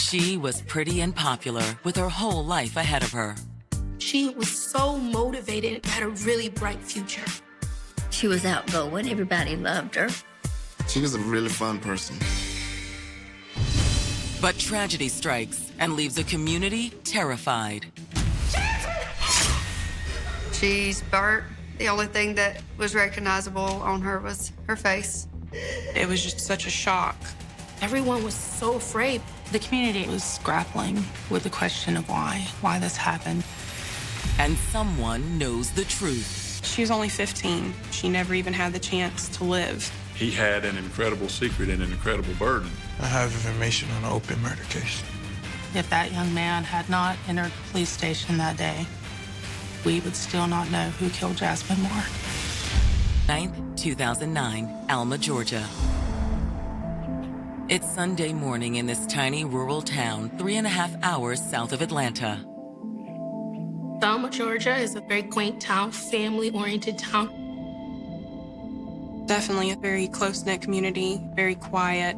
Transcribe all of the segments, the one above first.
She was pretty and popular with her whole life ahead of her. She was so motivated and had a really bright future. She was outgoing. Everybody loved her. She was a really fun person. But tragedy strikes and leaves a community terrified. She's burnt. The only thing that was recognizable on her was her face. It was just such a shock. Everyone was so afraid. The community was grappling with the question of why this happened. And someone knows the truth. She was only 15. She never even had the chance to live. He had an incredible secret and an incredible burden. I have information on an open murder case. If that young man had not entered the police station that day, we would still not know who killed Jasmine Moore. 9th, 2009, Alma, Georgia. It's Sunday morning in this tiny rural town, 3.5 hours south of Atlanta. Alma, Georgia is a very quaint town, family-oriented town. Definitely a very close-knit community, very quiet.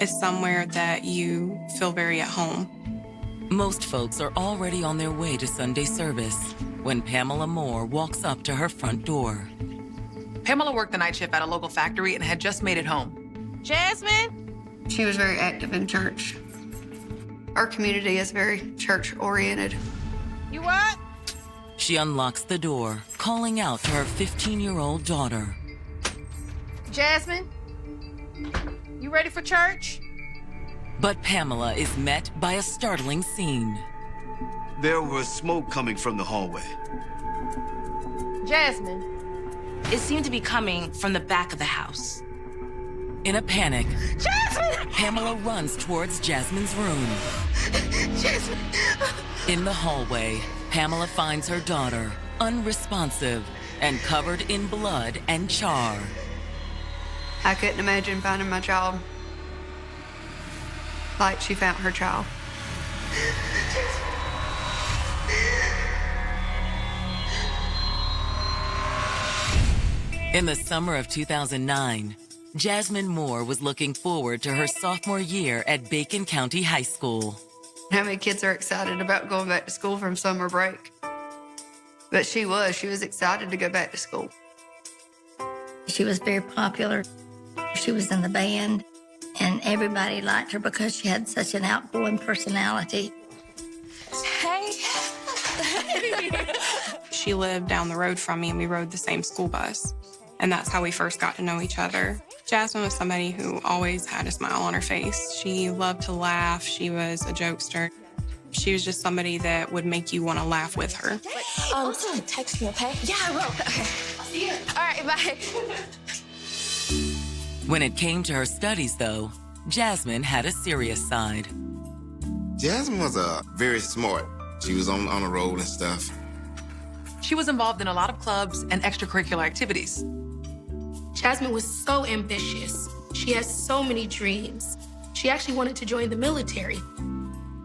It's somewhere that you feel very at home. Most folks are already on their way to Sunday service when Pamela Moore walks up to her front door. Pamela worked the night shift at a local factory and had just made it home. Jasmine? She was very active in church. Our community is very church-oriented. You what? She unlocks the door, calling out to her 15-year-old daughter. Jasmine? You ready for church? But Pamela is met by a startling scene. There was smoke coming from the hallway. Jasmine? It seemed to be coming from the back of the house. In a panic, Jasmine! Pamela runs towards Jasmine's room. Jasmine! In the hallway, Pamela finds her daughter, unresponsive and covered in blood and char. I couldn't imagine finding my child like she found her child. In the summer of 2009, Jasmine Moore was looking forward to her sophomore year at Bacon County High School. How many kids are excited about going back to school from summer break? But she was excited to go back to school. She was very popular. She was in the band, and everybody liked her because she had such an outgoing personality. Hey. She lived down the road from me, and we rode the same school bus. And that's how we first got to know each other. Jasmine was somebody who always had a smile on her face. She loved to laugh. She was a jokester. She was just somebody that would make you want to laugh with her. Text me, okay? Yeah, I will. Okay. I'll see you. All right, bye. When it came to her studies, though, Jasmine had a serious side. Jasmine was very smart. She was on the road and stuff. She was involved in a lot of clubs and extracurricular activities. Jasmine was so ambitious. She has so many dreams. She actually wanted to join the military.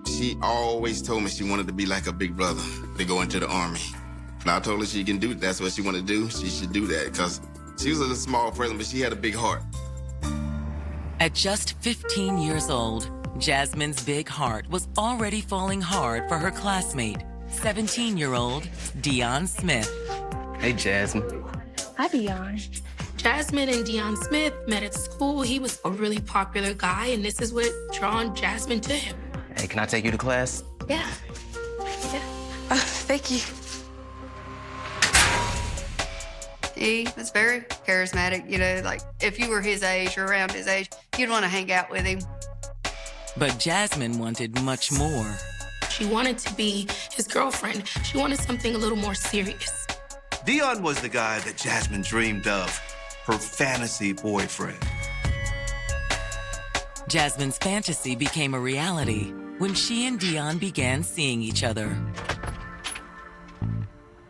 She always told me she wanted to be like a big brother, to go into the Army. And I told her she can do it. That's what she wanted to do. She should do that because she was a small person, but she had a big heart. At just 15 years old, Jasmine's big heart was already falling hard for her classmate, 17-year-old Dion Smith. Hey, Jasmine. Hi, Dion. Jasmine and Dion Smith met at school. He was a really popular guy, and this is what drawn Jasmine to him. Hey, can I take you to class? Yeah. Thank you. He was very charismatic, like if you were his age or around his age, you'd want to hang out with him. But Jasmine wanted much more. She wanted to be his girlfriend. She wanted something a little more serious. Dion was the guy that Jasmine dreamed of, her fantasy boyfriend. Jasmine's fantasy became a reality when she and Dion began seeing each other.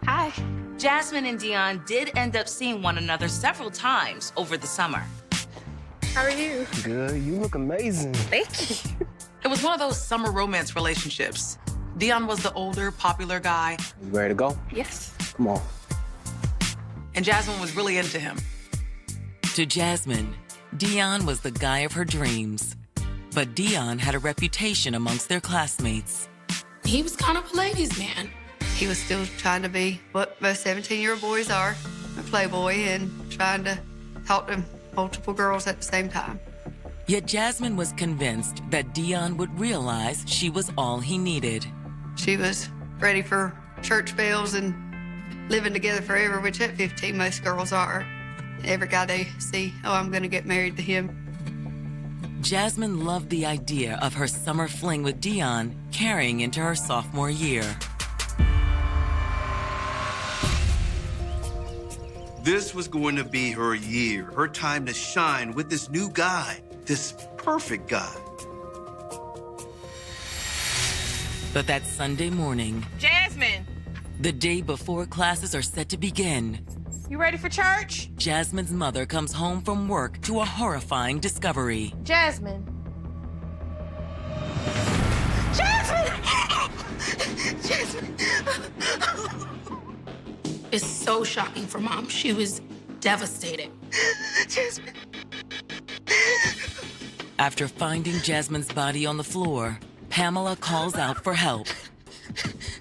Hi. Jasmine and Dion did end up seeing one another several times over the summer. How are you? Good. You look amazing. Thank you. It was one of those summer romance relationships. Dion was the older, popular guy. You ready to go? Yes. Come on. And Jasmine was really into him. To Jasmine, Dion was the guy of her dreams. But Dion had a reputation amongst their classmates. He was kind of a ladies' man. He was still trying to be what most 17-year-old boys are, a playboy, and trying to talk to multiple girls at the same time. Yet Jasmine was convinced that Dion would realize she was all he needed. She was ready for church bells and living together forever, which at 15 most girls are. Every guy they see, oh, I'm going to get married to him. Jasmine loved the idea of her summer fling with Dion carrying into her sophomore year. This was going to be her year, her time to shine with this new guy, this perfect guy. But that Sunday morning, Jasmine, the day before classes are set to begin, you ready for church? Jasmine's mother comes home from work to a horrifying discovery. Jasmine. Jasmine! Jasmine! It's so shocking for Mom. She was devastated. Jasmine. After finding Jasmine's body on the floor, Pamela calls out for help.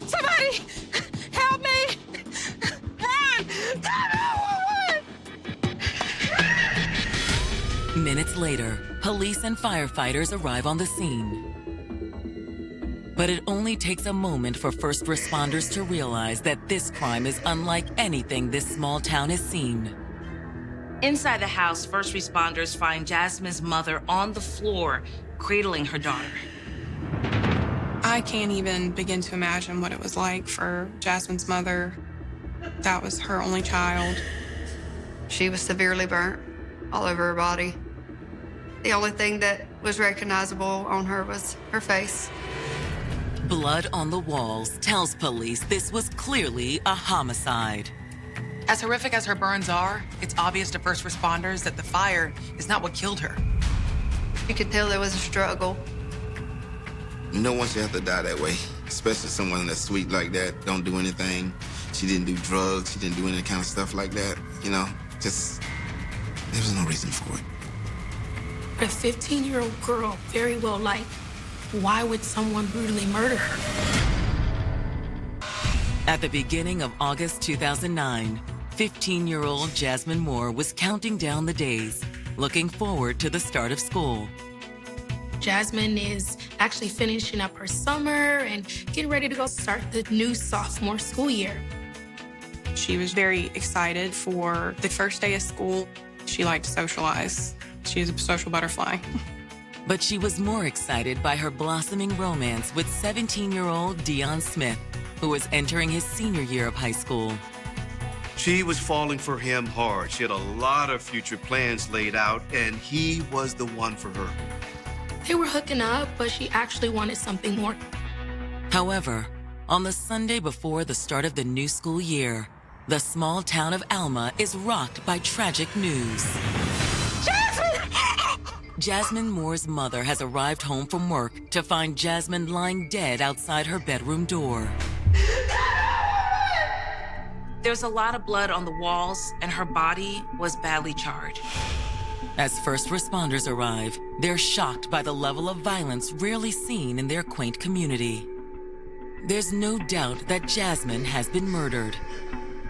Somebody! Help me! Run! 911! Minutes later, police and firefighters arrive on the scene. But it only takes a moment for first responders to realize that this crime is unlike anything this small town has seen. Inside the house, first responders find Jasmine's mother on the floor, cradling her daughter. I can't even begin to imagine what it was like for Jasmine's mother. That was her only child. She was severely burnt all over her body. The only thing that was recognizable on her was her face. Blood on the walls tells police this was clearly a homicide. As horrific as her burns are, it's obvious to first responders that the fire is not what killed her. You could tell there was a struggle. No one should have to die that way, especially someone that's sweet like that, don't do anything. She didn't do drugs, she didn't do any kind of stuff like that, you know, just, there was no reason for it. A 15-year-old girl, very well liked. Why would someone brutally murder her? At the beginning of August 2009, 15-year-old Jasmine Moore was counting down the days, looking forward to the start of school. Jasmine is actually finishing up her summer and getting ready to go start the new sophomore school year. She was very excited for the first day of school. She liked to socialize. She was a social butterfly. But she was more excited by her blossoming romance with 17-year-old Dion Smith, who was entering his senior year of high school. She was falling for him hard. She had a lot of future plans laid out, and he was the one for her. They were hooking up, but she actually wanted something more. However, on the Sunday before the start of the new school year, the small town of Alma is rocked by tragic news. Jasmine! Jasmine Moore's mother has arrived home from work to find Jasmine lying dead outside her bedroom door. There's a lot of blood on the walls, and her body was badly charred. As first responders arrive, they're shocked by the level of violence rarely seen in their quaint community. There's no doubt that Jasmine has been murdered.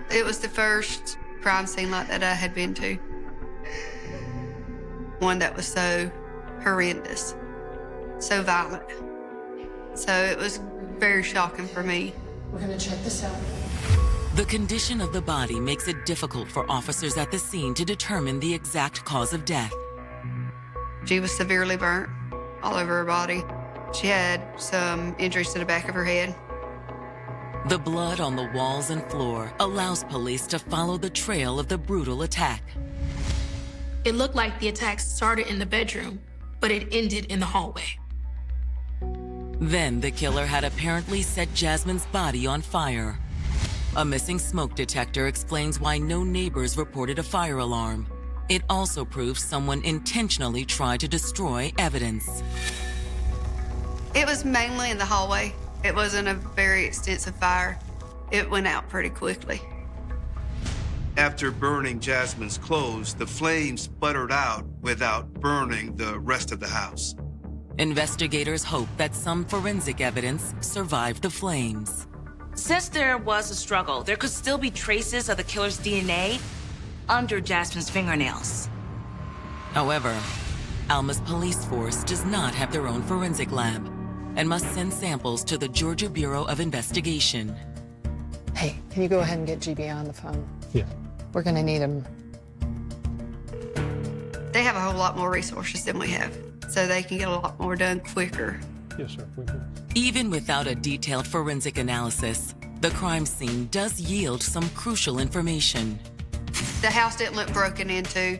It was the first crime scene like that I had been to. One that was so horrendous, so violent. So it was very shocking for me. We're gonna check this out. The condition of the body makes it difficult for officers at the scene to determine the exact cause of death. She was severely burnt all over her body. She had some injuries to the back of her head. The blood on the walls and floor allows police to follow the trail of the brutal attack. It looked like the attack started in the bedroom, but it ended in the hallway. Then the killer had apparently set Jasmine's body on fire. A missing smoke detector explains why no neighbors reported a fire alarm. It also proves someone intentionally tried to destroy evidence. It was mainly in the hallway. It wasn't a very extensive fire. It went out pretty quickly. After burning Jasmine's clothes, the flames sputtered out without burning the rest of the house. Investigators hope that some forensic evidence survived the flames. Since there was a struggle, there could still be traces of the killer's DNA under Jasmine's fingernails. However, Alma's police force does not have their own forensic lab and must send samples to the Georgia Bureau of Investigation. Hey, can you go ahead and get GBI on the phone? Yeah. We're gonna need him. They have a whole lot more resources than we have, so they can get a lot more done quicker. Yes, sir. We can. Even without a detailed forensic analysis, the crime scene does yield some crucial information. The house didn't look broken into.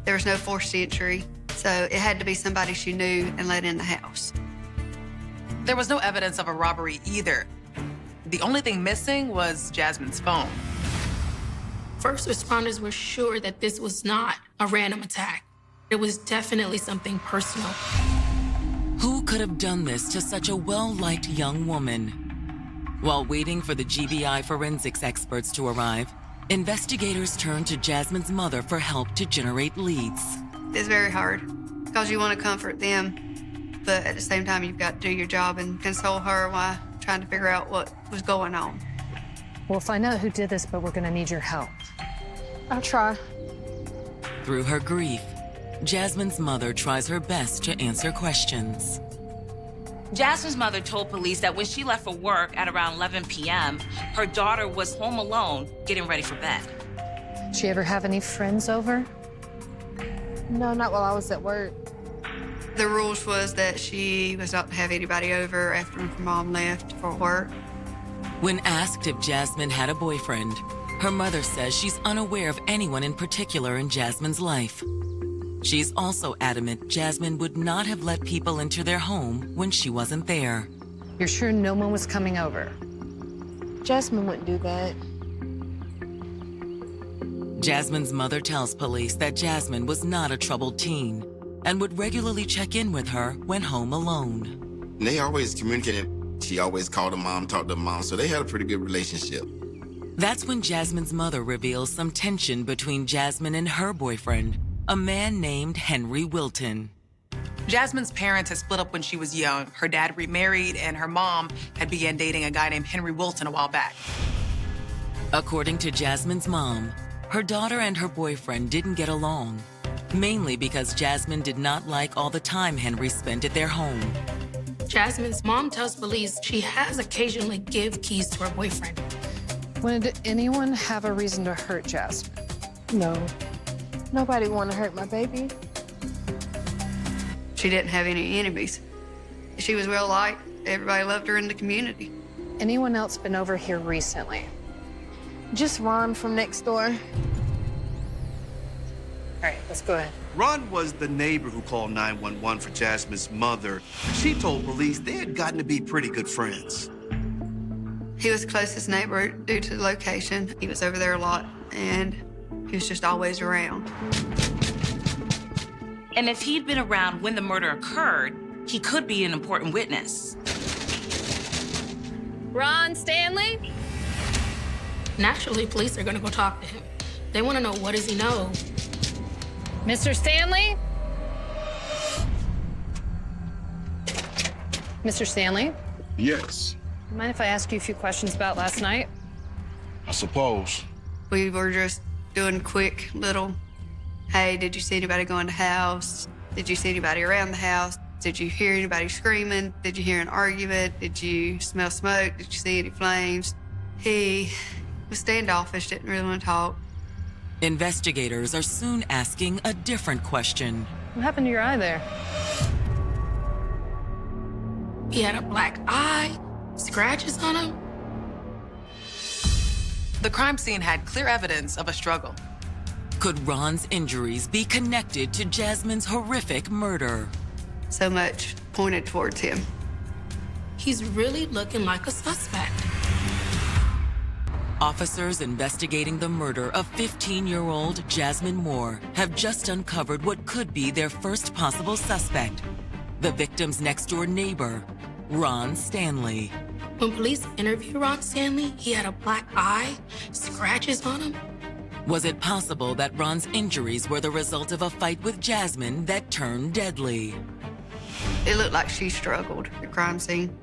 There was no forced entry, so it had to be somebody she knew and let in the house. There was no evidence of a robbery either. The only thing missing was Jasmine's phone. First responders were sure that this was not a random attack. It was definitely something personal. Who could have done this to such a well-liked young woman? While waiting for the GBI forensics experts to arrive, investigators turned to Jasmine's mother for help to generate leads. It's very hard because you want to comfort them, but at the same time, you've got to do your job and console her while trying to figure out what was going on. We'll find out who did this, but we're gonna need your help. I'll try. Through her grief, Jasmine's mother tries her best to answer questions. Jasmine's mother told police that when she left for work at around 11 p.m., her daughter was home alone getting ready for bed. Did she ever have any friends over? No, not while I was at work. The rules was that she was not to have anybody over after her mom left for work. When asked if Jasmine had a boyfriend, her mother says she's unaware of anyone in particular in Jasmine's life. She's also adamant Jasmine would not have let people into their home when she wasn't there. You're sure no one was coming over? Jasmine wouldn't do that. Jasmine's mother tells police that Jasmine was not a troubled teen and would regularly check in with her when home alone. They always communicated. She always called her mom, talked to her mom, so they had a pretty good relationship. That's when Jasmine's mother reveals some tension between Jasmine and her boyfriend, a man named Henry Wilton. Jasmine's parents had split up when she was young. Her dad remarried, and her mom had began dating a guy named Henry Wilton a while back. According to Jasmine's mom, her daughter and her boyfriend didn't get along, mainly because Jasmine did not like all the time Henry spent at their home. Jasmine's mom tells police she has occasionally give keys to her boyfriend. Would anyone have a reason to hurt Jasmine? No. Nobody want to hurt my baby. She didn't have any enemies. She was well liked. Everybody loved her in the community. Anyone else been over here recently? Just Ron from next door. All right, let's go ahead. Ron was the neighbor who called 911 for Jasmine's mother. She told police they had gotten to be pretty good friends. He was the closest neighbor due to the location. He was over there a lot, and he was just always around. And if he'd been around when the murder occurred, he could be an important witness. Ron Stanley? Naturally, police are gonna go talk to him. They wanna know, what does he know? Mr. Stanley? Mr. Stanley, Yes, you mind if I ask you a few questions about last night? I suppose. We were just doing quick little, hey, did you see anybody go in the house? Did you see anybody around the house? Did you hear anybody screaming? Did you hear an argument? Did you smell smoke? Did you see any flames? He was standoffish, didn't really want to talk. Investigators are soon asking a different question. What happened to your eye there? He had a black eye, scratches on him. The crime scene had clear evidence of a struggle. Could Ron's injuries be connected to Jasmine's horrific murder? So much pointed towards him. He's really looking like a suspect. Officers investigating the murder of 15-year-old Jasmine Moore have just uncovered what could be their first possible suspect, the victim's next-door neighbor, Ron Stanley. When police interviewed Ron Stanley, he had a black eye, scratches on him. Was it possible that Ron's injuries were the result of a fight with Jasmine that turned deadly? It looked like she struggled at the crime scene.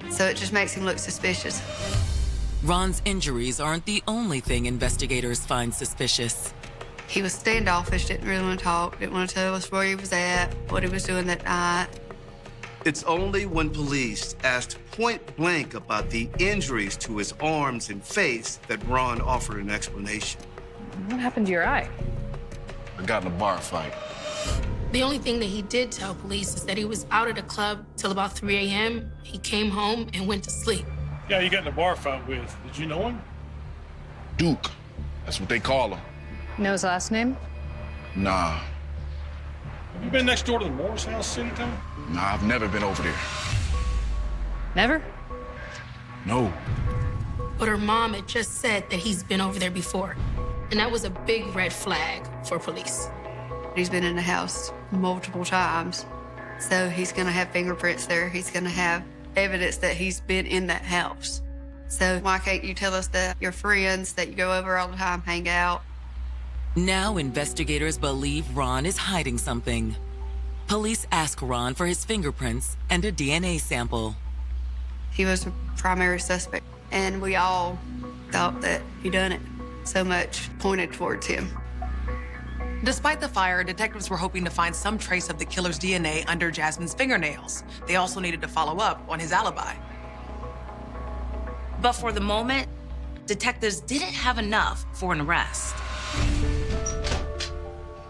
So it just makes him look suspicious. Ron's injuries aren't the only thing investigators find suspicious. He was standoffish, didn't really want to talk, didn't want to tell us where he was at, what he was doing that night. It's only when police asked point blank about the injuries to his arms and face that Ron offered an explanation. What happened to your eye? I got in a bar fight. The only thing that he did tell police is that he was out at a club till about 3 a.m. He came home and went to sleep. Yeah, you got in a bar fight with. Did you know him? Duke. That's what they call him. Know his last name? Nah. Have you been next door to the Morris house anytime? Nah, I've never been over there. Never? No. But her mom had just said that he's been over there before. And that was a big red flag for police. He's been in the house multiple times. So he's gonna have fingerprints there. He's gonna have evidence that he's been in that house. So why can't you tell us that your friends that you go over all the time hang out? Now investigators believe Ron is hiding something. Police ask Ron for his fingerprints and a DNA sample. He was a primary suspect, and we all thought that he done it. So much pointed towards him. Despite the fire, detectives were hoping to find some trace of the killer's DNA under Jasmine's fingernails. They also needed to follow up on his alibi. But for the moment, detectives didn't have enough for an arrest.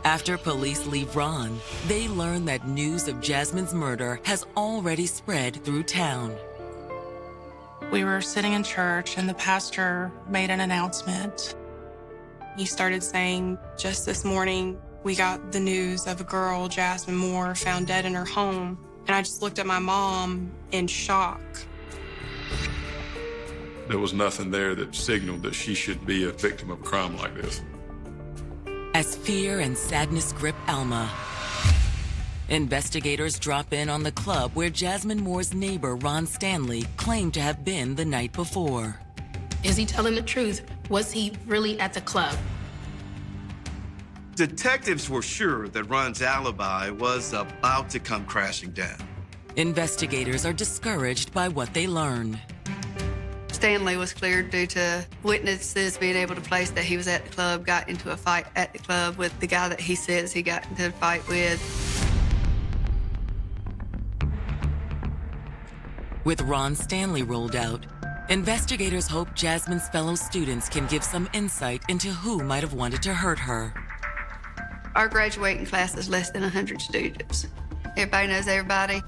After police leave Ron, they learn that news of Jasmine's murder has already spread through town. We were sitting in church and the pastor made an announcement. He started saying, just this morning, we got the news of a girl, Jasmine Moore, found dead in her home. And I just looked at my mom in shock. There was nothing there that signaled that she should be a victim of a crime like this. As fear and sadness grip Alma, investigators drop in on the club where Jasmine Moore's neighbor, Ron Stanley, claimed to have been the night before. Is he telling the truth? Was he really at the club? Detectives were sure that Ron's alibi was about to come crashing down. Investigators are discouraged by what they learn. Stanley was cleared due to witnesses being able to place that he was at the club, got into a fight at the club with the guy that he says he got into a fight with. With Ron Stanley ruled out, investigators hope Jasmine's fellow students can give some insight into who might have wanted to hurt her. Our graduating class is less than 100 students. Everybody knows everybody.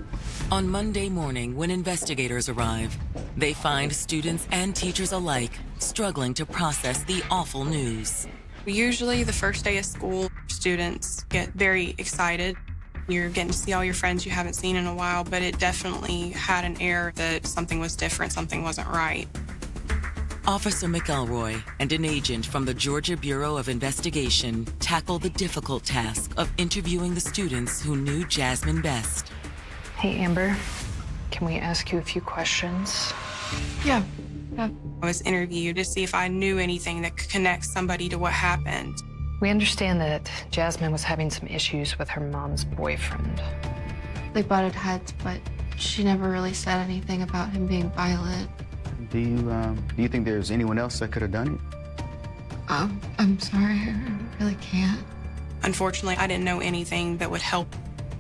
On Monday morning, when investigators arrive, they find students and teachers alike struggling to process the awful news. Usually the first day of school, students get very excited. You're getting to see all your friends you haven't seen in a while, but it definitely had an air that something was different, something wasn't right. Officer McElroy and an agent from the Georgia Bureau of Investigation tackle the difficult task of interviewing the students who knew Jasmine best. Hey, Amber, can we ask you a few questions? Yeah. I was interviewed to see if I knew anything that could connect somebody to what happened. We understand that Jasmine was having some issues with her mom's boyfriend. They butted heads, but she never really said anything about him being violent. Do you think there's anyone else that could have done it? I'm sorry, I really can't. Unfortunately, I didn't know anything that would help.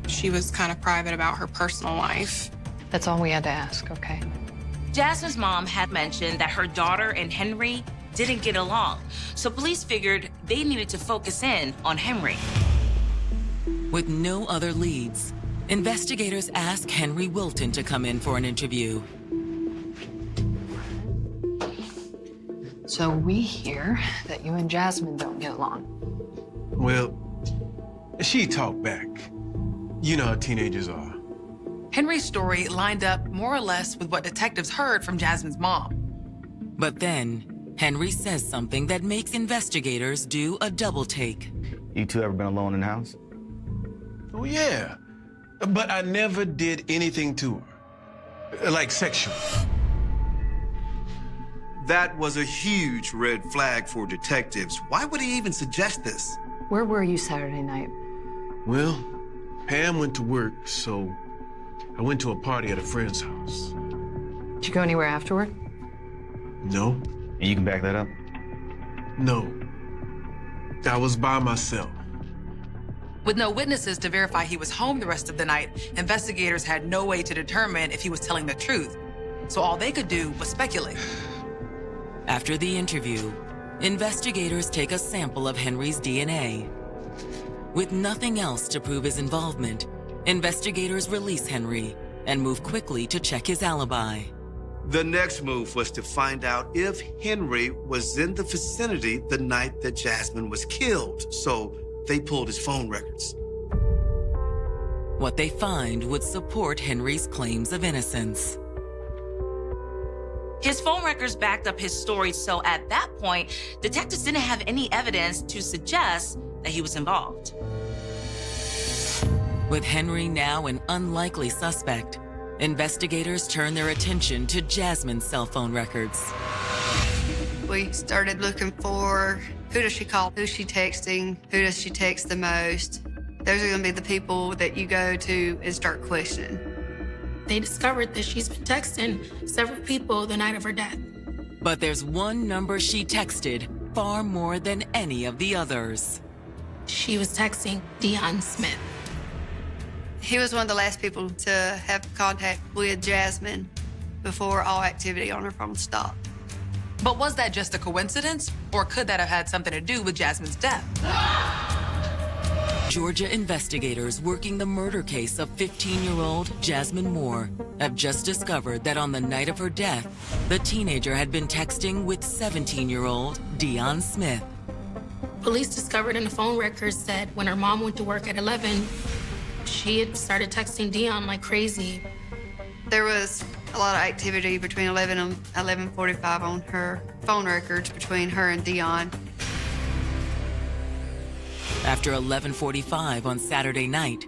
She was kind of private about her personal life. That's all we had to ask, okay? Jasmine's mom had mentioned that her daughter and Henry didn't get along, so police figured they needed to focus in on Henry. With no other leads, investigators ask Henry Wilton to come in for an interview. So we hear that you and Jasmine don't get along. Well, she talked back. You know how teenagers are. Henry's story lined up more or less with what detectives heard from Jasmine's mom. But then, Henry says something that makes investigators do a double take. You two ever been alone in the house? Oh, yeah. But I never did anything to her. Like sexual. That was a huge red flag for detectives. Why would he even suggest this? Where were you Saturday night? Well, Pam went to work, so I went to a party at a friend's house. Did you go anywhere afterward? No. And you can back that up? No. I was by myself. With no witnesses to verify he was home the rest of the night, investigators had no way to determine if he was telling the truth. So all they could do was speculate. After the interview, investigators take a sample of Henry's DNA. With nothing else to prove his involvement, investigators release Henry and move quickly to check his alibi. The next move was to find out if Henry was in the vicinity the night that Jasmine was killed. So they pulled his phone records. What they find would support Henry's claims of innocence. His phone records backed up his story, so at that point, detectives didn't have any evidence to suggest that he was involved. With Henry now an unlikely suspect, investigators turn their attention to Jasmine's cell phone records. We started looking for who does she call, who's she texting, who does she text the most. Those are going to be the people that you go to and start questioning. They discovered that she's been texting several people the night of her death. But there's one number she texted far more than any of the others. She was texting Dion Smith. He was one of the last people to have contact with Jasmine before all activity on her phone stopped. But was that just a coincidence, or could that have had something to do with Jasmine's death? Georgia investigators working the murder case of 15-year-old Jasmine Moore have just discovered that on the night of her death, the teenager had been texting with 17-year-old Dion Smith. Police discovered in the phone records that when her mom went to work at 11, she had started texting Dion like crazy. There was a lot of activity between 11 and 11:45 on her phone records between her and Dion. After 11:45 on Saturday night,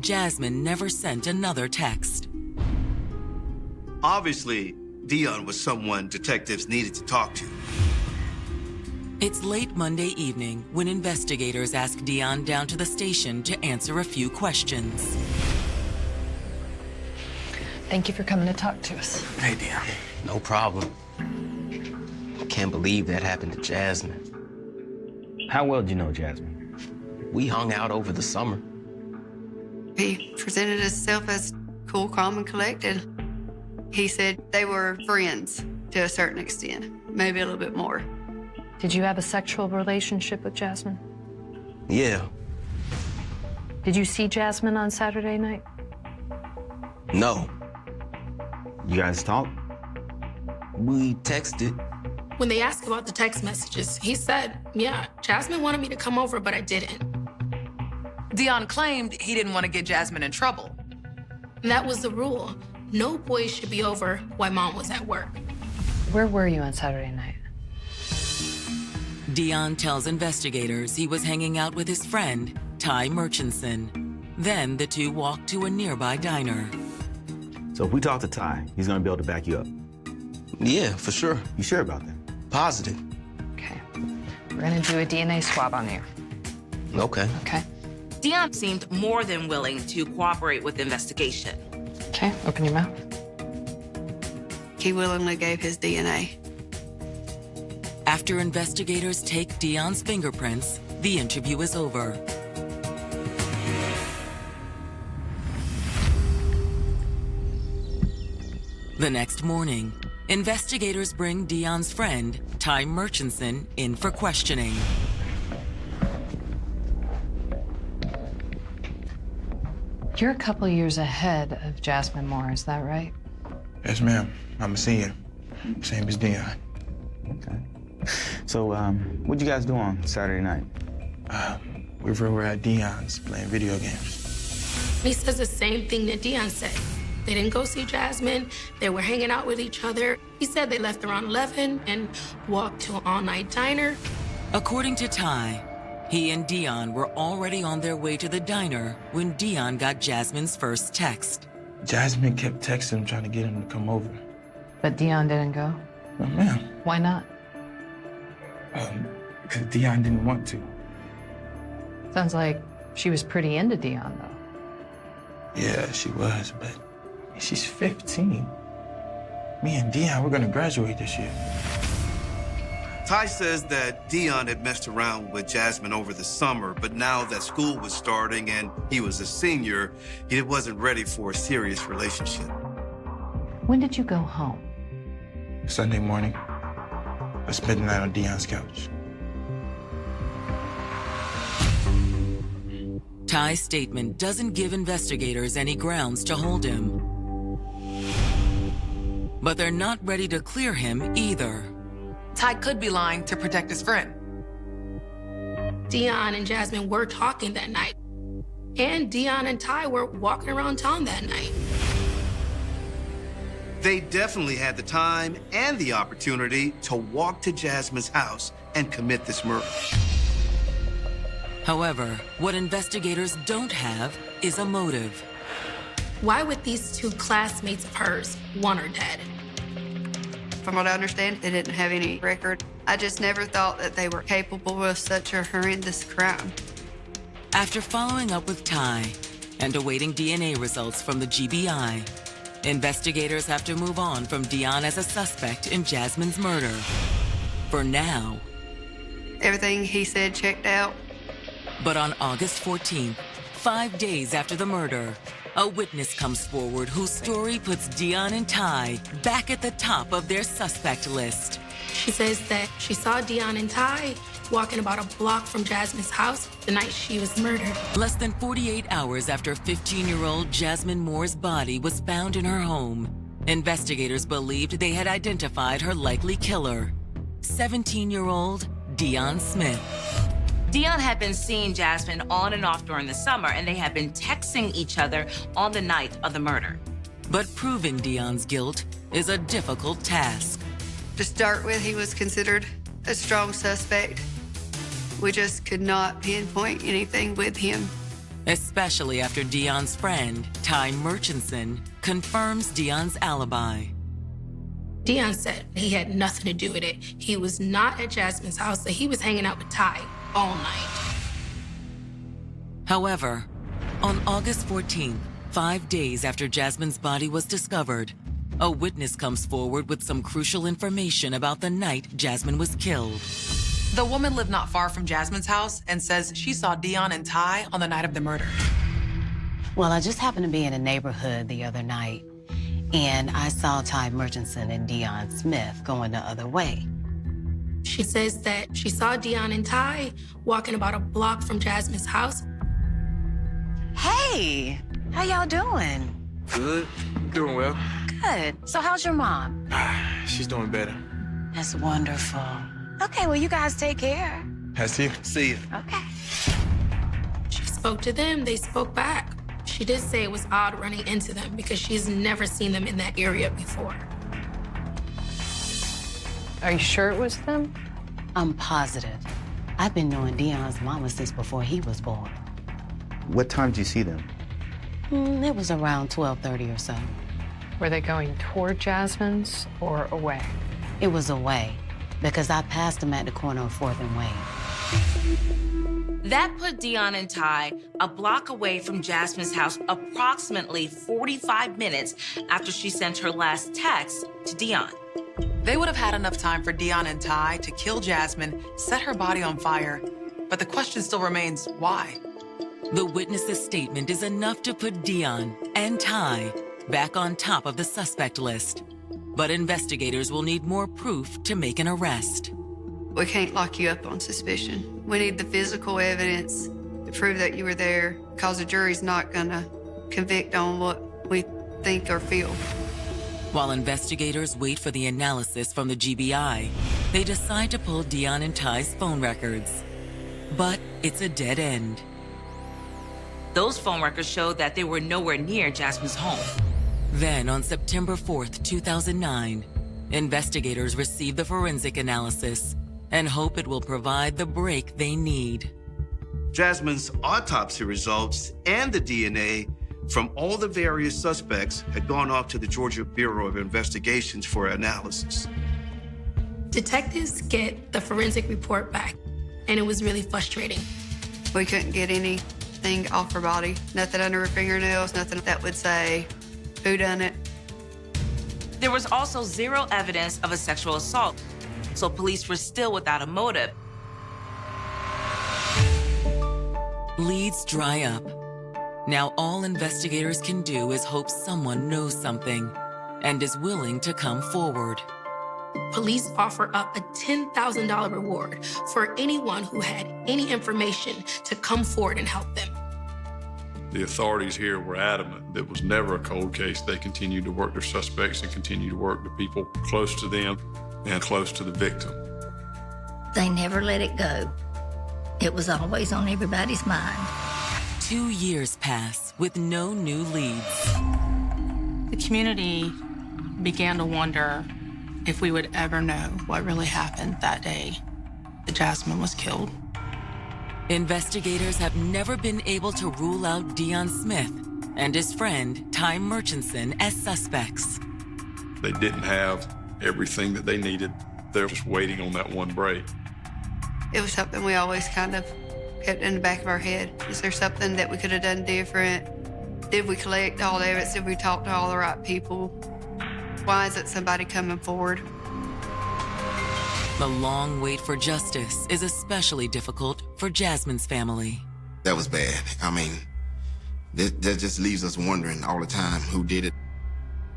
Jasmine never sent another text. Obviously, Dion was someone detectives needed to talk to. It's late Monday evening when investigators ask Dion down to the station to answer a few questions. Thank you for coming to talk to us. Hey, Dion. No problem. I can't believe that happened to Jasmine. How well did you know Jasmine? We hung out over the summer. He presented himself as cool, calm, and collected. He said they were friends to a certain extent, maybe a little bit more. Did you have a sexual relationship with Jasmine? Yeah. Did you see Jasmine on Saturday night? No. You guys talk? We texted. When they asked about the text messages, he said, yeah, Jasmine wanted me to come over, but I didn't. Dion claimed he didn't want to get Jasmine in trouble. And that was the rule. No boys should be over while mom was at work. Where were you on Saturday night? Dion tells investigators he was hanging out with his friend, Ty Murchison. Then the two walked to a nearby diner. So if we talk to Ty, he's gonna be able to back you up. Yeah, for sure. You sure about that? Positive. Okay. We're gonna do a DNA swab on you. Okay. Okay. Dion seemed more than willing to cooperate with the investigation. Okay, open your mouth. He willingly gave his DNA. After investigators take Dion's fingerprints, the interview is over. The next morning, investigators bring Dion's friend, Ty Murchison, in for questioning. You're a couple years ahead of Jasmine Moore, is that right? Yes, ma'am. I'm a senior. Same as Dion. Okay. So, what'd you guys do on Saturday night? We were over at Dion's playing video games. He says the same thing that Dion said. They didn't go see Jasmine. They were hanging out with each other. He said they left around 11 and walked to an all-night diner. According to Ty, he and Dion were already on their way to the diner when Dion got Jasmine's first text. Jasmine kept texting him, trying to get him to come over. But Dion didn't go? No, ma'am. Why not? Because Dion didn't want to. Sounds like she was pretty into Dion, though. Yeah, she was, but She's 15. Me and Dion, we're gonna graduate this year. Ty says that Dion had messed around with Jasmine over the summer, but now that school was starting and he was a senior, he wasn't ready for a serious relationship. When did you go home? Sunday morning, I spent the night on Dion's couch. Ty's statement doesn't give investigators any grounds to hold him. But they're not ready to clear him either. Ty could be lying to protect his friend. Dion and Jasmine were talking that night. And Dion and Ty were walking around town that night. They definitely had the time and the opportunity to walk to Jasmine's house and commit this murder. However, what investigators don't have is a motive. Why would these two classmates of hers want her dead? From what I understand, they didn't have any record. I just never thought that they were capable of such a horrendous crime. After following up with Ty and awaiting DNA results from the GBI, investigators have to move on from Dion as a suspect in Jasmine's murder. For now. Everything he said checked out. But on August 14th, 5 days after the murder, a witness comes forward whose story puts Dion and Ty back at the top of their suspect list. She says that she saw Dion and Ty walking about a block from Jasmine's house the night she was murdered. Less than 48 hours after 15-year-old Jasmine Moore's body was found in her home, investigators believed they had identified her likely killer, 17-year-old Dion Smith. Dion had been seeing Jasmine on and off during the summer, and they had been texting each other on the night of the murder. But proving Dion's guilt is a difficult task. To start with, he was considered a strong suspect. We just could not pinpoint anything with him. Especially after Dion's friend, Ty Murchison, confirms Dion's alibi. Dion said he had nothing to do with it. He was not at Jasmine's house, that he was hanging out with Ty all night. However, on August 14th, 5 days after Jasmine's body was discovered, a witness comes forward with some crucial information about the night Jasmine was killed. The woman lived not far from Jasmine's house and says she saw Dion and Ty on the night of the murder. Well, I just happened to be in a neighborhood the other night, and I saw Ty Murchison and Dion Smith going the other way. She says that she saw Dion and Ty walking about a block from Jasmine's house. Hey, how y'all doing? Good. Doing well. Good. So how's your mom? She's doing better. That's wonderful. Okay, well, you guys take care. See you. See you. Okay. She spoke to them, they spoke back. She did say it was odd running into them because she's never seen them in that area before. Are you sure it was them? I'm positive. I've been knowing Dion's mama since before he was born. What time did you see them? It was around 12:30 or so. Were they going toward Jasmine's or away? It was away, because I passed them at the corner of 4th and Wayne. That put Dion and Ty a block away from Jasmine's house approximately 45 minutes after she sent her last text to Dion. They would have had enough time for Dion and Ty to kill Jasmine, set her body on fire, but the question still remains, why? The witness's statement is enough to put Dion and Ty back on top of the suspect list. But investigators will need more proof to make an arrest. We can't lock you up on suspicion. We need the physical evidence to prove that you were there, because the jury's not gonna convict on what we think or feel. While investigators wait for the analysis from the GBI, they decide to pull Dion and Ty's phone records. But it's a dead end. Those phone records showed that they were nowhere near Jasmine's home. Then, on September 4th, 2009, investigators receive the forensic analysis and hope it will provide the break they need. Jasmine's autopsy results and the DNA from all the various suspects had gone off to the Georgia Bureau of Investigations for analysis. Detectives get the forensic report back, and it was really frustrating. We couldn't get anything off her body, nothing under her fingernails, nothing that would say Who done it? There was also zero evidence of a sexual assault, so police were still without a motive. Leads dry up. Now all investigators can do is hope someone knows something and is willing to come forward. Police offer up a $10,000 reward for anyone who had any information to come forward and help them. The authorities here were adamant that it was never a cold case. They continued to work their suspects and continued to work the people close to them and close to the victim. They never let it go. It was always on everybody's mind. 2 years pass with no new leads. The community began to wonder if we would ever know what really happened that day that Jasmine was killed. Investigators have never been able to rule out Deon Smith and his friend, Ty Murchison, as suspects. They didn't have everything that they needed. They're just waiting on that one break. It was something we always kind of kept in the back of our head. Is there something that we could have done different? Did we collect all the evidence? Did we talk to all the right people? Why isn't somebody coming forward? The long wait for justice is especially difficult for Jasmine's family. That was bad. I mean, that just leaves us wondering all the time who did it.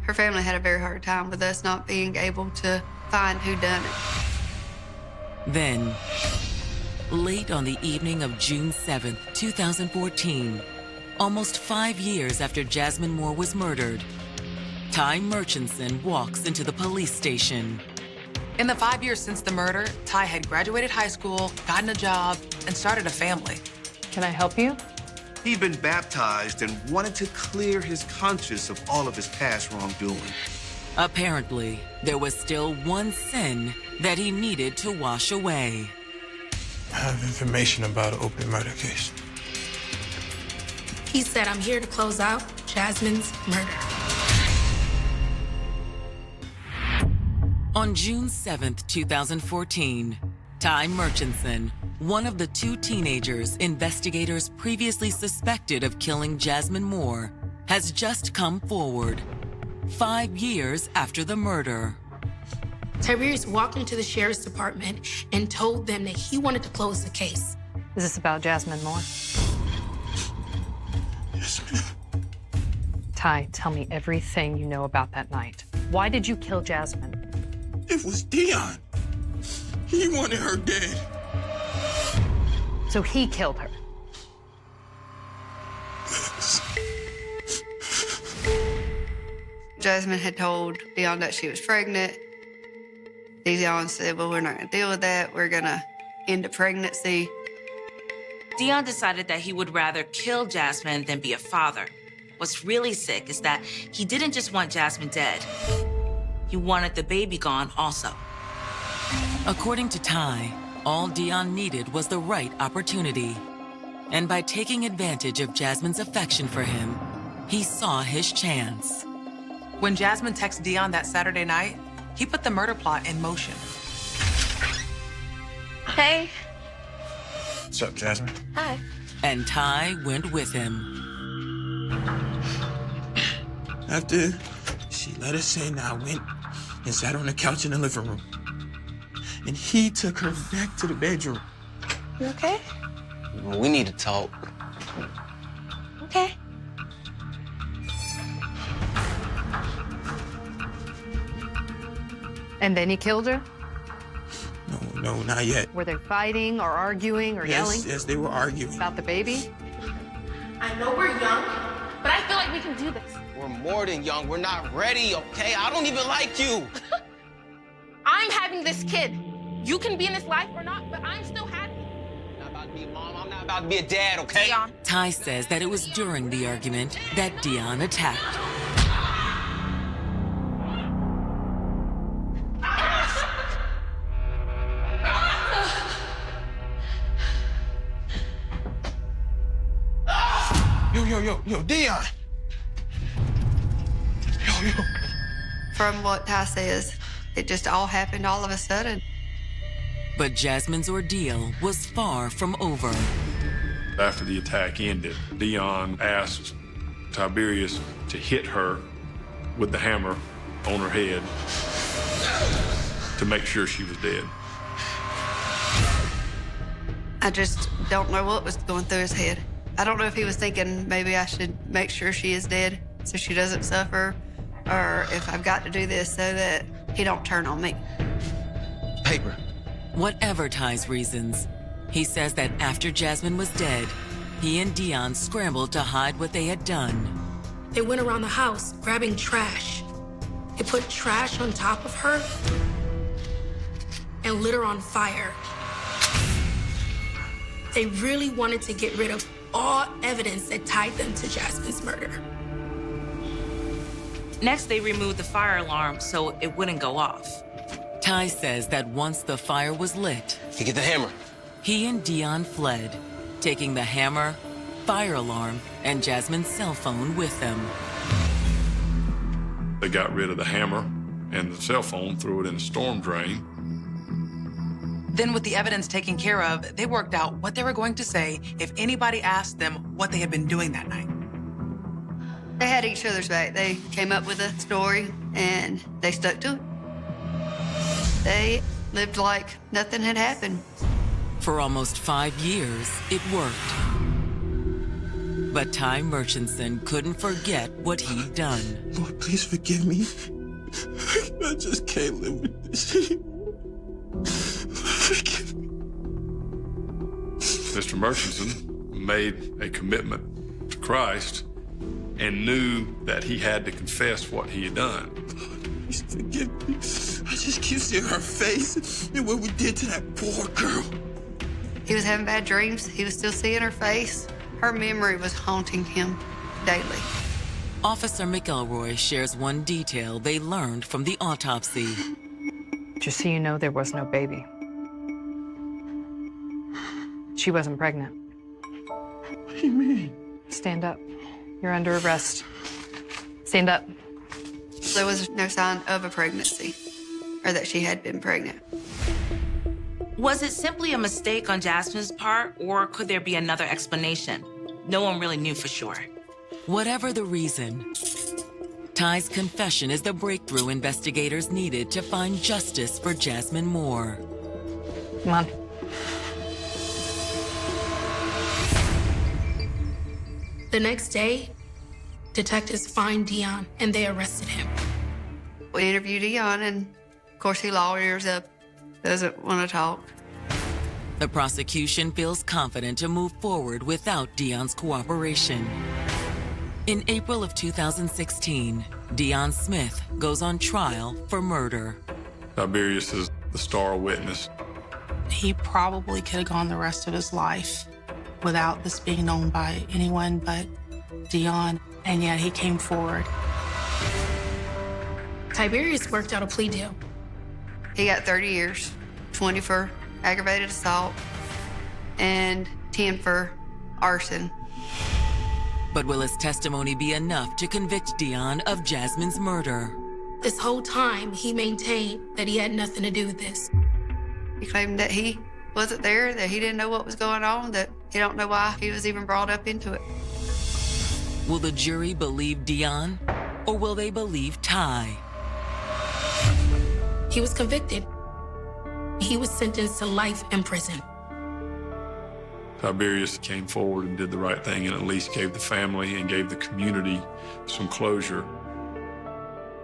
Her family had a very hard time with us not being able to find who done it. Then, late on the evening of June 7th, 2014, almost 5 years after Jasmine Moore was murdered, Ty Murchison walks into the police station. In the 5 years since the murder, Ty had graduated high school, gotten a job, and started a family. Can I help you? He'd been baptized and wanted to clear his conscience of all of his past wrongdoing. Apparently, there was still one sin that he needed to wash away. I have information about an open murder case. He said, I'm here to close out Jasmine's murder. On June 7th, 2014, Ty Murchison, one of the 2 teenagers investigators previously suspected of killing Jasmine Moore, has just come forward, 5 years after the murder. Tiberius walked into the sheriff's department and told them that he wanted to close the case. Is this about Jasmine Moore? Yes, ma'am. Ty, tell me everything you know about that night. Why did you kill Jasmine? It was Deon. He wanted her dead. So he killed her. Jasmine had told Deon that she was pregnant. Deon said, well, we're not gonna deal with that. We're gonna end the pregnancy. Deon decided that he would rather kill Jasmine than be a father. What's really sick is that he didn't just want Jasmine dead. He wanted the baby gone also. According to Ty, all Deon needed was the right opportunity. And by taking advantage of Jasmine's affection for him, he saw his chance. When Jasmine texted Deon that Saturday night, he put the murder plot in motion. Hey. What's up, Jasmine? Hi. And Ty went with him. After she let us in, I went and sat on the couch in the living room. And he took her back to the bedroom. You okay? We need to talk. Okay. And then he killed her? No, not yet. Were they fighting or arguing or yelling? Yes, they were arguing. About the baby? I know we're young, but I feel like we can do this. We're more than young. We're not ready, okay? I don't even like you. I'm having this kid. You can be in his life or not, but I'm still happy. I'm not about to be a mom. I'm not about to be a dad, okay? Deon. Ty says that it was during the argument that Deon attacked. Yo, Deon. Yo. From what Ty says, it just all happened all of a sudden. But Jasmine's ordeal was far from over. After the attack ended, Deon asked Tiberius to hit her with the hammer on her head to make sure she was dead. I just don't know what was going through his head. I don't know if he was thinking maybe I should make sure she is dead so she doesn't suffer, or if I've got to do this so that he don't turn on me. Paper. Whatever Ty's reasons, he says that after Jasmine was dead, he and Dion scrambled to hide what they had done. They went around the house grabbing trash. They put trash on top of her and lit her on fire. They really wanted to get rid of all evidence that tied them to Jasmine's murder. Next, they removed the fire alarm so it wouldn't go off. Ty says that once the fire was lit, You get the hammer. he and Dion fled, taking the hammer, fire alarm, and Jasmine's cell phone with them. They got rid of the hammer and the cell phone, threw it in a storm drain. Then with the evidence taken care of, they worked out what they were going to say if anybody asked them what they had been doing that night. They had each other's back. They came up with a story and they stuck to it. They lived like nothing had happened. For almost 5 years, it worked. But Ty Murchison couldn't forget what he'd done. Lord, please forgive me. I just can't live with this anymore. Forgive me. Mr. Murchison made a commitment to Christ and knew that he had to confess what he had done. Please forgive me. I just keep seeing her face and what we did to that poor girl. He was having bad dreams. He was still seeing her face. Her memory was haunting him daily. Officer McElroy shares one detail they learned from the autopsy. Just so you know, there was no baby. She wasn't pregnant. What do you mean? Stand up. You're under arrest. Stand up. There was no sign of a pregnancy or that she had been pregnant. Was it simply a mistake on Jasmine's part, or could there be another explanation? No one really knew for sure. Whatever the reason, Ty's confession is the breakthrough investigators needed to find justice for Jasmine Moore. Come on. The next day, detectives find Dion and they arrested him. We interviewed Dion, and of course he lawyers up, doesn't want to talk. The prosecution feels confident to move forward without Dion's cooperation. In April of 2016, Dion Smith goes on trial for murder. Tiberius is the star witness. He probably could have gone the rest of his life without this being known by anyone but Dion, and yet he came forward. Tiberius worked out a plea deal. He got 30 years, 20 for aggravated assault, and 10 for arson. But will his testimony be enough to convict Dion of Jasmine's murder? This whole time, he maintained that he had nothing to do with this. He claimed that he wasn't there, that he didn't know what was going on, that he don't know why he was even brought up into it. Will the jury believe Dion, or will they believe Ty? He was convicted. He was sentenced to life in prison. Tiberius came forward and did the right thing and at least gave the family and gave the community some closure.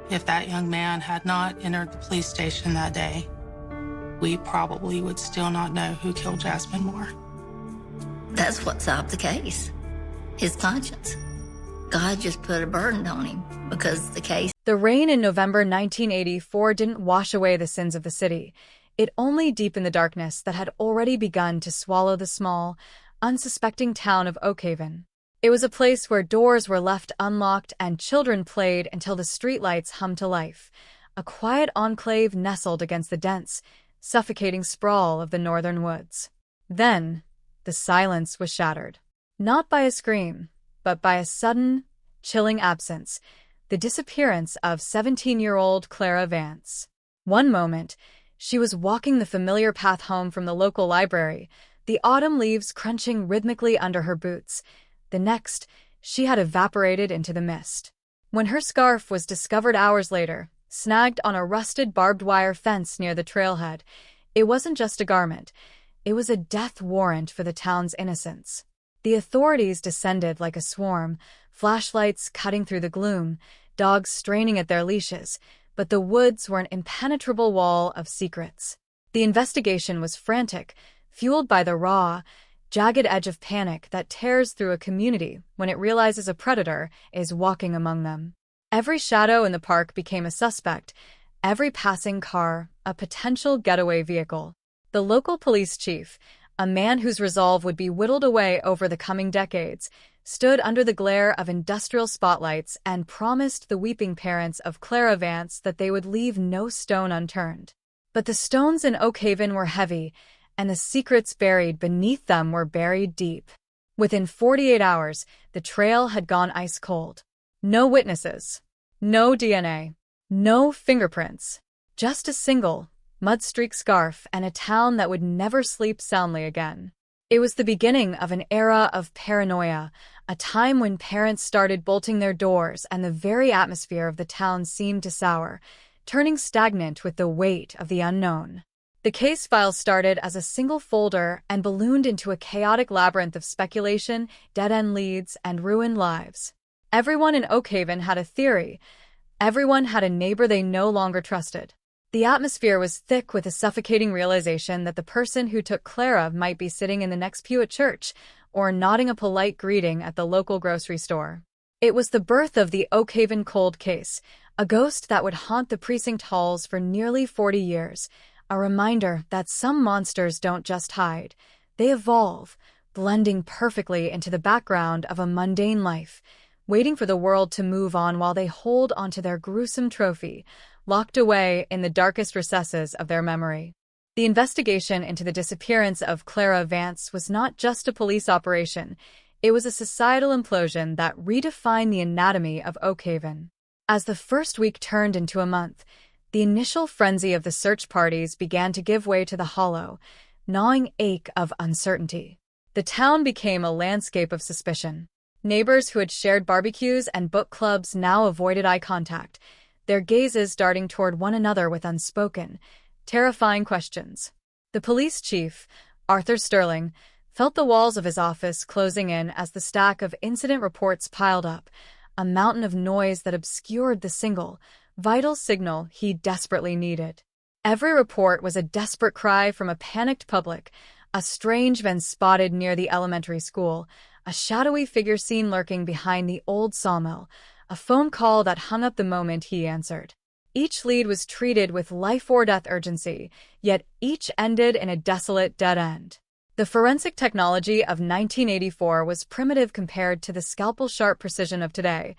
If that young man had not entered the police station that day, we probably would still not know who killed Jasmine Moore. That's what solved the case. His conscience. God just put a burden on him because the case. The rain in November 1984 didn't wash away the sins of the city. It only deepened the darkness that had already begun to swallow the small, unsuspecting town of Oakhaven. It was a place where doors were left unlocked and children played until the streetlights hummed to life, a quiet enclave nestled against the dense, suffocating sprawl of the northern woods. Then, the silence was shattered. Not by a scream, but by a sudden, chilling absence, the disappearance of 17-year-old Clara Vance. One moment, she was walking the familiar path home from the local library, the autumn leaves crunching rhythmically under her boots. The next, she had evaporated into the mist. When her scarf was discovered hours later, snagged on a rusted barbed wire fence near the trailhead, it wasn't just a garment. It was a death warrant for the town's innocence. The authorities descended like a swarm, flashlights cutting through the gloom, dogs straining at their leashes, but the woods were an impenetrable wall of secrets. The investigation was frantic, fueled by the raw, jagged edge of panic that tears through a community when it realizes a predator is walking among them. Every shadow in the park became a suspect, every passing car a potential getaway vehicle. The local police chief, a man whose resolve would be whittled away over the coming decades, stood under the glare of industrial spotlights and promised the weeping parents of Clara Vance that they would leave no stone unturned. But the stones in Oakhaven were heavy, and the secrets buried beneath them were buried deep. Within 48 hours, the trail had gone ice cold. No witnesses, no DNA, no fingerprints, just a single, mud-streaked scarf and a town that would never sleep soundly again. It was the beginning of an era of paranoia, a time when parents started bolting their doors and the very atmosphere of the town seemed to sour, turning stagnant with the weight of the unknown. The case file started as a single folder and ballooned into a chaotic labyrinth of speculation, dead-end leads, and ruined lives. Everyone in Oakhaven had a theory. Everyone had a neighbor they no longer trusted. The atmosphere was thick with a suffocating realization that the person who took Clara might be sitting in the next pew at church or nodding a polite greeting at the local grocery store. It was the birth of the Oakhaven cold case, a ghost that would haunt the precinct halls for nearly 40 years, a reminder that some monsters don't just hide. They evolve, blending perfectly into the background of a mundane life, waiting for the world to move on while they hold onto their gruesome trophy, locked away in the darkest recesses of their memory. The investigation into the disappearance of Clara Vance was not just a police operation, it was a societal implosion that redefined the anatomy of Oakhaven. As the first week turned into a month, the initial frenzy of the search parties began to give way to the hollow, gnawing ache of uncertainty. The town became a landscape of suspicion. Neighbors who had shared barbecues and book clubs now avoided eye contact, their gazes darting toward one another with unspoken, terrifying questions. The police chief, Arthur Sterling, felt the walls of his office closing in as the stack of incident reports piled up, a mountain of noise that obscured the single, vital signal he desperately needed. Every report was a desperate cry from a panicked public, a strange man spotted near the elementary school, a shadowy figure seen lurking behind the old sawmill, a phone call that hung up the moment he answered. Each lead was treated with life-or-death urgency, yet each ended in a desolate dead end. The forensic technology of 1984 was primitive compared to the scalpel-sharp precision of today.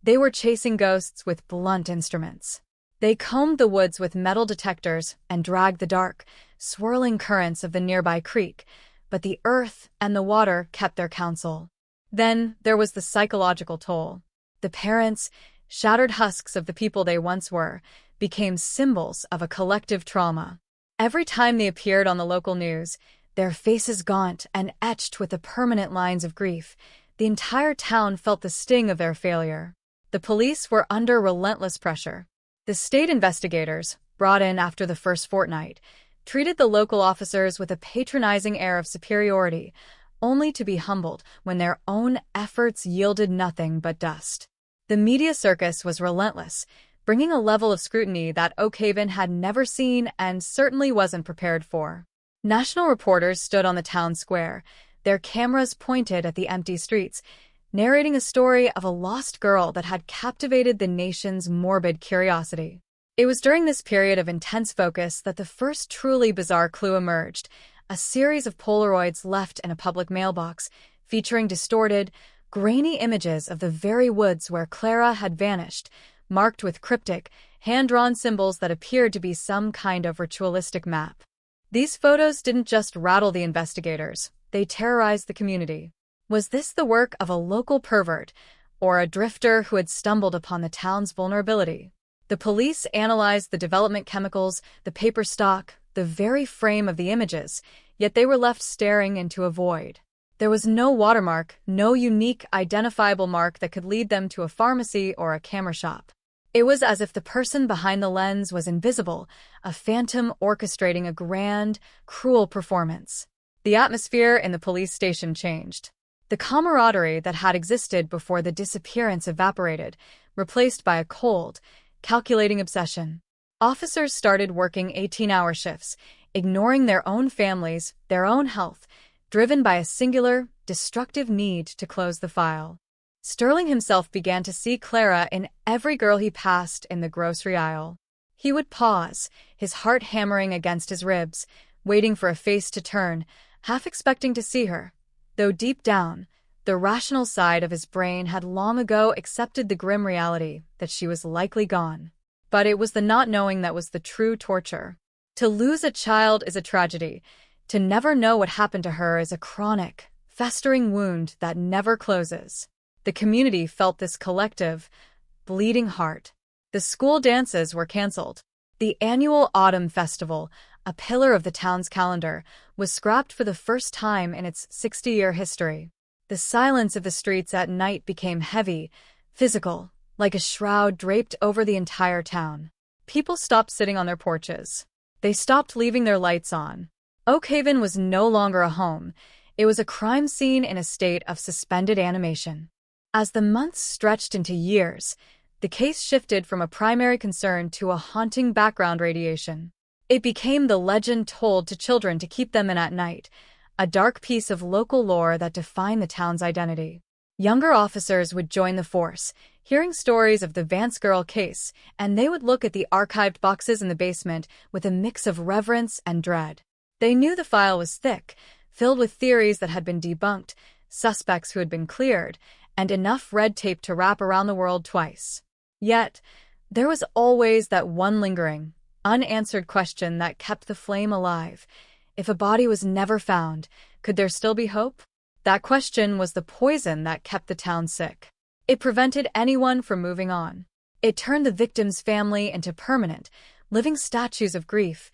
They were chasing ghosts with blunt instruments. They combed the woods with metal detectors and dragged the dark, swirling currents of the nearby creek, but the earth and the water kept their counsel. Then there was the psychological toll. The parents, shattered husks of the people they once were, became symbols of a collective trauma. Every time they appeared on the local news, their faces gaunt and etched with the permanent lines of grief, the entire town felt the sting of their failure. The police were under relentless pressure. The state investigators, brought in after the first fortnight, treated the local officers with a patronizing air of superiority, only to be humbled when their own efforts yielded nothing but dust. The media circus was relentless, bringing a level of scrutiny that Oakhaven had never seen and certainly wasn't prepared for. National reporters stood on the town square, their cameras pointed at the empty streets, narrating a story of a lost girl that had captivated the nation's morbid curiosity. It was during this period of intense focus that the first truly bizarre clue emerged, a series of Polaroids left in a public mailbox, featuring distorted, grainy images of the very woods where Clara had vanished, marked with cryptic, hand-drawn symbols that appeared to be some kind of ritualistic map. These photos didn't just rattle the investigators, they terrorized the community. Was this the work of a local pervert, or a drifter who had stumbled upon the town's vulnerability? The police analyzed the development chemicals, the paper stock, the very frame of the images, yet they were left staring into a void. There was no watermark, no unique, identifiable mark that could lead them to a pharmacy or a camera shop. It was as if the person behind the lens was invisible, a phantom orchestrating a grand, cruel performance. The atmosphere in the police station changed. The camaraderie that had existed before the disappearance evaporated, replaced by a cold, calculating obsession. Officers started working 18-hour shifts, ignoring their own families, their own health, driven by a singular, destructive need to close the file. Sterling himself began to see Clara in every girl he passed in the grocery aisle. He would pause, his heart hammering against his ribs, waiting for a face to turn, half expecting to see her, though deep down, the rational side of his brain had long ago accepted the grim reality that she was likely gone. But it was the not knowing that was the true torture. To lose a child is a tragedy. To never know what happened to her is a chronic, festering wound that never closes. The community felt this collective, bleeding heart. The school dances were canceled. The annual Autumn Festival, a pillar of the town's calendar, was scrapped for the first time in its 60-year history. The silence of the streets at night became heavy, physical, like a shroud draped over the entire town. People stopped sitting on their porches. They stopped leaving their lights on. Oakhaven was no longer a home. It was a crime scene in a state of suspended animation. As the months stretched into years, the case shifted from a primary concern to a haunting background radiation. It became the legend told to children to keep them in at night, a dark piece of local lore that defined the town's identity. Younger officers would join the force, hearing stories of the Vance girl case, and they would look at the archived boxes in the basement with a mix of reverence and dread. They knew the file was thick, filled with theories that had been debunked, suspects who had been cleared, and enough red tape to wrap around the world twice. Yet, there was always that one lingering, unanswered question that kept the flame alive. If a body was never found, could there still be hope? That question was the poison that kept the town sick. It prevented anyone from moving on. It turned the victim's family into permanent, living statues of grief,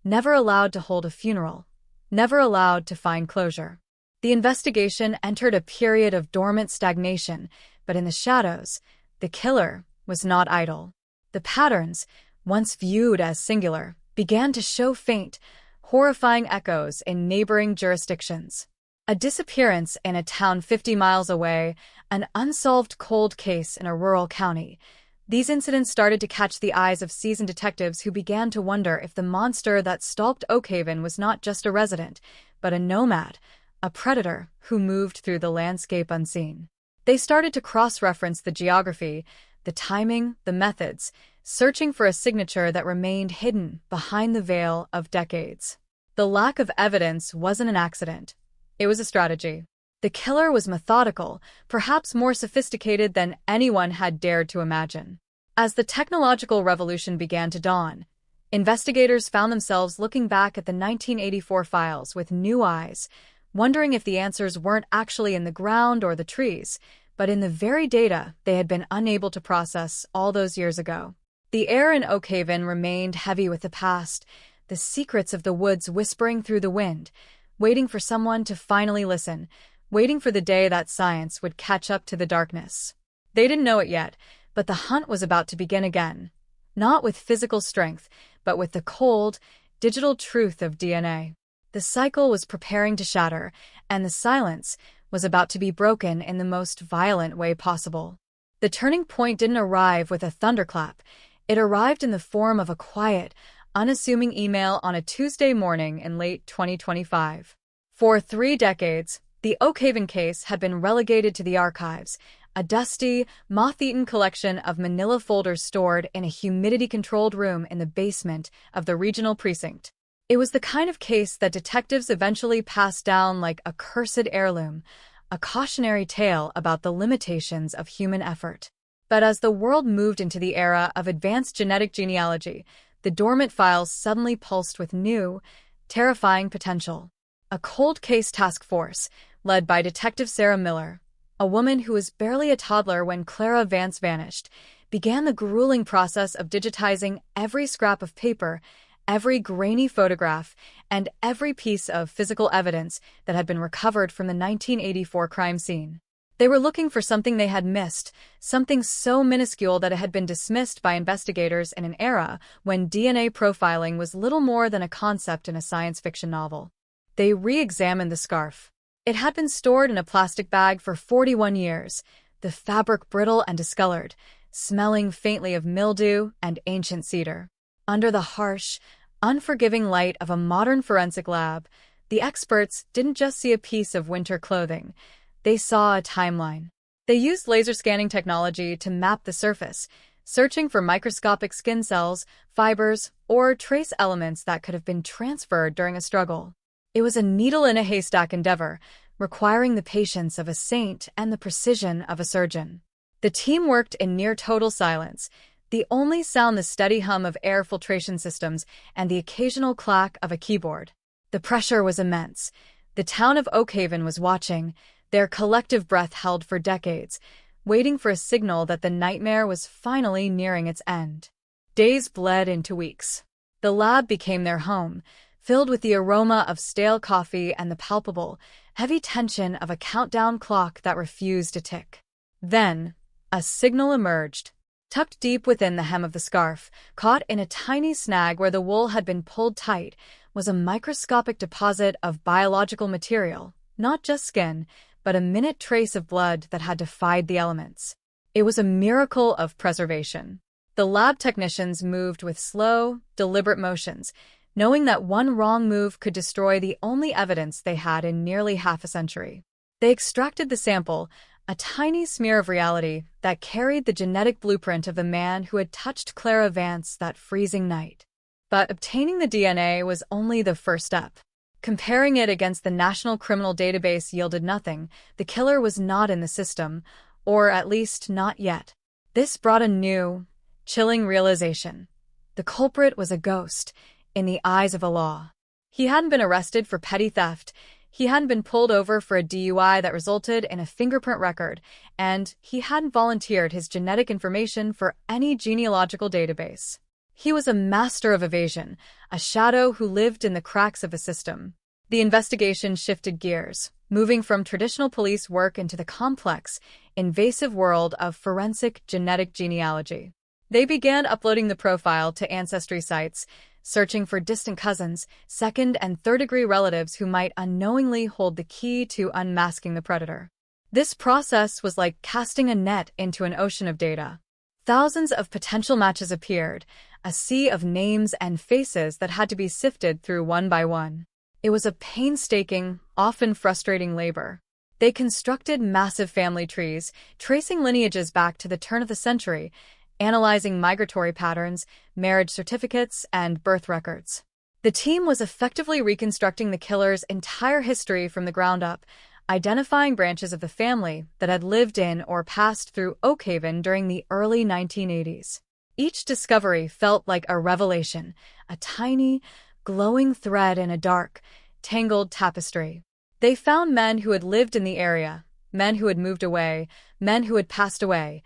never allowed to hold a funeral, never allowed to find closure. The investigation entered a period of dormant stagnation, but in the shadows, the killer was not idle. The patterns, once viewed as singular, began to show faint, horrifying echoes in neighboring jurisdictions. A disappearance in a town 50 miles away, an unsolved cold case in a rural county. These incidents started to catch the eyes of seasoned detectives who began to wonder if the monster that stalked Oakhaven was not just a resident, but a nomad, a predator who moved through the landscape unseen. They started to cross-reference the geography, the timing, the methods, searching for a signature that remained hidden behind the veil of decades. The lack of evidence wasn't an accident. It was a strategy. The killer was methodical, perhaps more sophisticated than anyone had dared to imagine. As the technological revolution began to dawn, investigators found themselves looking back at the 1984 files with new eyes, wondering if the answers weren't actually in the ground or the trees, but in the very data they had been unable to process all those years ago. The air in Oakhaven remained heavy with the past, the secrets of the woods whispering through the wind, waiting for someone to finally listen, waiting for the day that science would catch up to the darkness. They didn't know it yet, but the hunt was about to begin again, not with physical strength, but with the cold, digital truth of DNA. The cycle was preparing to shatter, and the silence was about to be broken in the most violent way possible. The turning point didn't arrive with a thunderclap. It arrived in the form of a quiet, unassuming email on a Tuesday morning in late 2025. For 3 decades, the Oakhaven case had been relegated to the archives, a dusty, moth-eaten collection of manila folders stored in a humidity-controlled room in the basement of the regional precinct. It was the kind of case that detectives eventually passed down like a cursed heirloom, a cautionary tale about the limitations of human effort. But as the world moved into the era of advanced genetic genealogy, the dormant files suddenly pulsed with new, terrifying potential. A cold case task force, led by Detective Sarah Miller, a woman who was barely a toddler when Clara Vance vanished, began the grueling process of digitizing every scrap of paper, every grainy photograph, and every piece of physical evidence that had been recovered from the 1984 crime scene. They were looking for something they had missed, something so minuscule that it had been dismissed by investigators in an era when DNA profiling was little more than a concept in a science fiction novel. They re-examined the scarf. It had been stored in a plastic bag for 41 years, the fabric brittle and discolored, smelling faintly of mildew and ancient cedar. Under the harsh, unforgiving light of a modern forensic lab, the experts didn't just see a piece of winter clothing. They saw a timeline. They used laser scanning technology to map the surface, searching for microscopic skin cells, fibers, or trace elements that could have been transferred during a struggle. It was a needle-in-a-haystack endeavor, requiring the patience of a saint and the precision of a surgeon. The team worked in near-total silence, the only sound the steady hum of air filtration systems and the occasional clack of a keyboard. The pressure was immense. The town of Oakhaven was watching, their collective breath held for decades, waiting for a signal that the nightmare was finally nearing its end. Days bled into weeks. The lab became their home, filled with the aroma of stale coffee and the palpable, heavy tension of a countdown clock that refused to tick. Then, a signal emerged. Tucked deep within the hem of the scarf, caught in a tiny snag where the wool had been pulled tight, was a microscopic deposit of biological material, not just skin, but a minute trace of blood that had defied the elements. It was a miracle of preservation. The lab technicians moved with slow, deliberate motions, knowing that one wrong move could destroy the only evidence they had in nearly half a century. They extracted the sample, a tiny smear of reality that carried the genetic blueprint of the man who had touched Clara Vance that freezing night. But obtaining the DNA was only the first step. Comparing it against the National Criminal Database yielded nothing. The killer was not in the system, or at least not yet. This brought a new, chilling realization. The culprit was a ghost, in the eyes of the law. He hadn't been arrested for petty theft, he hadn't been pulled over for a DUI that resulted in a fingerprint record, and he hadn't volunteered his genetic information for any genealogical database. He was a master of evasion, a shadow who lived in the cracks of the system. The investigation shifted gears, moving from traditional police work into the complex, invasive world of forensic genetic genealogy. They began uploading the profile to ancestry sites, searching for distant cousins, second- and third-degree relatives who might unknowingly hold the key to unmasking the predator. This process was like casting a net into an ocean of data. Thousands of potential matches appeared, a sea of names and faces that had to be sifted through one by one. It was a painstaking, often frustrating labor. They constructed massive family trees, tracing lineages back to the turn of the century, analyzing migratory patterns, marriage certificates, and birth records. The team was effectively reconstructing the killer's entire history from the ground up, identifying branches of the family that had lived in or passed through Oakhaven during the early 1980s. Each discovery felt like a revelation, a tiny, glowing thread in a dark, tangled tapestry. They found men who had lived in the area, men who had moved away, men who had passed away,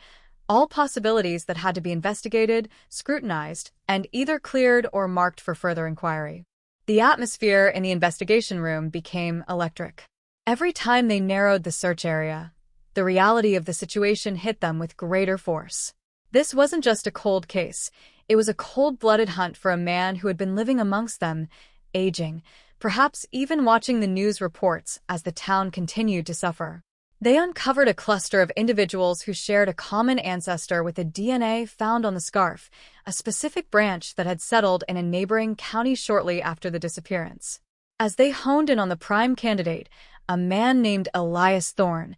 all possibilities that had to be investigated, scrutinized, and either cleared or marked for further inquiry. The atmosphere in the investigation room became electric. Every time they narrowed the search area, the reality of the situation hit them with greater force. This wasn't just a cold case. It was a cold-blooded hunt for a man who had been living amongst them, aging, perhaps even watching the news reports as the town continued to suffer. They uncovered a cluster of individuals who shared a common ancestor with the DNA found on the scarf, a specific branch that had settled in a neighboring county shortly after the disappearance. As they honed in on the prime candidate, a man named Elias Thorne,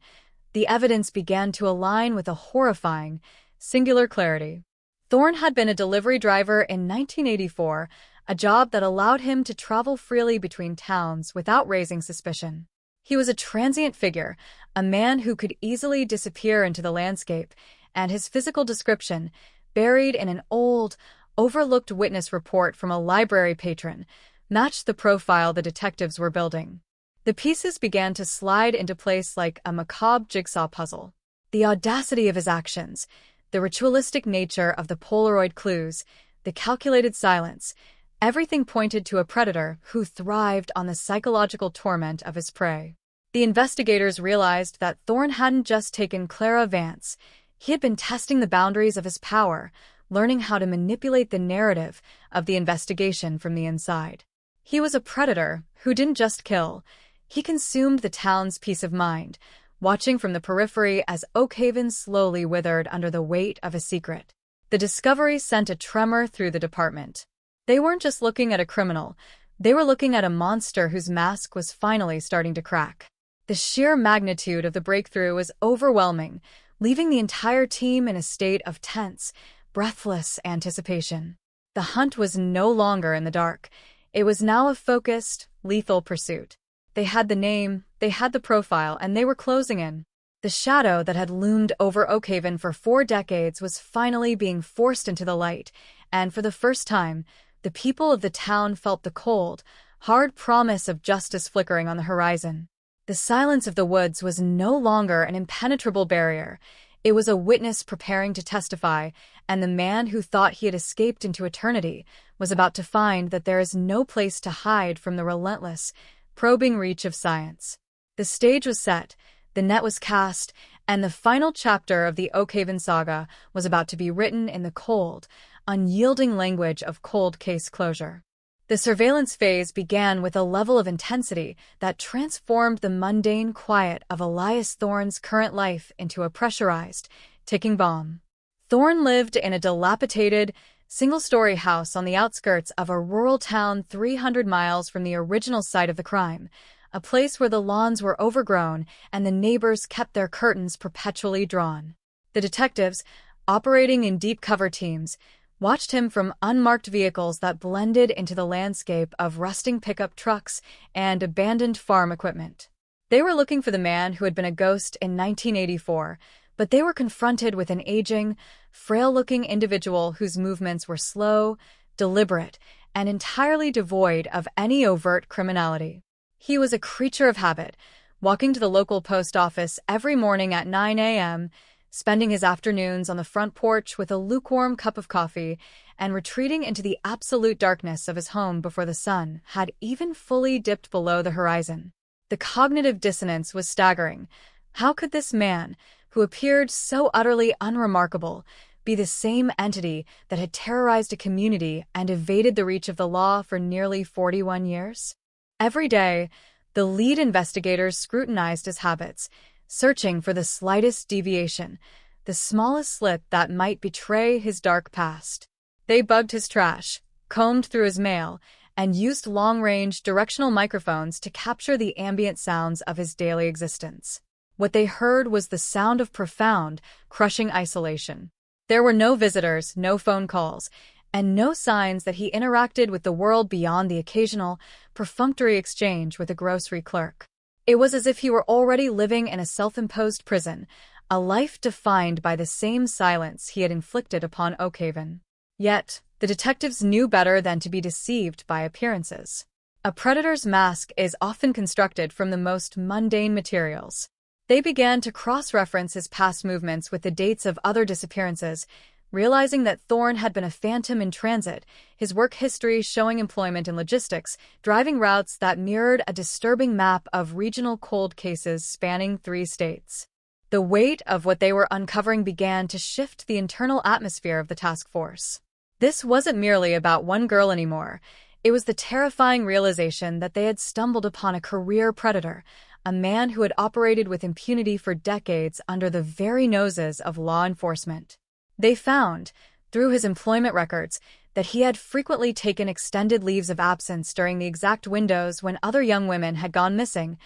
the evidence began to align with a horrifying, singular clarity. Thorne had been a delivery driver in 1984, a job that allowed him to travel freely between towns without raising suspicion. He was a transient figure, a man who could easily disappear into the landscape, and his physical description, buried in an old, overlooked witness report from a library patron, matched the profile the detectives were building. The pieces began to slide into place like a macabre jigsaw puzzle. The audacity of his actions, the ritualistic nature of the Polaroid clues, the calculated silence, Everything pointed to a predator who thrived on the psychological torment of his prey. The investigators realized that Thorne hadn't just taken Clara Vance. He had been testing the boundaries of his power, learning how to manipulate the narrative of the investigation from the inside. He was a predator who didn't just kill. He consumed the town's peace of mind, watching from the periphery as Oakhaven slowly withered under the weight of a secret. The discovery sent a tremor through the department. They weren't just looking at a criminal. They were looking at a monster whose mask was finally starting to crack. The sheer magnitude of the breakthrough was overwhelming, leaving the entire team in a state of tense, breathless anticipation. The hunt was no longer in the dark. It was now a focused, lethal pursuit. They had the name, they had the profile, and they were closing in. The shadow that had loomed over Oakhaven for 4 decades was finally being forced into the light, and for the first time, the people of the town felt the cold, hard promise of justice flickering on the horizon. The silence of the woods was no longer an impenetrable barrier. It was a witness preparing to testify, and the man who thought he had escaped into eternity was about to find that there is no place to hide from the relentless, probing reach of science. The stage was set, the net was cast, and the final chapter of the Oakhaven saga was about to be written in the cold, unyielding language of cold case closure. The surveillance phase began with a level of intensity that transformed the mundane quiet of Elias Thorne's current life into a pressurized, ticking bomb. Thorne lived in a dilapidated, single-story house on the outskirts of a rural town 300 miles from the original site of the crime, a place where the lawns were overgrown and the neighbors kept their curtains perpetually drawn. The detectives, operating in deep cover teams, watched him from unmarked vehicles that blended into the landscape of rusting pickup trucks and abandoned farm equipment. They were looking for the man who had been a ghost in 1984, but they were confronted with an aging, frail-looking individual whose movements were slow, deliberate, and entirely devoid of any overt criminality. He was a creature of habit, walking to the local post office every morning at 9 a.m., spending his afternoons on the front porch with a lukewarm cup of coffee, and retreating into the absolute darkness of his home before the sun had even fully dipped below the horizon. The cognitive dissonance was staggering. How could this man, who appeared so utterly unremarkable, be the same entity that had terrorized a community and evaded the reach of the law for nearly 41 years? Every day, the lead investigators scrutinized his habits, searching for the slightest deviation, the smallest slip that might betray his dark past. They bugged his trash, combed through his mail, and used long-range directional microphones to capture the ambient sounds of his daily existence. What they heard was the sound of profound, crushing isolation. There were no visitors, no phone calls, and no signs that he interacted with the world beyond the occasional, perfunctory exchange with a grocery clerk. It was as if he were already living in a self-imposed prison, a life defined by the same silence he had inflicted upon Oakhaven. Yet, the detectives knew better than to be deceived by appearances. A predator's mask is often constructed from the most mundane materials. They began to cross-reference his past movements with the dates of other disappearances, realizing that Thorne had been a phantom in transit, his work history showing employment in logistics, driving routes that mirrored a disturbing map of regional cold cases spanning 3 states. The weight of what they were uncovering began to shift the internal atmosphere of the task force. This wasn't merely about one girl anymore. It was the terrifying realization that they had stumbled upon a career predator, a man who had operated with impunity for decades under the very noses of law enforcement. They found, through his employment records, that he had frequently taken extended leaves of absence during the exact windows when other young women had gone missing,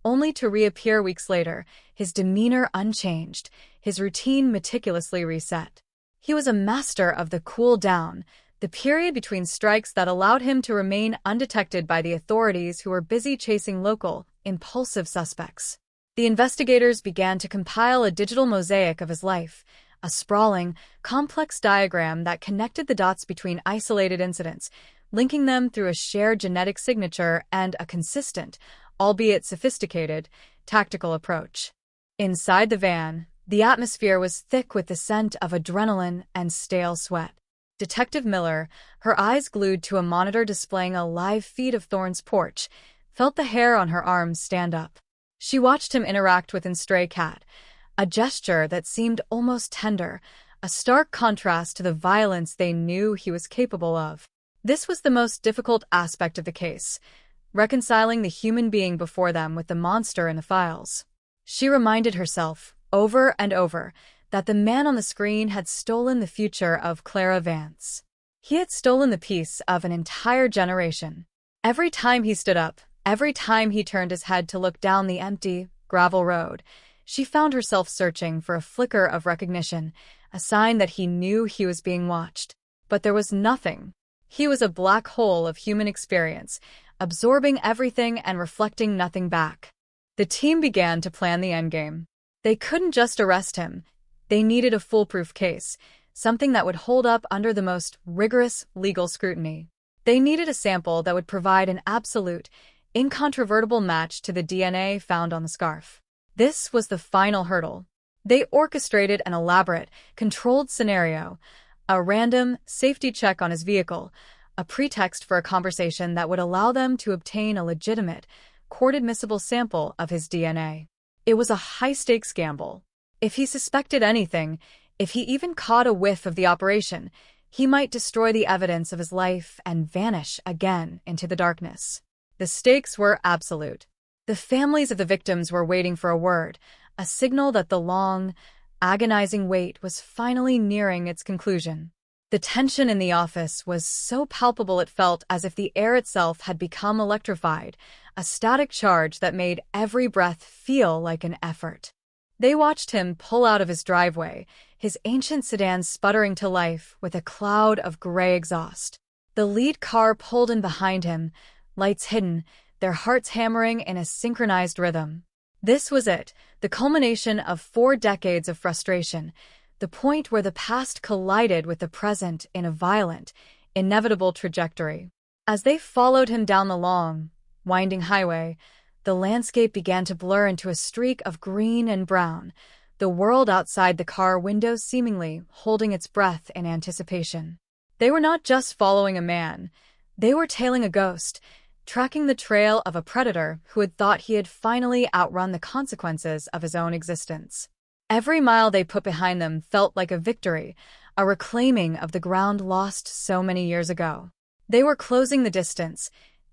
only to reappear weeks later, his demeanor unchanged, his routine meticulously reset. He was a master of the cool down, the period between strikes that allowed him to remain undetected by the authorities who were busy chasing local, impulsive suspects. The investigators began to compile a digital mosaic of his life, a sprawling, complex diagram that connected the dots between isolated incidents, linking them through a shared genetic signature and a consistent, albeit sophisticated, tactical approach. Inside the van, the atmosphere was thick with the scent of adrenaline and stale sweat. Detective Miller, her eyes glued to a monitor displaying a live feed of Thorne's porch, felt the hair on her arms stand up. She watched him interact with Stray Cat, a gesture that seemed almost tender, a stark contrast to the violence they knew he was capable of. This was the most difficult aspect of the case, reconciling the human being before them with the monster in the files. She reminded herself, over and over, that the man on the screen had stolen the future of Clara Vance. He had stolen the peace of an entire generation. Every time he stood up, every time he turned his head to look down the empty, gravel road, she found herself searching for a flicker of recognition, a sign that he knew he was being watched. But there was nothing. He was a black hole of human experience, absorbing everything and reflecting nothing back. The team began to plan the endgame. They couldn't just arrest him. They needed a foolproof case, something that would hold up under the most rigorous legal scrutiny. They needed a sample that would provide an absolute, incontrovertible match to the DNA found on the scarf. This was the final hurdle. They orchestrated an elaborate, controlled scenario, a random safety check on his vehicle, a pretext for a conversation that would allow them to obtain a legitimate, court-admissible sample of his DNA. It was a high-stakes gamble. If he suspected anything, if he even caught a whiff of the operation, he might destroy the evidence of his life and vanish again into the darkness. The stakes were absolute. The families of the victims were waiting for a word, a signal that the long, agonizing wait was finally nearing its conclusion. The tension in the office was so palpable it felt as if the air itself had become electrified, a static charge that made every breath feel like an effort. They watched him pull out of his driveway, his ancient sedan sputtering to life with a cloud of gray exhaust. The lead car pulled in behind him, lights hidden, their hearts hammering in a synchronized rhythm. This was it, the culmination of 4 decades of frustration, the point where the past collided with the present in a violent, inevitable trajectory. As they followed him down the long, winding highway, the landscape began to blur into a streak of green and brown, the world outside the car window seemingly holding its breath in anticipation. They were not just following a man, they were tailing a ghost, tracking the trail of a predator who had thought he had finally outrun the consequences of his own existence. Every mile they put behind them felt like a victory, a reclaiming of the ground lost so many years ago. They were closing the distance,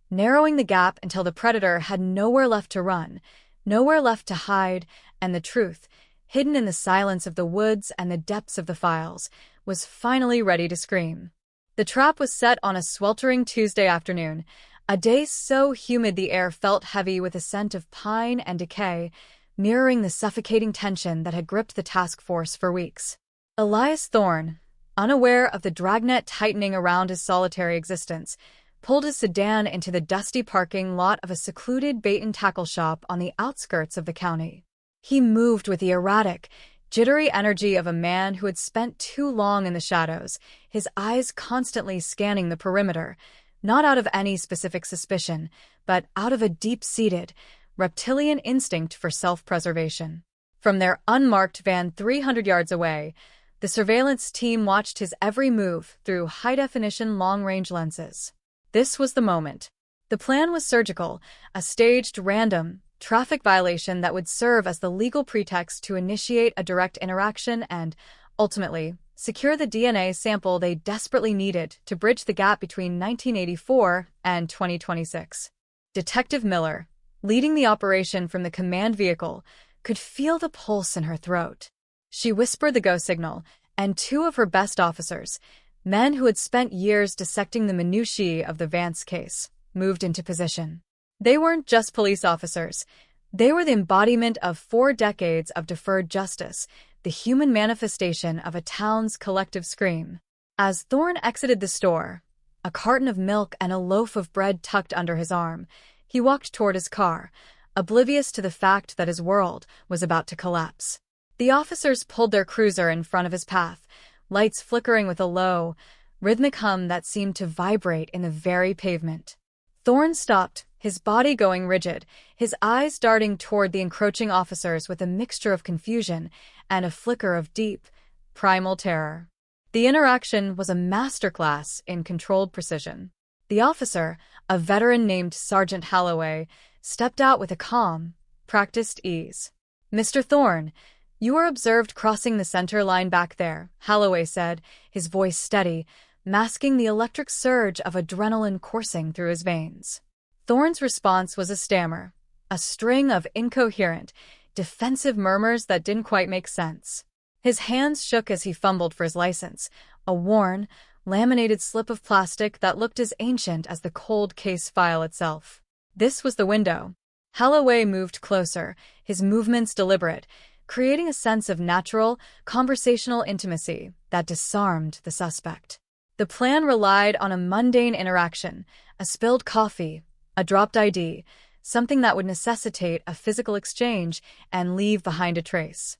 narrowing the gap until the predator had nowhere left to run, nowhere left to hide, and the truth, hidden in the silence of the woods and the depths of the files, was finally ready to scream. The trap was set on a sweltering Tuesday afternoon, a day so humid the air felt heavy with a scent of pine and decay, mirroring the suffocating tension that had gripped the task force for weeks. Elias Thorne, unaware of the dragnet tightening around his solitary existence, pulled his sedan into the dusty parking lot of a secluded bait-and-tackle shop on the outskirts of the county. He moved with the erratic, jittery energy of a man who had spent too long in the shadows, his eyes constantly scanning the perimeter, not out of any specific suspicion, but out of a deep-seated, reptilian instinct for self-preservation. From their unmarked van 300 yards away, the surveillance team watched his every move through high-definition long-range lenses. This was the moment. The plan was surgical, a staged, random, traffic violation that would serve as the legal pretext to initiate a direct interaction and, ultimately, secure the DNA sample they desperately needed to bridge the gap between 1984 and 2026. Detective Miller, leading the operation from the command vehicle, could feel the pulse in her throat. She whispered the go signal, and 2 of her best officers, men who had spent years dissecting the minutiae of the Vance case, moved into position. They weren't just police officers. They were the embodiment of 4 decades of deferred justice, the human manifestation of a town's collective scream. As Thorne exited the store, a carton of milk and a loaf of bread tucked under his arm, he walked toward his car, oblivious to the fact that his world was about to collapse. The officers pulled their cruiser in front of his path, lights flickering with a low, rhythmic hum that seemed to vibrate in the very pavement. Thorne stopped, his body going rigid, his eyes darting toward the encroaching officers with a mixture of confusion and a flicker of deep, primal terror. The interaction was a masterclass in controlled precision. The officer, a veteran named Sergeant Holloway, stepped out with a calm, practiced ease. "Mr. Thorne, you are observed crossing the center line back there," Holloway said, his voice steady, masking the electric surge of adrenaline coursing through his veins. Thorne's response was a stammer, a string of incoherent, defensive murmurs that didn't quite make sense. His hands shook as he fumbled for his license, a worn, laminated slip of plastic that looked as ancient as the cold case file itself. This was the window. Holloway moved closer, his movements deliberate, creating a sense of natural, conversational intimacy that disarmed the suspect. The plan relied on a mundane interaction, a spilled coffee, a dropped ID, something that would necessitate a physical exchange and leave behind a trace.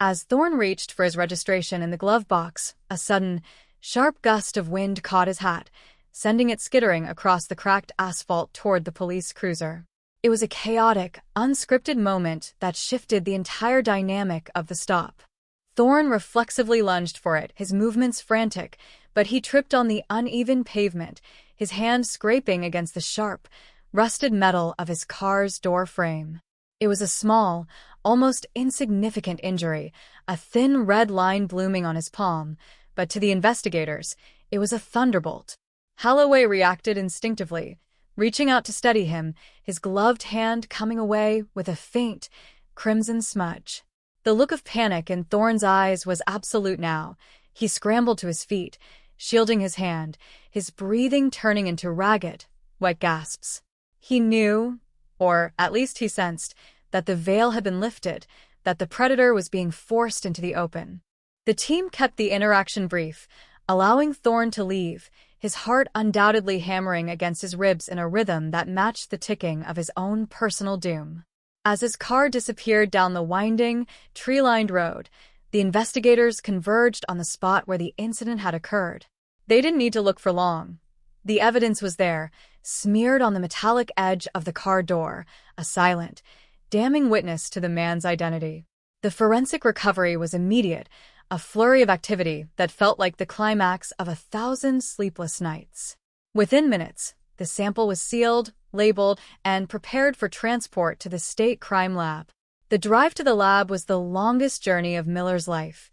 As Thorne reached for his registration in the glove box, a sudden, sharp gust of wind caught his hat, sending it skittering across the cracked asphalt toward the police cruiser. It was a chaotic, unscripted moment that shifted the entire dynamic of the stop. Thorne reflexively lunged for it, his movements frantic, but he tripped on the uneven pavement, his hand scraping against the sharp, rusted metal of his car's door frame. It was a small, almost insignificant injury, a thin red line blooming on his palm, but to the investigators, it was a thunderbolt. Holloway reacted instinctively, reaching out to steady him, his gloved hand coming away with a faint, crimson smudge. The look of panic in Thorne's eyes was absolute now. He scrambled to his feet, shielding his hand, his breathing turning into ragged, wet gasps. He knew, or at least he sensed, that the veil had been lifted, that the predator was being forced into the open. The team kept the interaction brief, allowing Thorne to leave, his heart undoubtedly hammering against his ribs in a rhythm that matched the ticking of his own personal doom. As his car disappeared down the winding, tree-lined road, the investigators converged on the spot where the incident had occurred. They didn't need to look for long. The evidence was there, smeared on the metallic edge of the car door, a silent, damning witness to the man's identity. The forensic recovery was immediate, a flurry of activity that felt like the climax of 1,000 sleepless nights. Within minutes, the sample was sealed, labeled, and prepared for transport to the state crime lab. The drive to the lab was the longest journey of Miller's life.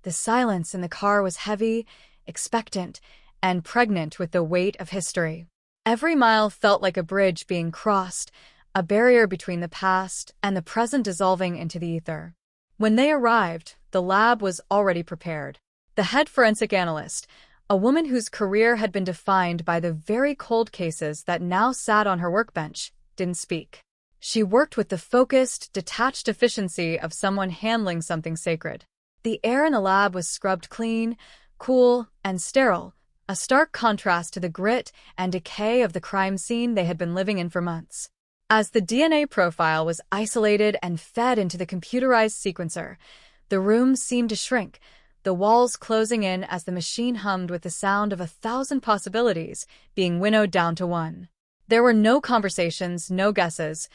The silence in the car was heavy, expectant, and pregnant with the weight of history. Every mile felt like a bridge being crossed, a barrier between the past and the present dissolving into the ether. When they arrived, the lab was already prepared. The head forensic analyst, a woman whose career had been defined by the very cold cases that now sat on her workbench, didn't speak. She worked with the focused, detached efficiency of someone handling something sacred. The air in the lab was scrubbed clean, cool, and sterile, a stark contrast to the grit and decay of the crime scene they had been living in for months. As the DNA profile was isolated and fed into the computerized sequencer, the room seemed to shrink, the walls closing in as the machine hummed with the sound of 1,000 possibilities being winnowed down to one. There were no conversations, no guesses,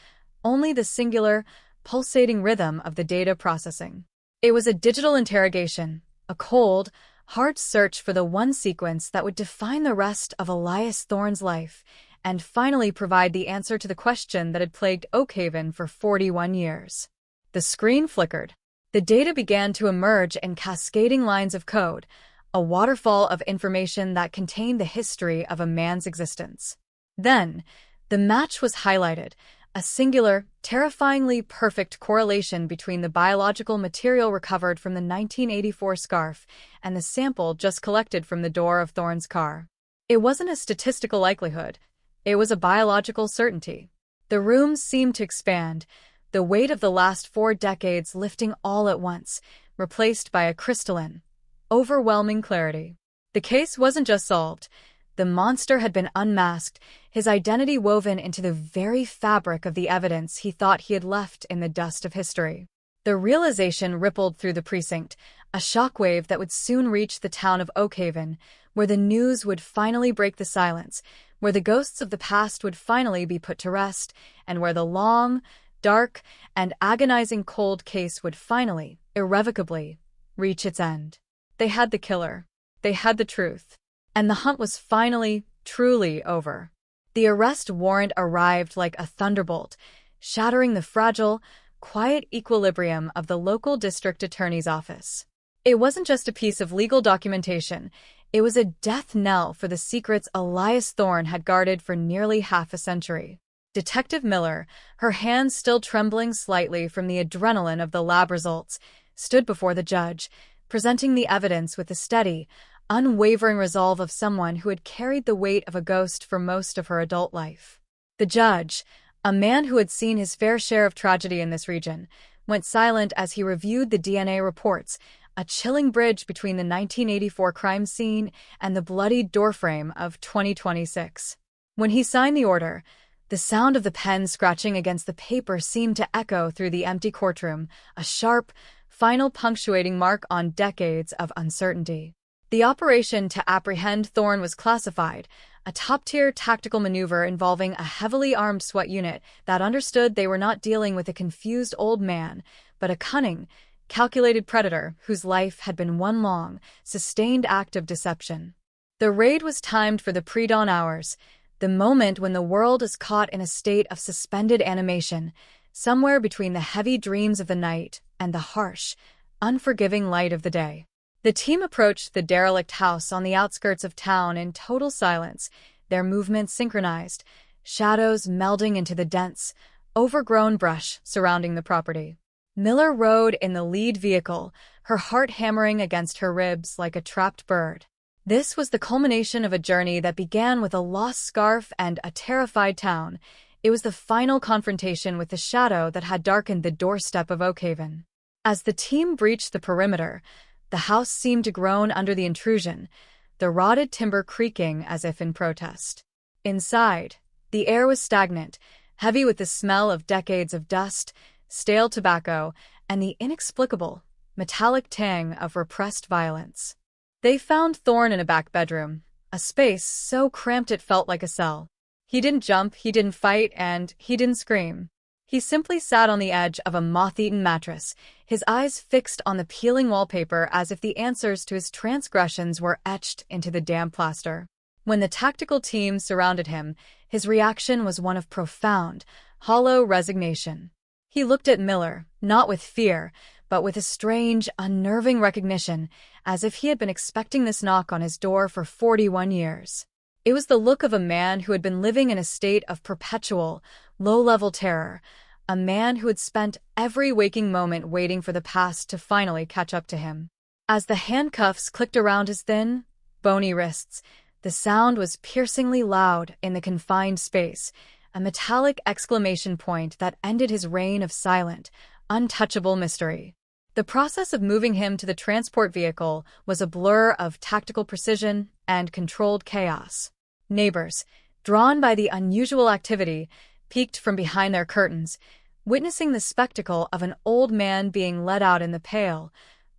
only the singular, pulsating rhythm of the data processing. It was a digital interrogation, a cold, hard search for the one sequence that would define the rest of Elias Thorne's life and finally provide the answer to the question that had plagued Oakhaven for 41 years. The screen flickered. The data began to emerge in cascading lines of code, a waterfall of information that contained the history of a man's existence. Then, the match was highlighted, a singular, terrifyingly perfect correlation between the biological material recovered from the 1984 scarf and the sample just collected from the door of Thorne's car. It wasn't a statistical likelihood. It was a biological certainty. The room seemed to expand, the weight of the last 4 decades lifting all at once, replaced by a crystalline, overwhelming clarity. The case wasn't just solved. The monster had been unmasked, his identity woven into the very fabric of the evidence he thought he had left in the dust of history. The realization rippled through the precinct, a shockwave that would soon reach the town of Oakhaven, where the news would finally break the silence, where the ghosts of the past would finally be put to rest, and where the long, dark, and agonizing cold case would finally, irrevocably, reach its end. They had the killer. They had the truth. And the hunt was finally, truly over. The arrest warrant arrived like a thunderbolt, shattering the fragile, quiet equilibrium of the local district attorney's office. It wasn't just a piece of legal documentation. It was a death knell for the secrets Elias Thorne had guarded for nearly half a century. Detective Miller, her hands still trembling slightly from the adrenaline of the lab results, stood before the judge, presenting the evidence with the steady, unwavering resolve of someone who had carried the weight of a ghost for most of her adult life. The judge, a man who had seen his fair share of tragedy in this region, went silent as he reviewed the DNA reports, a chilling bridge between the 1984 crime scene and the bloodied doorframe of 2026. When he signed the order, the sound of the pen scratching against the paper seemed to echo through the empty courtroom, a sharp, final punctuating mark on decades of uncertainty. The operation to apprehend Thorne was classified, a top-tier tactical maneuver involving a heavily armed SWAT unit that understood they were not dealing with a confused old man, but a cunning, calculated predator whose life had been one long, sustained act of deception. The raid was timed for the pre-dawn hours, the moment when the world is caught in a state of suspended animation, somewhere between the heavy dreams of the night and the harsh, unforgiving light of the day. The team approached the derelict house on the outskirts of town in total silence, their movements synchronized, shadows melding into the dense, overgrown brush surrounding the property. Miller rode in the lead vehicle, her heart hammering against her ribs like a trapped bird. This was the culmination of a journey that began with a lost scarf and a terrified town. It was the final confrontation with the shadow that had darkened the doorstep of Oakhaven. As the team breached the perimeter, the house seemed to groan under the intrusion, the rotted timber creaking as if in protest. Inside, the air was stagnant, heavy with the smell of decades of dust, stale tobacco, and the inexplicable, metallic tang of repressed violence. They found Thorne in a back bedroom, a space so cramped it felt like a cell. He didn't jump, he didn't fight, and he didn't scream. He simply sat on the edge of a moth-eaten mattress, his eyes fixed on the peeling wallpaper as if the answers to his transgressions were etched into the damp plaster. When the tactical team surrounded him, his reaction was one of profound, hollow resignation. He looked at Miller, not with fear, but with a strange, unnerving recognition, as if he had been expecting this knock on his door for 41 years. It was the look of a man who had been living in a state of perpetual, low-level terror, a man who had spent every waking moment waiting for the past to finally catch up to him. As the handcuffs clicked around his thin, bony wrists, the sound was piercingly loud in the confined space, a metallic exclamation point that ended his reign of silent, untouchable mystery. The process of moving him to the transport vehicle was a blur of tactical precision and controlled chaos. Neighbors, drawn by the unusual activity, peeked from behind their curtains, witnessing the spectacle of an old man being led out in the pale,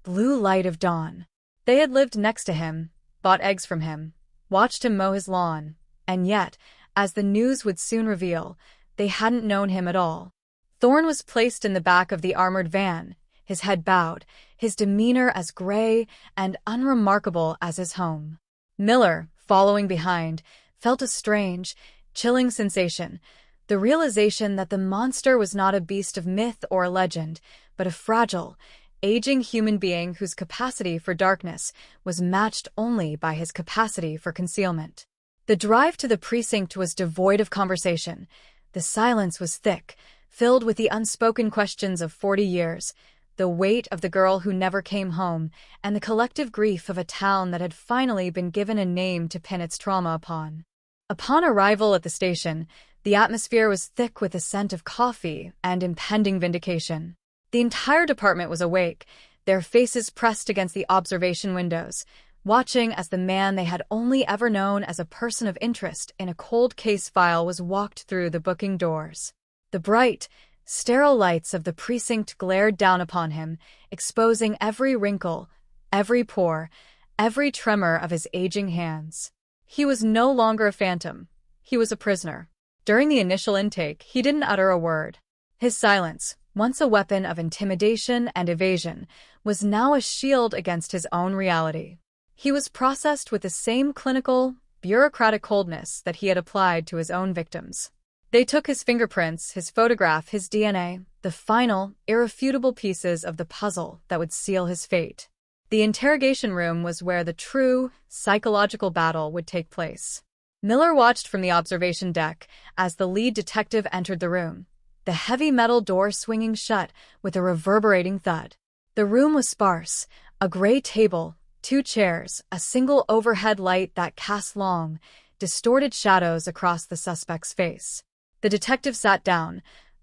blue light of dawn. They had lived next to him, bought eggs from him, watched him mow his lawn, and yet, as the news would soon reveal, they hadn't known him at all. Thorne was placed in the back of the armored van, his head bowed, his demeanor as gray and unremarkable as his home. Miller, following behind, felt a strange, chilling sensation, the realization that the monster was not a beast of myth or legend, but a fragile, aging human being whose capacity for darkness was matched only by his capacity for concealment. The drive to the precinct was devoid of conversation. The silence was thick, filled with the unspoken questions of 40 years, the weight of the girl who never came home, and the collective grief of a town that had finally been given a name to pin its trauma upon. Upon arrival at the station, the atmosphere was thick with the scent of coffee and impending vindication. The entire department was awake, their faces pressed against the observation windows, watching as the man they had only ever known as a person of interest in a cold case file was walked through the booking doors. The bright, sterile lights of the precinct glared down upon him, exposing every wrinkle, every pore, every tremor of his aging hands. He was no longer a phantom. He was a prisoner. During the initial intake, he didn't utter a word. His silence, once a weapon of intimidation and evasion, was now a shield against his own reality. He was processed with the same clinical, bureaucratic coldness that he had applied to his own victims. They took his fingerprints, his photograph, his DNA, the final, irrefutable pieces of the puzzle that would seal his fate. The interrogation room was where the true, psychological battle would take place. Miller watched from the observation deck as the lead detective entered the room, the heavy metal door swinging shut with a reverberating thud. The room was sparse, a gray table, 2 chairs, a single overhead light that cast long, distorted shadows across the suspect's face. The detective sat down,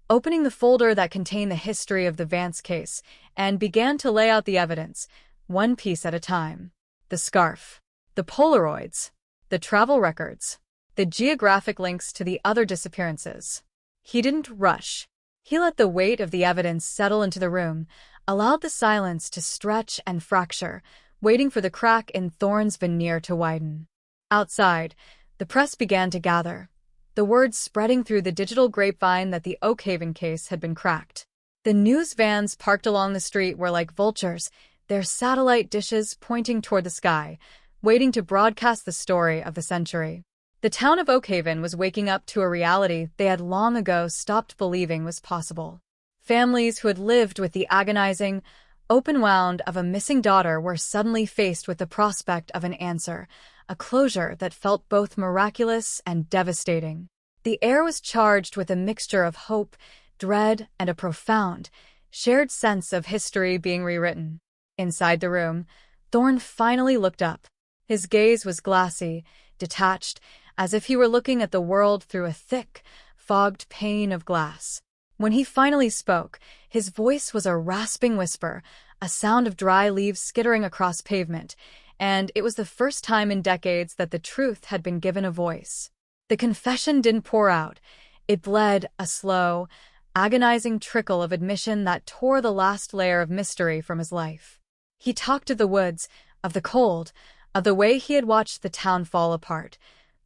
opening the folder that contained the history of the Vance case, and began to lay out the evidence, one piece at a time. The scarf, the Polaroids, the travel records, the geographic links to the other disappearances. He didn't rush. He let the weight of the evidence settle into the room, allowed the silence to stretch and fracture, waiting for the crack in Thorne's veneer to widen. Outside, the press began to gather, the word spreading through the digital grapevine that the Oakhaven case had been cracked. The news vans parked along the street were like vultures, their satellite dishes pointing toward the sky, waiting to broadcast the story of the century. The town of Oakhaven was waking up to a reality they had long ago stopped believing was possible. Families who had lived with the agonizing, open wound of a missing daughter were suddenly faced with the prospect of an answer, a closure that felt both miraculous and devastating. The air was charged with a mixture of hope, dread, and a profound, shared sense of history being rewritten. Inside the room, Thorne finally looked up. His gaze was glassy, detached, as if he were looking at the world through a thick, fogged pane of glass. When he finally spoke, his voice was a rasping whisper, a sound of dry leaves skittering across pavement, and it was the first time in decades that the truth had been given a voice. The confession didn't pour out. It bled, a slow, agonizing trickle of admission that tore the last layer of mystery from his life. He talked of the woods, of the cold, of the way he had watched the town fall apart,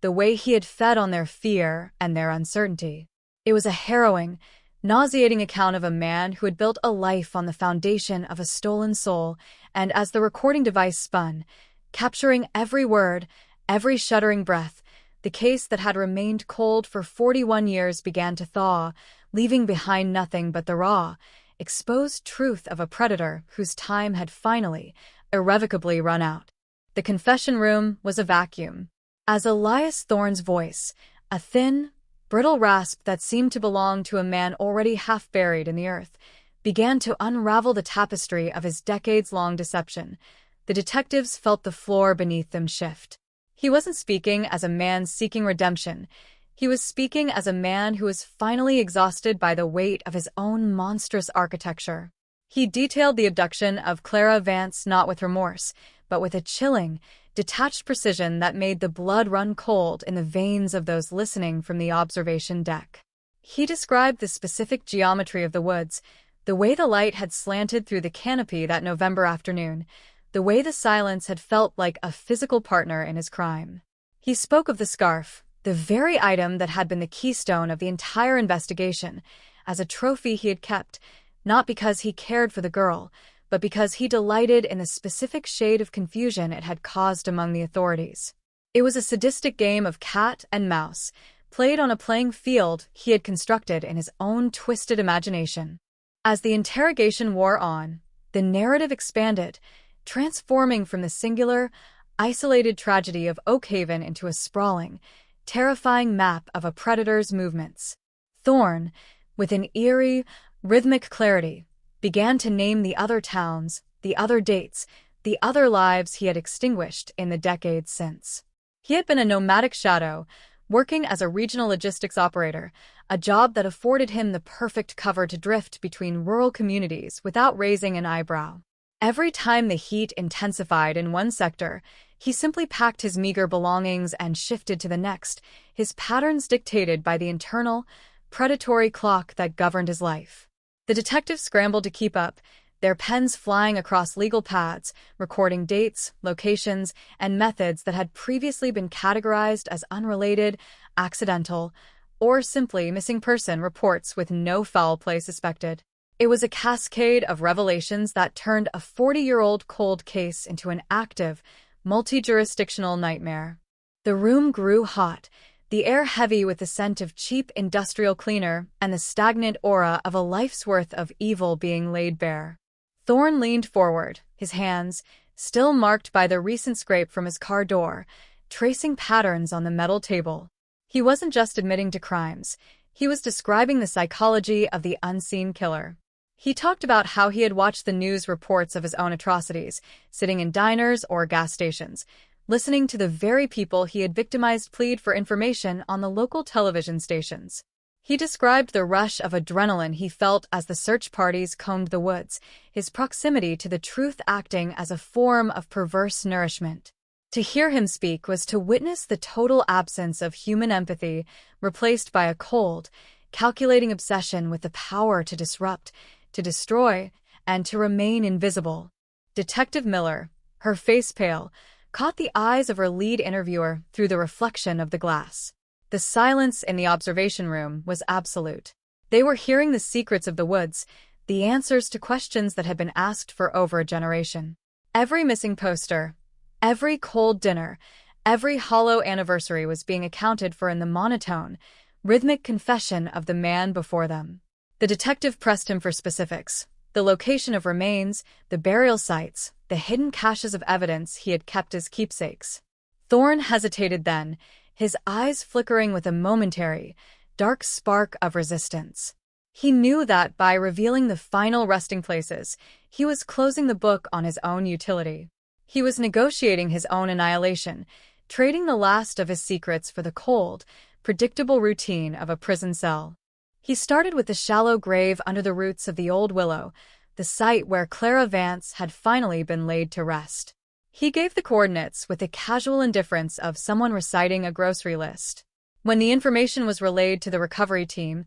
the way he had fed on their fear and their uncertainty. It was a harrowing, nauseating account of a man who had built a life on the foundation of a stolen soul, and as the recording device spun, capturing every word, every shuddering breath, the case that had remained cold for 41 years began to thaw, leaving behind nothing but the raw, exposed truth of a predator whose time had finally, irrevocably run out. The confession room was a vacuum. As Elias Thorne's voice, a thin, brittle rasp that seemed to belong to a man already half buried in the earth, began to unravel the tapestry of his decades-long deception, the detectives felt the floor beneath them shift. He wasn't speaking as a man seeking redemption. He was speaking as a man who was finally exhausted by the weight of his own monstrous architecture. He detailed the abduction of Clara Vance not with remorse, but with a chilling, detached precision that made the blood run cold in the veins of those listening from the observation deck. He described the specific geometry of the woods, the way the light had slanted through the canopy that November afternoon, the way the silence had felt like a physical partner in his crime. He spoke of the scarf, the very item that had been the keystone of the entire investigation, as a trophy he had kept, not because he cared for the girl, but because he delighted in the specific shade of confusion it had caused among the authorities. It was a sadistic game of cat and mouse, played on a playing field he had constructed in his own twisted imagination. As the interrogation wore on, the narrative expanded, transforming from the singular, isolated tragedy of Oakhaven into a sprawling, terrifying map of a predator's movements. Thorne, with an eerie, rhythmic clarity, began to name the other towns, the other dates, the other lives he had extinguished in the decades since. He had been a nomadic shadow, working as a regional logistics operator, a job that afforded him the perfect cover to drift between rural communities without raising an eyebrow. Every time the heat intensified in one sector, he simply packed his meager belongings and shifted to the next, his patterns dictated by the internal, predatory clock that governed his life. The detectives scrambled to keep up, their pens flying across legal paths, recording dates, locations, and methods that had previously been categorized as unrelated, accidental, or simply missing person reports with no foul play suspected. It was a cascade of revelations that turned a 40-year-old cold case into an active, multi-jurisdictional nightmare. The room grew hot, the air heavy with the scent of cheap industrial cleaner and the stagnant aura of a life's worth of evil being laid bare. Thorne leaned forward, his hands, still marked by the recent scrape from his car door, tracing patterns on the metal table. He wasn't just admitting to crimes, he was describing the psychology of the unseen killer. He talked about how he had watched the news reports of his own atrocities, sitting in diners or gas stations, listening to the very people he had victimized plead for information on the local television stations. He described the rush of adrenaline he felt as the search parties combed the woods, his proximity to the truth acting as a form of perverse nourishment. To hear him speak was to witness the total absence of human empathy, replaced by a cold, calculating obsession with the power to disrupt, to destroy, and to remain invisible. Detective Miller, her face pale, caught the eyes of her lead interviewer through the reflection of the glass. The silence in the observation room was absolute. They were hearing the secrets of the woods, the answers to questions that had been asked for over a generation. Every missing poster, every cold dinner, every hollow anniversary was being accounted for in the monotone, rhythmic confession of the man before them. The detective pressed him for specifics, the location of remains, the burial sites, the hidden caches of evidence he had kept as keepsakes. Thorne hesitated then, his eyes flickering with a momentary, dark spark of resistance. He knew that by revealing the final resting places, he was closing the book on his own utility. He was negotiating his own annihilation, trading the last of his secrets for the cold, predictable routine of a prison cell. He started with the shallow grave under the roots of the old willow, the site where Clara Vance had finally been laid to rest. He gave the coordinates with the casual indifference of someone reciting a grocery list. When the information was relayed to the recovery team,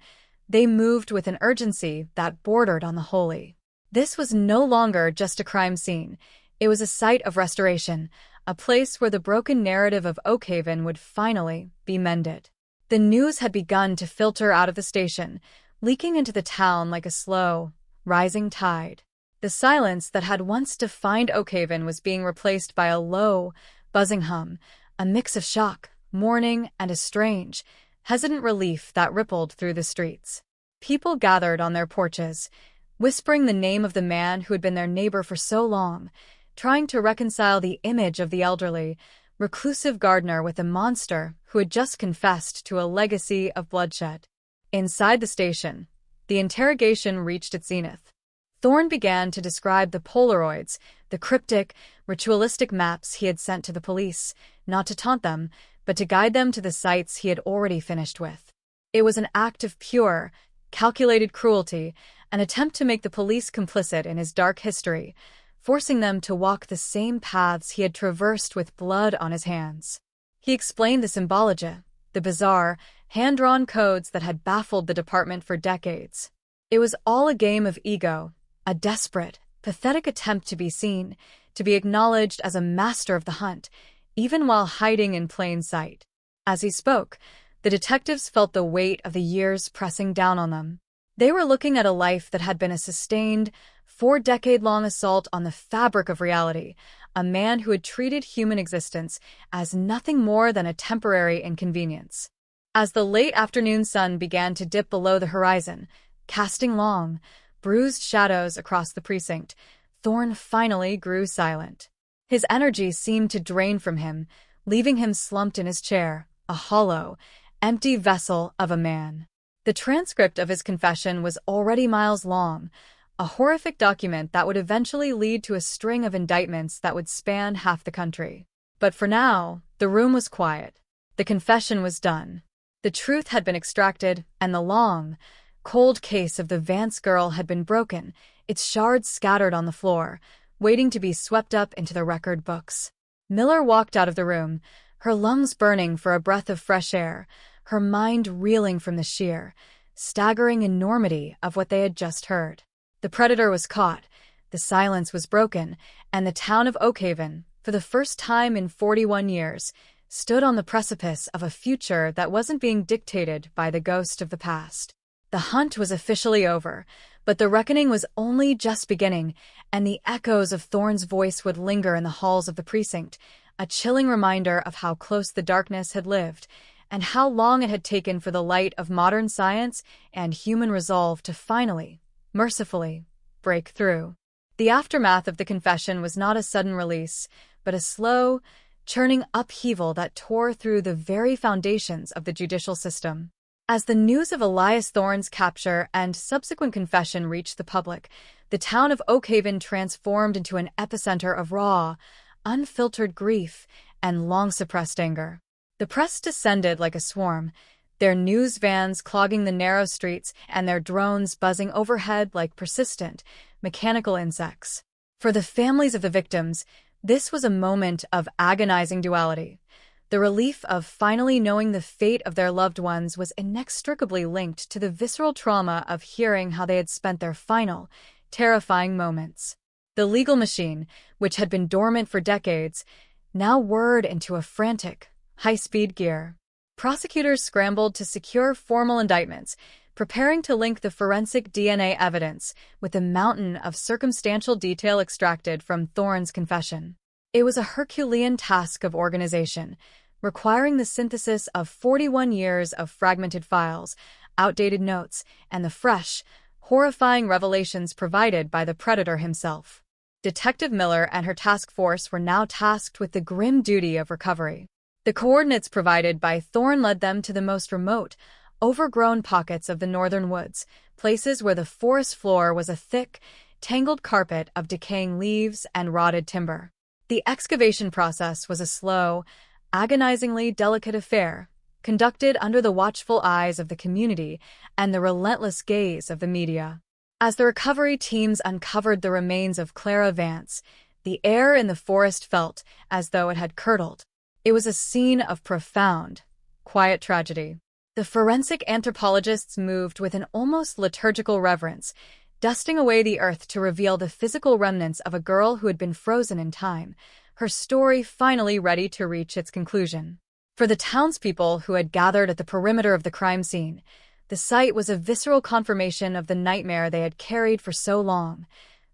they moved with an urgency that bordered on the holy. This was no longer just a crime scene. It was a site of restoration, a place where the broken narrative of Oakhaven would finally be mended. The news had begun to filter out of the station, leaking into the town like a slow, rising tide. The silence that had once defined Oakhaven was being replaced by a low, buzzing hum, a mix of shock, mourning, and a strange, hesitant relief that rippled through the streets. People gathered on their porches, whispering the name of the man who had been their neighbor for so long, trying to reconcile the image of the elderly, reclusive gardener with the monster who had just confessed to a legacy of bloodshed. Inside the station, the interrogation reached its zenith. Thorne began to describe the Polaroids, the cryptic, ritualistic maps he had sent to the police, not to taunt them, but to guide them to the sites he had already finished with. It was an act of pure, calculated cruelty, an attempt to make the police complicit in his dark history, forcing them to walk the same paths he had traversed with blood on his hands. He explained the symbology, the bizarre, hand-drawn codes that had baffled the department for decades. It was all a game of ego, a desperate, pathetic attempt to be seen, to be acknowledged as a master of the hunt, even while hiding in plain sight. As he spoke, the detectives felt the weight of the years pressing down on them. They were looking at a life that had been a sustained, 4-decade-long assault on the fabric of reality, a man who had treated human existence as nothing more than a temporary inconvenience. As the late afternoon sun began to dip below the horizon, casting long, bruised shadows across the precinct, Thorne finally grew silent. His energy seemed to drain from him, leaving him slumped in his chair, a hollow, empty vessel of a man. The transcript of his confession was already miles long, a horrific document that would eventually lead to a string of indictments that would span half the country. But for now, the room was quiet. The confession was done. The truth had been extracted, and the long, cold case of the Vance girl had been broken, its shards scattered on the floor, waiting to be swept up into the record books. Miller walked out of the room, her lungs burning for a breath of fresh air, her mind reeling from the sheer, staggering enormity of what they had just heard. The predator was caught, the silence was broken, and the town of Oakhaven, for the first time in 41 years, stood on the precipice of a future that wasn't being dictated by the ghost of the past. The hunt was officially over, but the reckoning was only just beginning, and the echoes of Thorne's voice would linger in the halls of the precinct, a chilling reminder of how close the darkness had lived and how long it had taken for the light of modern science and human resolve to finally, mercifully, break through. The aftermath of the confession was not a sudden release, but a slow, churning upheaval that tore through the very foundations of the judicial system. As the news of Elias Thorne's capture and subsequent confession reached the public, the town of Oakhaven transformed into an epicenter of raw, unfiltered grief and long-suppressed anger. The press descended like a swarm, their news vans clogging the narrow streets and their drones buzzing overhead like persistent, mechanical insects. For the families of the victims, this was a moment of agonizing duality. The relief of finally knowing the fate of their loved ones was inextricably linked to the visceral trauma of hearing how they had spent their final, terrifying moments. The legal machine, which had been dormant for decades, now whirred into a frantic, high-speed gear. Prosecutors scrambled to secure formal indictments, preparing to link the forensic DNA evidence with the mountain of circumstantial detail extracted from Thorne's confession. It was a Herculean task of organization, requiring the synthesis of 41 years of fragmented files, outdated notes, and the fresh, horrifying revelations provided by the predator himself. Detective Miller and her task force were now tasked with the grim duty of recovery. The coordinates provided by Thorne led them to the most remote, overgrown pockets of the northern woods, places where the forest floor was a thick, tangled carpet of decaying leaves and rotted timber. The excavation process was a slow, agonizingly delicate affair, conducted under the watchful eyes of the community and the relentless gaze of the media. As the recovery teams uncovered the remains of Clara Vance, the air in the forest felt as though it had curdled. It was a scene of profound, quiet tragedy. The forensic anthropologists moved with an almost liturgical reverence, dusting away the earth to reveal the physical remnants of a girl who had been frozen in time, her story finally ready to reach its conclusion. For the townspeople who had gathered at the perimeter of the crime scene, the sight was a visceral confirmation of the nightmare they had carried for so long.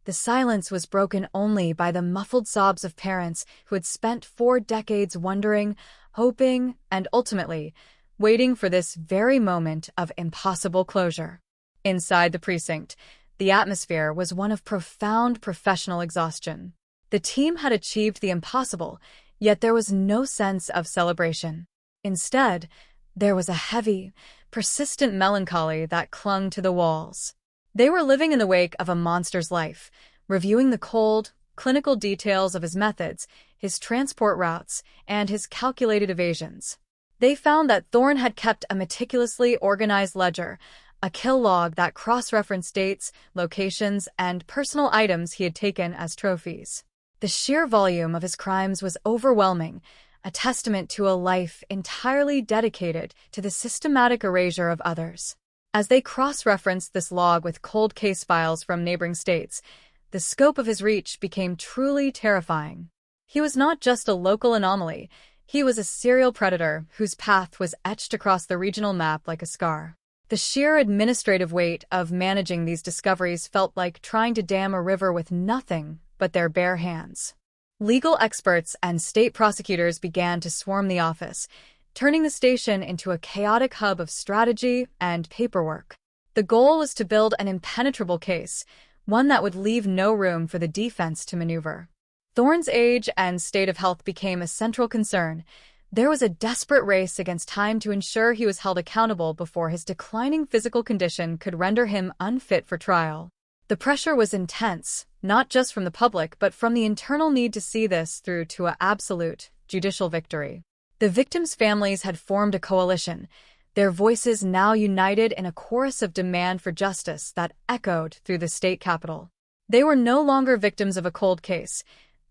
The silence was broken only by the muffled sobs of parents who had spent 4 decades wondering, hoping, and ultimately, waiting for this very moment of impossible closure. Inside the precinct, the atmosphere was one of profound professional exhaustion. The team had achieved the impossible, yet there was no sense of celebration. Instead, there was a heavy, persistent melancholy that clung to the walls. They were living in the wake of a monster's life, reviewing the cold, clinical details of his methods, his transport routes, and his calculated evasions. They found that Thorne had kept a meticulously organized ledger, a kill log that cross-referenced dates, locations, and personal items he had taken as trophies. The sheer volume of his crimes was overwhelming, a testament to a life entirely dedicated to the systematic erasure of others. As they cross-referenced this log with cold case files from neighboring states, the scope of his reach became truly terrifying. He was not just a local anomaly, he was a serial predator whose path was etched across the regional map like a scar. The sheer administrative weight of managing these discoveries felt like trying to dam a river with nothing but their bare hands. Legal experts and state prosecutors began to swarm the office, turning the station into a chaotic hub of strategy and paperwork. The goal was to build an impenetrable case, one that would leave no room for the defense to maneuver. Thorne's age and state of health became a central concern. There was a desperate race against time to ensure he was held accountable before his declining physical condition could render him unfit for trial. The pressure was intense, not just from the public, but from the internal need to see this through to an absolute judicial victory. The victims' families had formed a coalition, their voices now united in a chorus of demand for justice that echoed through the state capitol. They were no longer victims of a cold case.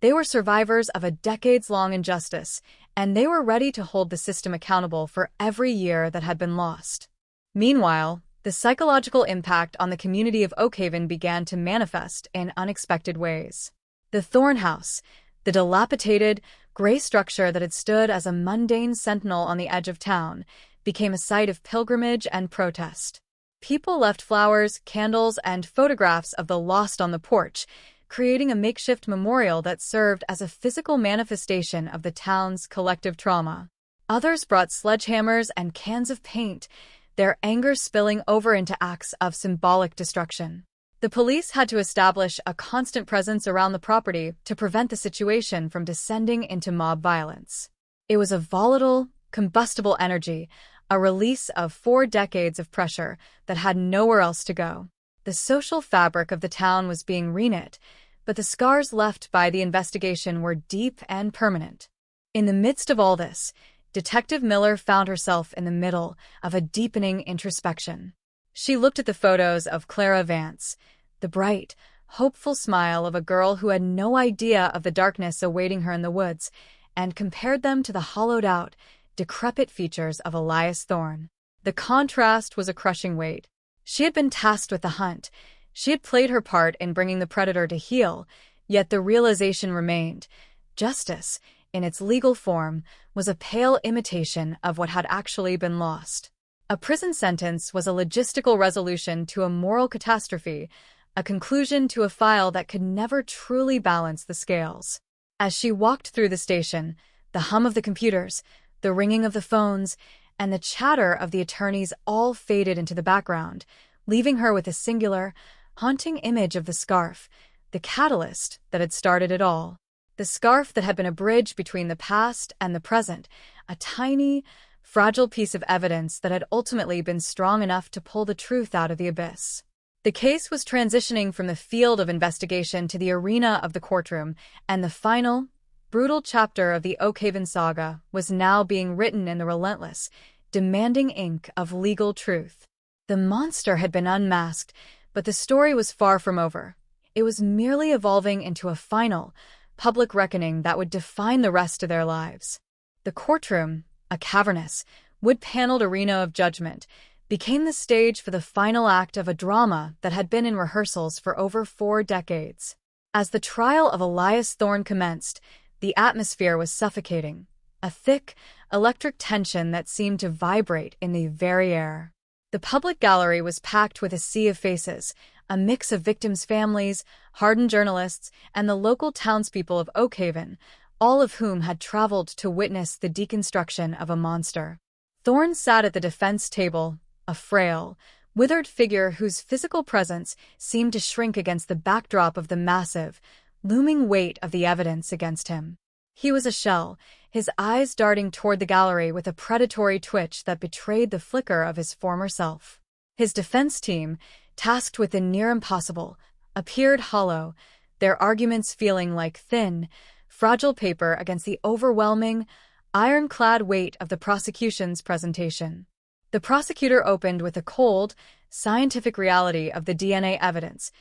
They were survivors of a decades-long injustice, and they were ready to hold the system accountable for every year that had been lost. Meanwhile, the psychological impact on the community of Oakhaven began to manifest in unexpected ways. The Thorne House, the dilapidated, gray structure that had stood as a mundane sentinel on the edge of town, became a site of pilgrimage and protest. People left flowers, candles, and photographs of the lost on the porch, creating a makeshift memorial that served as a physical manifestation of the town's collective trauma. Others brought sledgehammers and cans of paint, their anger spilling over into acts of symbolic destruction. The police had to establish a constant presence around the property to prevent the situation from descending into mob violence. It was a volatile, combustible energy, a release of 4 decades of pressure that had nowhere else to go. The social fabric of the town was being reknit, but the scars left by the investigation were deep and permanent. In the midst of all this, Detective Miller found herself in the middle of a deepening introspection. She looked at the photos of Clara Vance, the bright, hopeful smile of a girl who had no idea of the darkness awaiting her in the woods, and compared them to the hollowed-out, decrepit features of Elias Thorne. The contrast was a crushing weight. She had been tasked with the hunt. She had played her part in bringing the predator to heel, yet the realization remained. Justice, in its legal form, was a pale imitation of what had actually been lost. A prison sentence was a logistical resolution to a moral catastrophe, a conclusion to a file that could never truly balance the scales. As she walked through the station, the hum of the computers, the ringing of the phones, and the chatter of the attorneys all faded into the background, leaving her with a singular, haunting image of the scarf, the catalyst that had started it all. The scarf that had been a bridge between the past and the present, a tiny, fragile piece of evidence that had ultimately been strong enough to pull the truth out of the abyss. The case was transitioning from the field of investigation to the arena of the courtroom, and the final, brutal chapter of the Oakhaven saga was now being written in the relentless, demanding ink of legal truth. The monster had been unmasked, but the story was far from over. It was merely evolving into a final, public reckoning that would define the rest of their lives. The courtroom, a cavernous, wood-paneled arena of judgment, became the stage for the final act of a drama that had been in rehearsals for over 4 decades. As the trial of Elias Thorne commenced, the atmosphere was suffocating, a thick, electric tension that seemed to vibrate in the very air. The public gallery was packed with a sea of faces, a mix of victims' families, hardened journalists, and the local townspeople of Oakhaven, all of whom had traveled to witness the deconstruction of a monster. Thorne sat at the defense table, a frail, withered figure whose physical presence seemed to shrink against the backdrop of the massive, looming weight of the evidence against him. He was a shell, his eyes darting toward the gallery with a predatory twitch that betrayed the flicker of his former self. His defense team, tasked with the near impossible, appeared hollow, their arguments feeling like thin, fragile paper against the overwhelming, ironclad weight of the prosecution's presentation. The prosecutor opened with a cold, scientific reality of the DNA evidence,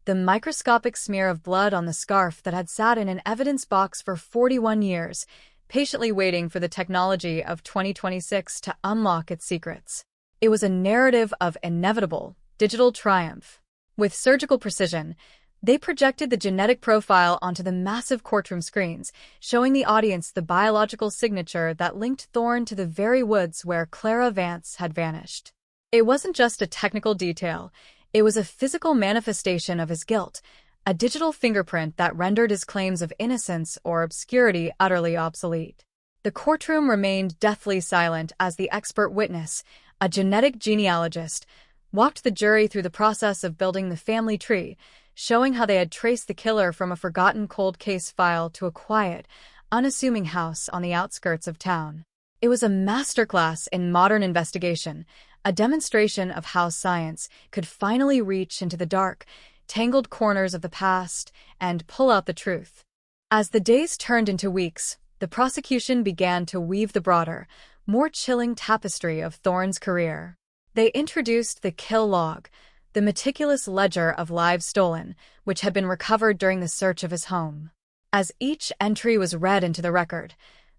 the microscopic smear of blood on the scarf that had sat in an evidence box for 41 years, patiently waiting for the technology of 2026 to unlock its secrets. It was a narrative of inevitable, digital triumph. With surgical precision, they projected the genetic profile onto the massive courtroom screens, showing the audience the biological signature that linked Thorne to the very woods where Clara Vance had vanished. It wasn't just a technical detail, it was a physical manifestation of his guilt, a digital fingerprint that rendered his claims of innocence or obscurity utterly obsolete. The courtroom remained deathly silent as the expert witness, a genetic genealogist, walked the jury through the process of building the family tree, showing how they had traced the killer from a forgotten cold case file to a quiet, unassuming house on the outskirts of town. It was a masterclass in modern investigation, a demonstration of how science could finally reach into the dark, tangled corners of the past and pull out the truth. As the days turned into weeks, the prosecution began to weave the broader, more chilling tapestry of Thorne's career. They introduced the kill log, the meticulous ledger of lives stolen, which had been recovered during the search of his home. As each entry was read into the record,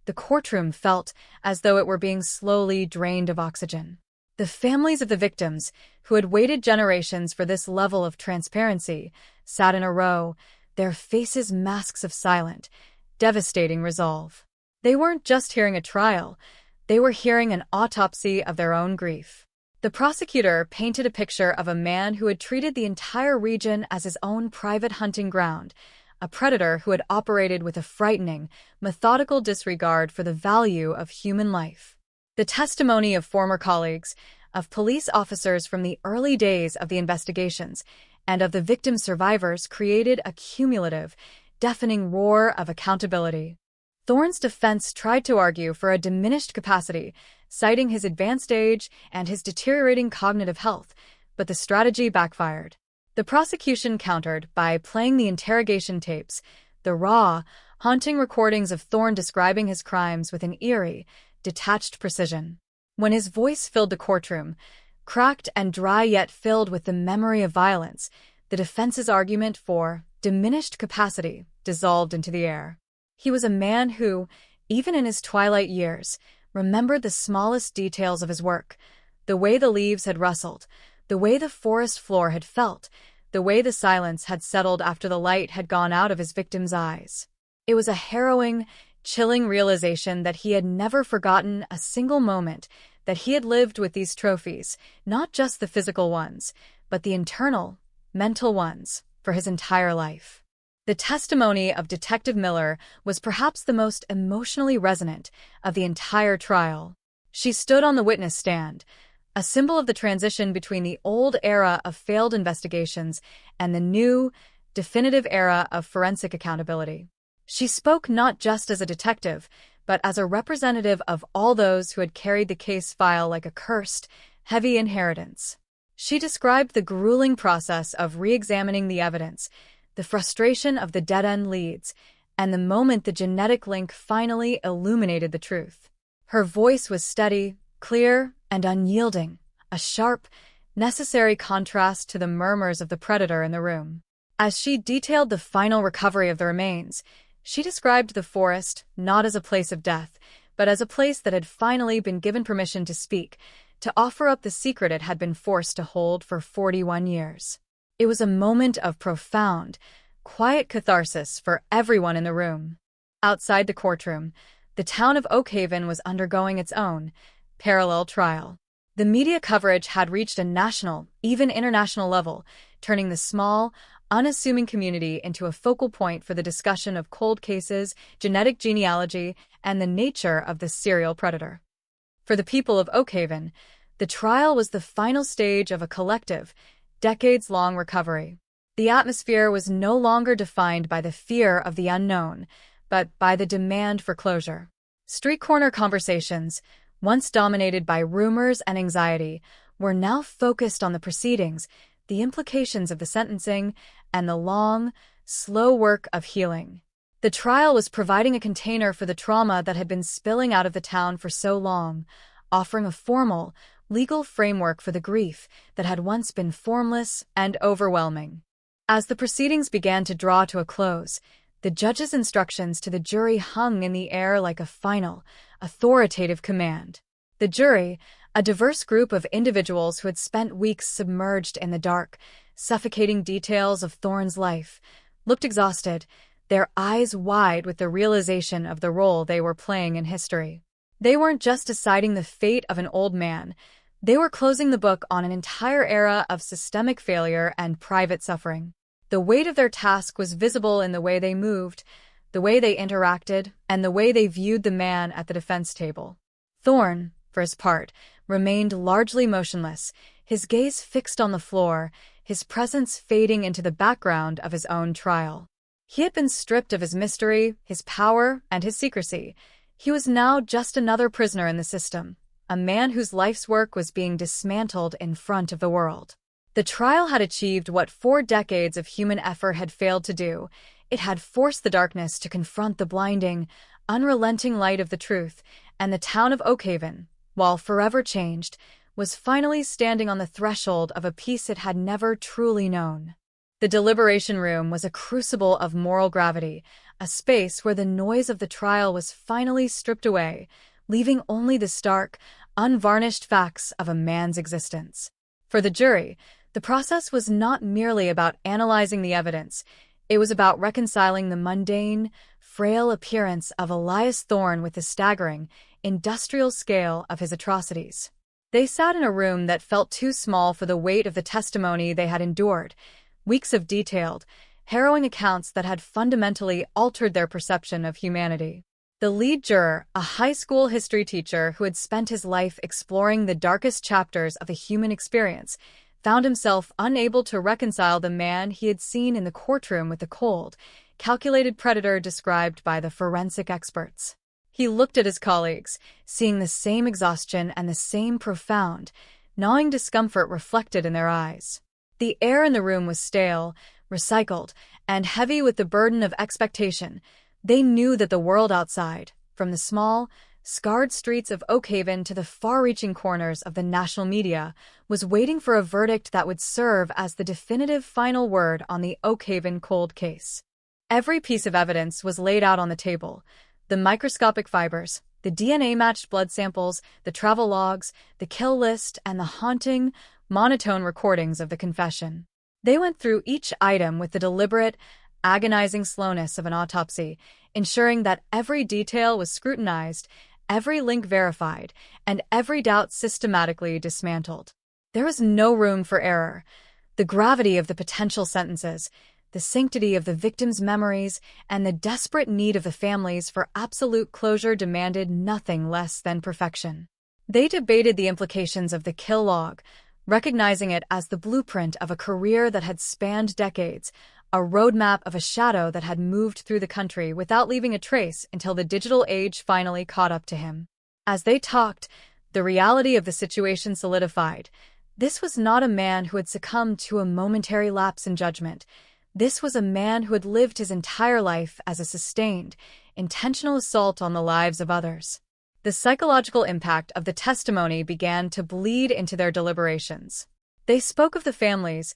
the courtroom felt as though it were being slowly drained of oxygen. The families of the victims, who had waited generations for this level of transparency, sat in a row, their faces masks of silent, devastating resolve. They weren't just hearing a trial, they were hearing an autopsy of their own grief. The prosecutor painted a picture of a man who had treated the entire region as his own private hunting ground, a predator who had operated with a frightening, methodical disregard for the value of human life. The testimony of former colleagues, of police officers from the early days of the investigations, and of the victim survivors created a cumulative, deafening roar of accountability. Thorne's defense tried to argue for a diminished capacity, citing his advanced age and his deteriorating cognitive health, but the strategy backfired. The prosecution countered by playing the interrogation tapes, the raw, haunting recordings of Thorne describing his crimes with an eerie, detached precision. When his voice filled the courtroom, cracked and dry yet filled with the memory of violence, the defense's argument for diminished capacity dissolved into the air. He was a man who, even in his twilight years, remembered the smallest details of his work, the way the leaves had rustled, the way the forest floor had felt, the way the silence had settled after the light had gone out of his victim's eyes. It was a harrowing, chilling realization that he had never forgotten a single moment, that he had lived with these trophies, not just the physical ones, but the internal, mental ones, for his entire life. The testimony of Detective Miller was perhaps the most emotionally resonant of the entire trial. She stood on the witness stand, a symbol of the transition between the old era of failed investigations and the new, definitive era of forensic accountability. She spoke not just as a detective, but as a representative of all those who had carried the case file like a cursed, heavy inheritance. She described the grueling process of re-examining the evidence, the frustration of the dead-end leads, and the moment the genetic link finally illuminated the truth. Her voice was steady, clear, and unyielding, a sharp, necessary contrast to the murmurs of the predator in the room. As she detailed the final recovery of the remains, she described the forest not as a place of death, but as a place that had finally been given permission to speak, to offer up the secret it had been forced to hold for 41 years. It was a moment of profound, quiet catharsis for everyone in the room. Outside the courtroom, the town of Oakhaven was undergoing its own parallel trial. The media coverage had reached a national, even international level, turning the small, unassuming community into a focal point for the discussion of cold cases, genetic genealogy, and the nature of the serial predator. For the people of Oakhaven, the trial was the final stage of a collective, decades-long recovery. The atmosphere was no longer defined by the fear of the unknown, but by the demand for closure. Street corner conversations, once dominated by rumors and anxiety, were now focused on the proceedings, the implications of the sentencing, and the long, slow work of healing. The trial was providing a container for the trauma that had been spilling out of the town for so long, offering a formal, legal framework for the grief that had once been formless and overwhelming. As the proceedings began to draw to a close, the judge's instructions to the jury hung in the air like a final, authoritative command. The jury, a diverse group of individuals who had spent weeks submerged in the dark, suffocating details of Thorne's life, looked exhausted, their eyes wide with the realization of the role they were playing in history. They weren't just deciding the fate of an old man, they were closing the book on an entire era of systemic failure and private suffering. The weight of their task was visible in the way they moved, the way they interacted, and the way they viewed the man at the defense table. Thorne, for his part, remained largely motionless, his gaze fixed on the floor, his presence fading into the background of his own trial. He had been stripped of his mystery, his power, and his secrecy. He was now just another prisoner in the system, a man whose life's work was being dismantled in front of the world. The trial had achieved what 4 decades of human effort had failed to do. It had forced the darkness to confront the blinding, unrelenting light of the truth, and the town of Oakhaven, while forever changed, was finally standing on the threshold of a peace it had never truly known. The deliberation room was a crucible of moral gravity, a space where the noise of the trial was finally stripped away, leaving only the stark, unvarnished facts of a man's existence. For the jury, the process was not merely about analyzing the evidence, it was about reconciling the mundane, frail appearance of Elias Thorne with the staggering, industrial scale of his atrocities. They sat in a room that felt too small for the weight of the testimony they had endured, weeks of detailed, harrowing accounts that had fundamentally altered their perception of humanity. The lead juror, a high school history teacher who had spent his life exploring the darkest chapters of the human experience, found himself unable to reconcile the man he had seen in the courtroom with the cold, calculated predator described by the forensic experts. He looked at his colleagues, seeing the same exhaustion and the same profound, gnawing discomfort reflected in their eyes. The air in the room was stale, recycled, and heavy with the burden of expectation. They knew that the world outside, from the small, scarred streets of Oakhaven to the far-reaching corners of the national media, was waiting for a verdict that would serve as the definitive final word on the Oakhaven cold case. Every piece of evidence was laid out on the table: the microscopic fibers, the DNA-matched blood samples, the travel logs, the kill list, and the haunting, monotone recordings of the confession. They went through each item with the deliberate, agonizing slowness of an autopsy, ensuring that every detail was scrutinized, every link verified, and every doubt systematically dismantled. There was no room for error. The gravity of the potential sentences, the sanctity of the victims' memories, and the desperate need of the families for absolute closure demanded nothing less than perfection. They debated the implications of the kill log, recognizing it as the blueprint of a career that had spanned decades, a roadmap of a shadow that had moved through the country without leaving a trace until the digital age finally caught up to him. As they talked, the reality of the situation solidified. This was not a man who had succumbed to a momentary lapse in judgment. This was a man who had lived his entire life as a sustained, intentional assault on the lives of others. The psychological impact of the testimony began to bleed into their deliberations. They spoke of the families,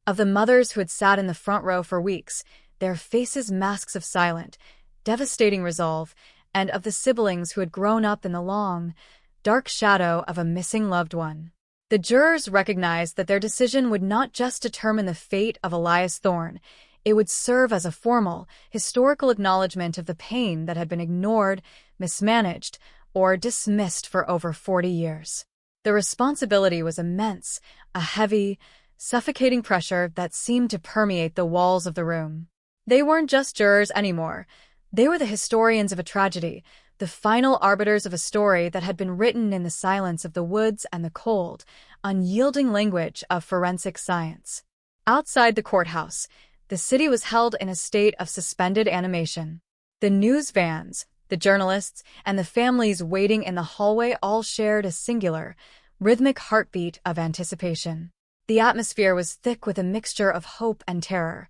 of the mothers who had sat in the front row for weeks, their faces masks of silent, devastating resolve, and of the siblings who had grown up in the long, dark shadow of a missing loved one. The jurors recognized that their decision would not just determine the fate of Elias Thorne, it would serve as a formal, historical acknowledgement of the pain that had been ignored, mismanaged, or dismissed for over 40 years. The responsibility was immense, a heavy, suffocating pressure that seemed to permeate the walls of the room. They weren't just jurors anymore. They were the historians of a tragedy, the final arbiters of a story that had been written in the silence of the woods and the cold, unyielding language of forensic science. Outside the courthouse, the city was held in a state of suspended animation. The news vans, the journalists, and the families waiting in the hallway all shared a singular, rhythmic heartbeat of anticipation. The atmosphere was thick with a mixture of hope and terror,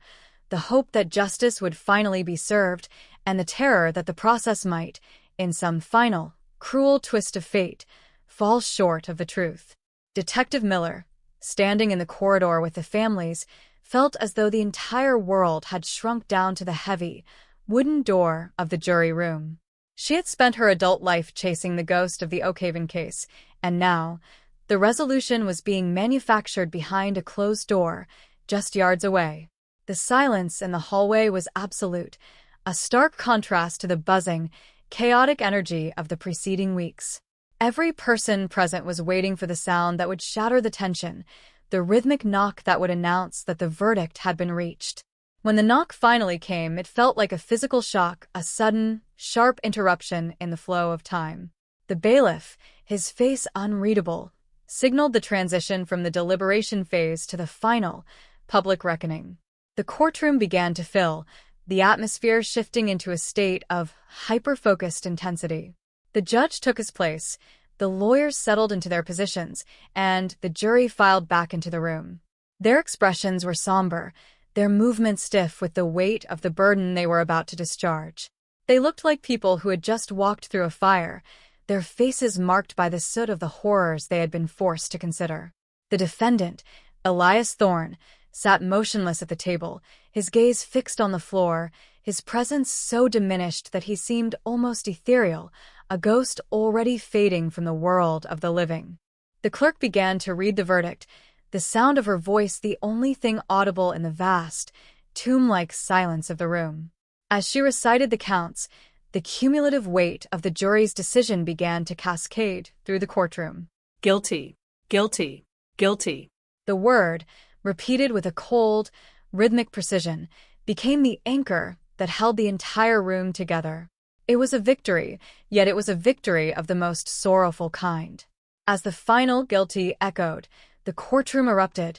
the hope that justice would finally be served, and the terror that the process might, in some final, cruel twist of fate, fall short of the truth. Detective Miller, standing in the corridor with the families, felt as though the entire world had shrunk down to the heavy, wooden door of the jury room. She had spent her adult life chasing the ghost of the Oakhaven case, and now, the resolution was being manufactured behind a closed door, just yards away. The silence in the hallway was absolute, a stark contrast to the buzzing, chaotic energy of the preceding weeks. Every person present was waiting for the sound that would shatter the tension, the rhythmic knock that would announce that the verdict had been reached. When the knock finally came, it felt like a physical shock, a sudden, sharp interruption in the flow of time. The bailiff, his face unreadable, signaled the transition from the deliberation phase to the final, public reckoning. The courtroom began to fill, the atmosphere shifting into a state of hyper-focused intensity. The judge took his place, the lawyers settled into their positions, and the jury filed back into the room. Their expressions were somber, their movements stiff with the weight of the burden they were about to discharge. They looked like people who had just walked through a fire, their faces marked by the soot of the horrors they had been forced to consider. The defendant, Elias Thorne, sat motionless at the table, his gaze fixed on the floor, his presence so diminished that he seemed almost ethereal, a ghost already fading from the world of the living. The clerk began to read the verdict, the sound of her voice the only thing audible in the vast, tomb-like silence of the room. As she recited the counts, the cumulative weight of the jury's decision began to cascade through the courtroom. Guilty, guilty, guilty. The word, repeated with a cold, rhythmic precision, became the anchor that held the entire room together. It was a victory, yet it was a victory of the most sorrowful kind. As the final guilty echoed, the courtroom erupted,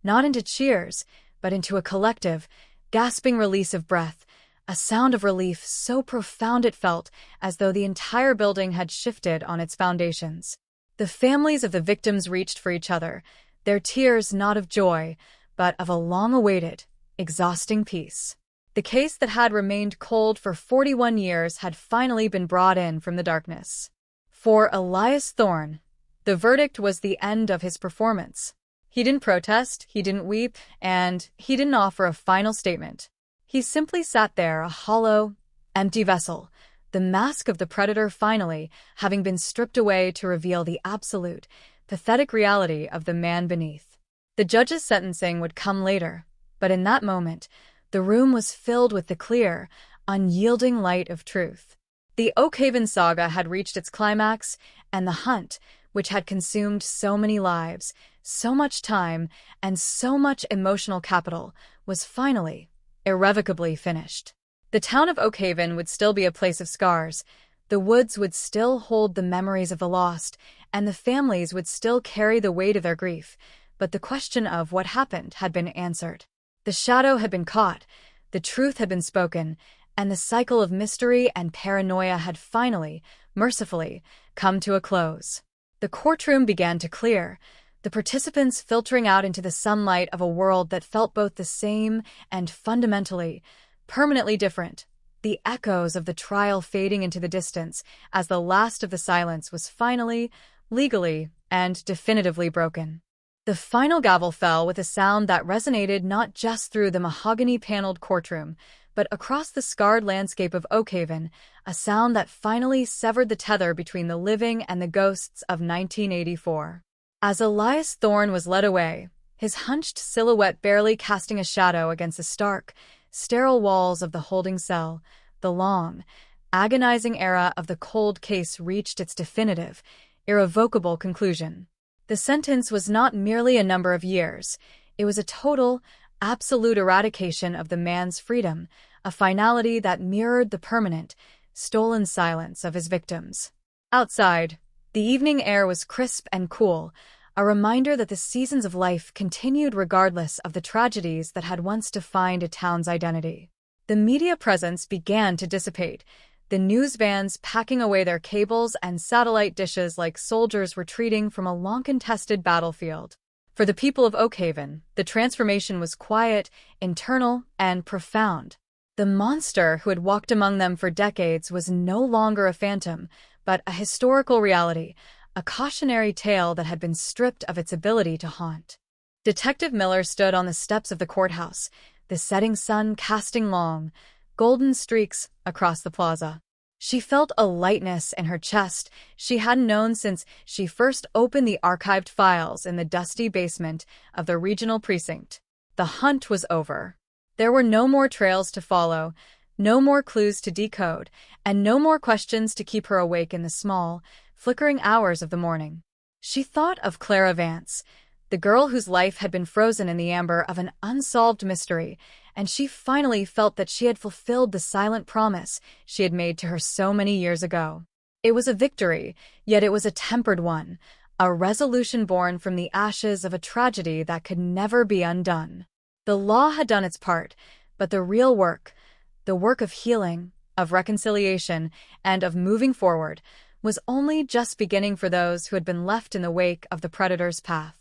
not into cheers, but into a collective, gasping release of breath, a sound of relief so profound it felt as though the entire building had shifted on its foundations. The families of the victims reached for each other, their tears not of joy, but of a long-awaited, exhausting peace. The case that had remained cold for 41 years had finally been brought in from the darkness. For Elias Thorne, the verdict was the end of his performance. He didn't protest, he didn't weep, and he didn't offer a final statement. He simply sat there, a hollow, empty vessel, the mask of the predator finally having been stripped away to reveal the absolute, pathetic reality of the man beneath. The judge's sentencing would come later, but in that moment, the room was filled with the clear, unyielding light of truth. The Oakhaven saga had reached its climax, and the hunt, which had consumed so many lives, so much time, and so much emotional capital, was finally, irrevocably finished. The town of Oakhaven would still be a place of scars, the woods would still hold the memories of the lost, and the families would still carry the weight of their grief, but the question of what happened had been answered. The shadow had been caught, the truth had been spoken, and the cycle of mystery and paranoia had finally, mercifully, come to a close. The courtroom began to clear, the participants filtering out into the sunlight of a world that felt both the same and fundamentally, permanently different, the echoes of the trial fading into the distance as the last of the silence was finally, legally, and definitively broken. The final gavel fell with a sound that resonated not just through the mahogany-paneled courtroom, but across the scarred landscape of Oakhaven, a sound that finally severed the tether between the living and the ghosts of 1984. As Elias Thorne was led away, his hunched silhouette barely casting a shadow against the stark, sterile walls of the holding cell, the long, agonizing era of the cold case reached its definitive, irrevocable conclusion. The sentence was not merely a number of years, it was a total, absolute eradication of the man's freedom, a finality that mirrored the permanent, stolen silence of his victims. Outside, the evening air was crisp and cool, a reminder that the seasons of life continued regardless of the tragedies that had once defined a town's identity. The media presence began to dissipate, the news vans packing away their cables and satellite dishes like soldiers retreating from a long-contested battlefield. For the people of Oakhaven, the transformation was quiet, internal, and profound. The monster who had walked among them for decades was no longer a phantom, but a historical reality, a cautionary tale that had been stripped of its ability to haunt. Detective Miller stood on the steps of the courthouse, the setting sun casting long, golden streaks across the plaza. She felt a lightness in her chest she hadn't known since she first opened the archived files in the dusty basement of the regional precinct. The hunt was over. There were no more trails to follow, no more clues to decode, and no more questions to keep her awake in the small, flickering hours of the morning. She thought of Clara Vance, the girl whose life had been frozen in the amber of an unsolved mystery, and she finally felt that she had fulfilled the silent promise she had made to her so many years ago. It was a victory, yet it was a tempered one, a resolution born from the ashes of a tragedy that could never be undone. The law had done its part, but the real work, the work of healing, of reconciliation, and of moving forward, was only just beginning for those who had been left in the wake of the predator's path.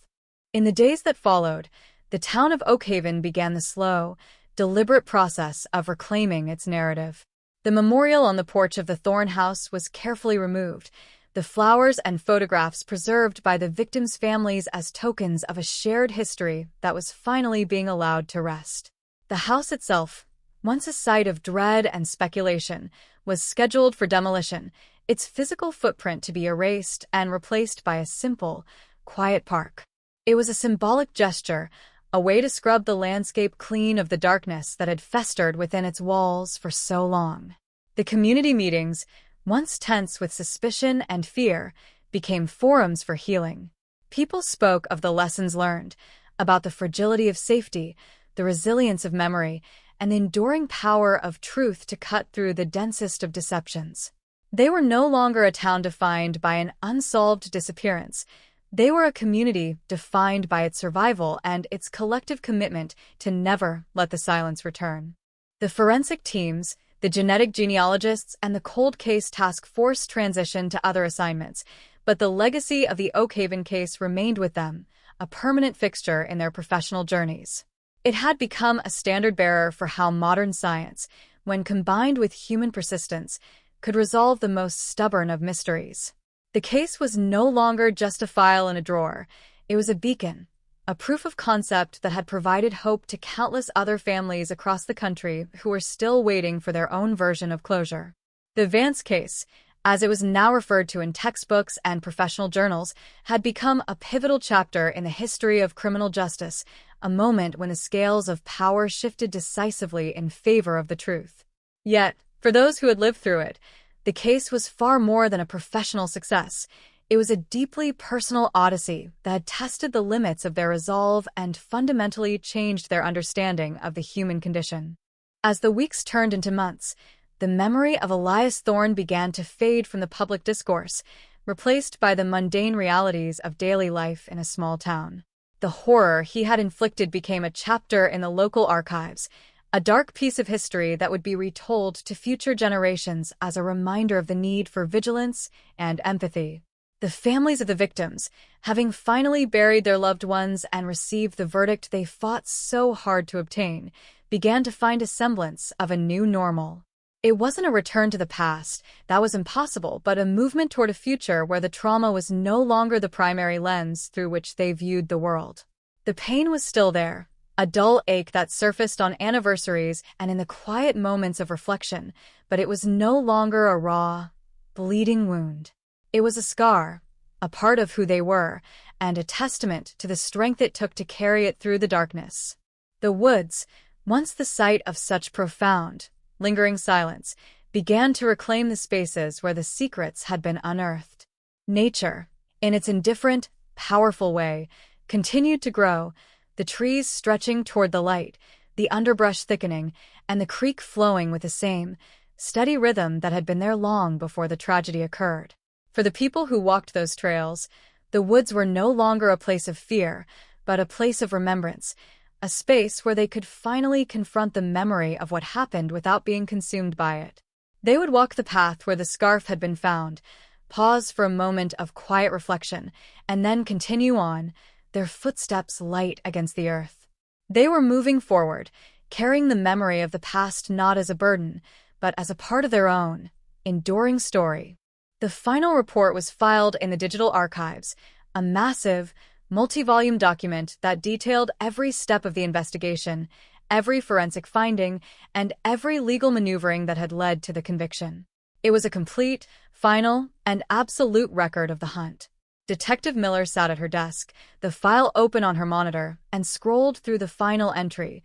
In the days that followed, the town of Oakhaven began the slow, deliberate process of reclaiming its narrative. The memorial on the porch of the Thorne house was carefully removed, the flowers and photographs preserved by the victims' families as tokens of a shared history that was finally being allowed to rest. The house itself, once a site of dread and speculation, was scheduled for demolition, its physical footprint to be erased and replaced by a simple, quiet park. It was a symbolic gesture, a way to scrub the landscape clean of the darkness that had festered within its walls for so long. The community meetings, once tense with suspicion and fear, became forums for healing. People spoke of the lessons learned, about the fragility of safety, the resilience of memory, and the enduring power of truth to cut through the densest of deceptions. They were no longer a town defined by an unsolved disappearance. They were a community defined by its survival and its collective commitment to never let the silence return. The forensic teams, the genetic genealogists, and the cold case task force transitioned to other assignments, but the legacy of the Oakhaven case remained with them, a permanent fixture in their professional journeys. It had become a standard-bearer for how modern science, when combined with human persistence, could resolve the most stubborn of mysteries. The case was no longer just a file in a drawer. It was a beacon, a proof of concept that had provided hope to countless other families across the country who were still waiting for their own version of closure. The Vance case, as it was now referred to in textbooks and professional journals, had become a pivotal chapter in the history of criminal justice, a moment when the scales of power shifted decisively in favor of the truth. Yet, for those who had lived through it, the case was far more than a professional success. It was a deeply personal odyssey that had tested the limits of their resolve and fundamentally changed their understanding of the human condition. As the weeks turned into months, the memory of Elias Thorne began to fade from the public discourse, replaced by the mundane realities of daily life in a small town. The horror he had inflicted became a chapter in the local archives, a dark piece of history that would be retold to future generations as a reminder of the need for vigilance and empathy. The families of the victims, having finally buried their loved ones and received the verdict they fought so hard to obtain, began to find a semblance of a new normal. It wasn't a return to the past, that was impossible, but a movement toward a future where the trauma was no longer the primary lens through which they viewed the world. The pain was still there, a dull ache that surfaced on anniversaries and in the quiet moments of reflection, but it was no longer a raw, bleeding wound. It was a scar, a part of who they were, and a testament to the strength it took to carry it through the darkness. The woods, once the site of such profound, lingering silence, began to reclaim the spaces where the secrets had been unearthed. Nature, in its indifferent, powerful way, continued to grow, the trees stretching toward the light, the underbrush thickening, and the creek flowing with the same steady rhythm that had been there long before the tragedy occurred. For the people who walked those trails, the woods were no longer a place of fear, but a place of remembrance, a space where they could finally confront the memory of what happened without being consumed by it. They would walk the path where the scarf had been found, pause for a moment of quiet reflection, and then continue on, their footsteps light against the earth. They were moving forward, carrying the memory of the past not as a burden, but as a part of their own, enduring story. The final report was filed in the digital archives, a massive, multi-volume document that detailed every step of the investigation, every forensic finding, and every legal maneuvering that had led to the conviction. It was a complete, final, and absolute record of the hunt. Detective Miller sat at her desk, the file open on her monitor, and scrolled through the final entry.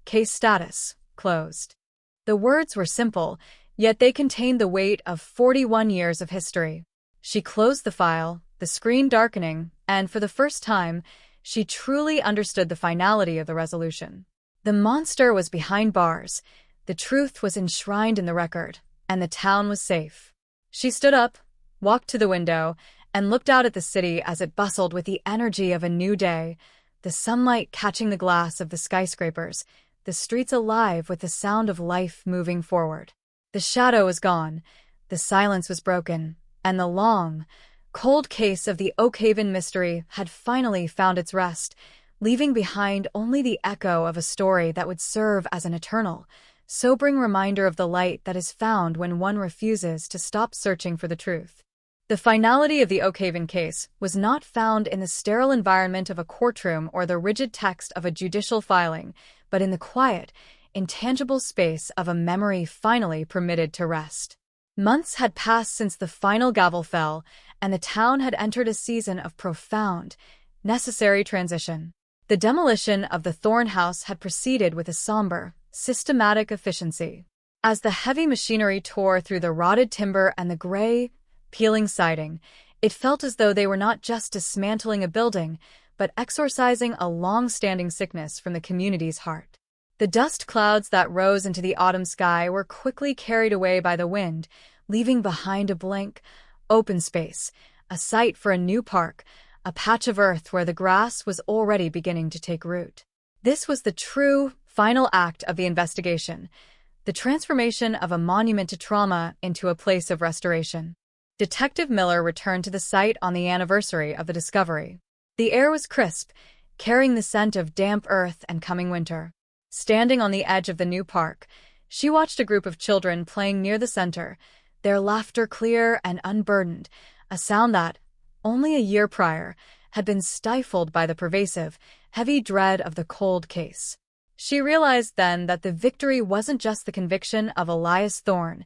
Case status, closed. The words were simple, yet they contained the weight of 41 years of history. She closed the file, the screen darkening, and for the first time, she truly understood the finality of the resolution. The monster was behind bars, the truth was enshrined in the record, and the town was safe. She stood up, walked to the window, and looked out at the city as it bustled with the energy of a new day, the sunlight catching the glass of the skyscrapers, the streets alive with the sound of life moving forward. The shadow was gone, the silence was broken, and the long, cold case of the Oakhaven mystery had finally found its rest, leaving behind only the echo of a story that would serve as an eternal, sobering reminder of the light that is found when one refuses to stop searching for the truth. The finality of the Oakhaven case was not found in the sterile environment of a courtroom or the rigid text of a judicial filing, but in the quiet, intangible space of a memory finally permitted to rest. Months had passed since the final gavel fell, and the town had entered a season of profound, necessary transition. The demolition of the Thorne house had proceeded with a somber, systematic efficiency. As the heavy machinery tore through the rotted timber and the gray, peeling siding, It felt as though they were not just dismantling a building, but exorcising a long-standing sickness from the community's heart. The dust clouds that rose into the autumn sky were quickly carried away by the wind, leaving behind a blank, open space, a site for a new park, a patch of earth where the grass was already beginning to take root. This was the true, final act of the investigation, the transformation of a monument to trauma into a place of restoration. Detective Miller returned to the site on the anniversary of the discovery. The air was crisp, carrying the scent of damp earth and coming winter. Standing on the edge of the new park, she watched a group of children playing near the center, their laughter clear and unburdened, a sound that, only a year prior, had been stifled by the pervasive, heavy dread of the cold case. She realized then that the victory wasn't just the conviction of Elias Thorne,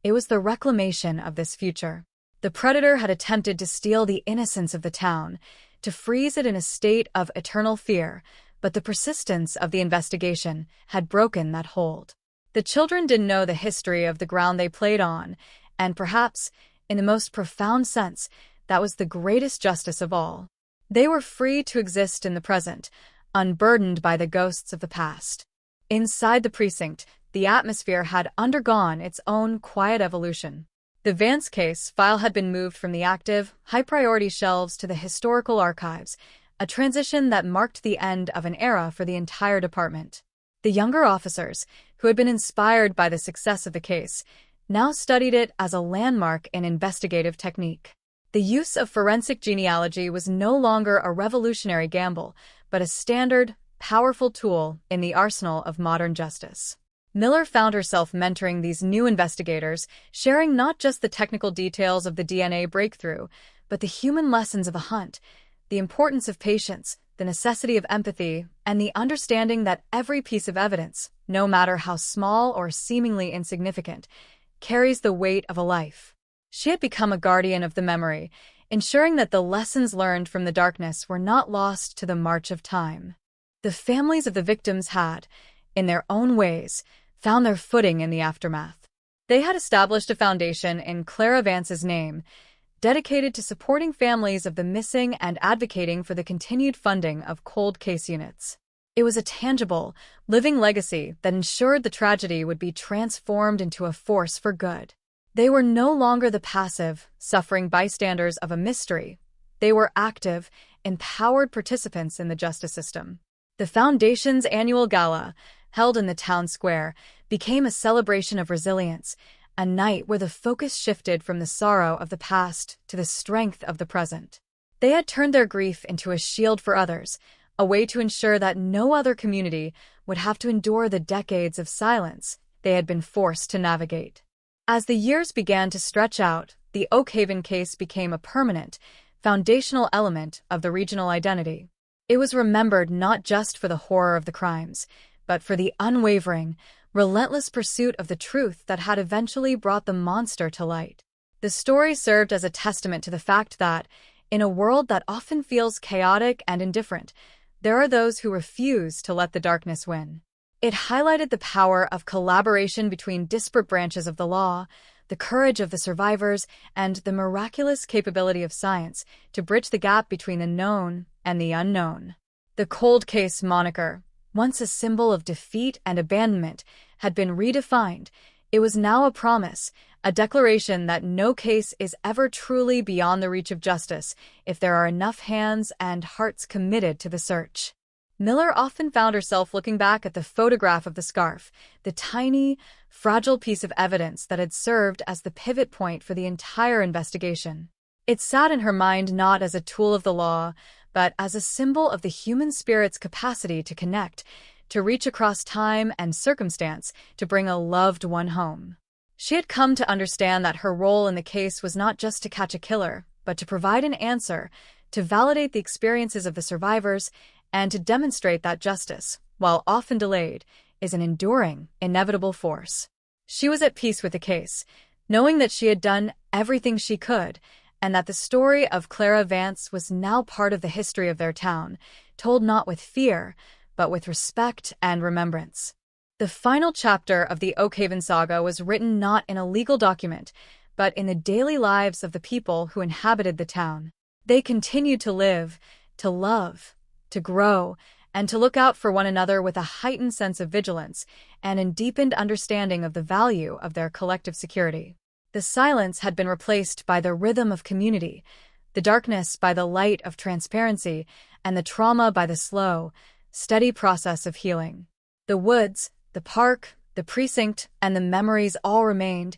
it was the reclamation of this future. The predator had attempted to steal the innocence of the town, to freeze it in a state of eternal fear, but the persistence of the investigation had broken that hold. The children didn't know the history of the ground they played on, and perhaps, in the most profound sense, that was the greatest justice of all. They were free to exist in the present, unburdened by the ghosts of the past. Inside the precinct, the atmosphere had undergone its own quiet evolution. The Vance case file had been moved from the active, high-priority shelves to the historical archives, a transition that marked the end of an era for the entire department. The younger officers, who had been inspired by the success of the case, now studied it as a landmark in investigative technique. The use of forensic genealogy was no longer a revolutionary gamble, but a standard, powerful tool in the arsenal of modern justice. Miller found herself mentoring these new investigators, sharing not just the technical details of the DNA breakthrough, but the human lessons of a hunt, the importance of patience, the necessity of empathy, and the understanding that every piece of evidence, no matter how small or seemingly insignificant, carries the weight of a life. She had become a guardian of the memory, ensuring that the lessons learned from the darkness were not lost to the march of time. The families of the victims had, in their own ways, found their footing in the aftermath. They had established a foundation in Clara Vance's name, dedicated to supporting families of the missing and advocating for the continued funding of cold case units. It was a tangible, living legacy that ensured the tragedy would be transformed into a force for good. They were no longer the passive, suffering bystanders of a mystery. They were active, empowered participants in the justice system. The Foundation's annual gala, held in the town square, became a celebration of resilience, a night where the focus shifted from the sorrow of the past to the strength of the present. They had turned their grief into a shield for others, a way to ensure that no other community would have to endure the decades of silence they had been forced to navigate. As the years began to stretch out, the Oak Haven case became a permanent, foundational element of the regional identity. It was remembered not just for the horror of the crimes, but for the unwavering, relentless pursuit of the truth that had eventually brought the monster to light. The story served as a testament to the fact that, in a world that often feels chaotic and indifferent, there are those who refuse to let the darkness win. It highlighted the power of collaboration between disparate branches of the law, the courage of the survivors, and the miraculous capability of science to bridge the gap between the known and the unknown. The cold case moniker, once a symbol of defeat and abandonment, had been redefined. It was now a promise, a declaration that no case is ever truly beyond the reach of justice if there are enough hands and hearts committed to the search. Miller often found herself looking back at the photograph of the scarf, the tiny, fragile piece of evidence that had served as the pivot point for the entire investigation. It sat in her mind not as a tool of the law, but as a symbol of the human spirit's capacity to connect, to reach across time and circumstance to bring a loved one home. She had come to understand that her role in the case was not just to catch a killer, but to provide an answer, to validate the experiences of the survivors, and to demonstrate that justice, while often delayed, is an enduring, inevitable force. She was at peace with the case, knowing that she had done everything she could, and that the story of Clara Vance was now part of the history of their town, told not with fear, but with respect and remembrance. The final chapter of the Oak Haven saga was written not in a legal document, but in the daily lives of the people who inhabited the town. They continued to live, to love, to grow, and to look out for one another with a heightened sense of vigilance and a deepened understanding of the value of their collective security. The silence had been replaced by the rhythm of community, the darkness by the light of transparency, and the trauma by the slow, steady process of healing. The woods, the park, the precinct, and the memories all remained,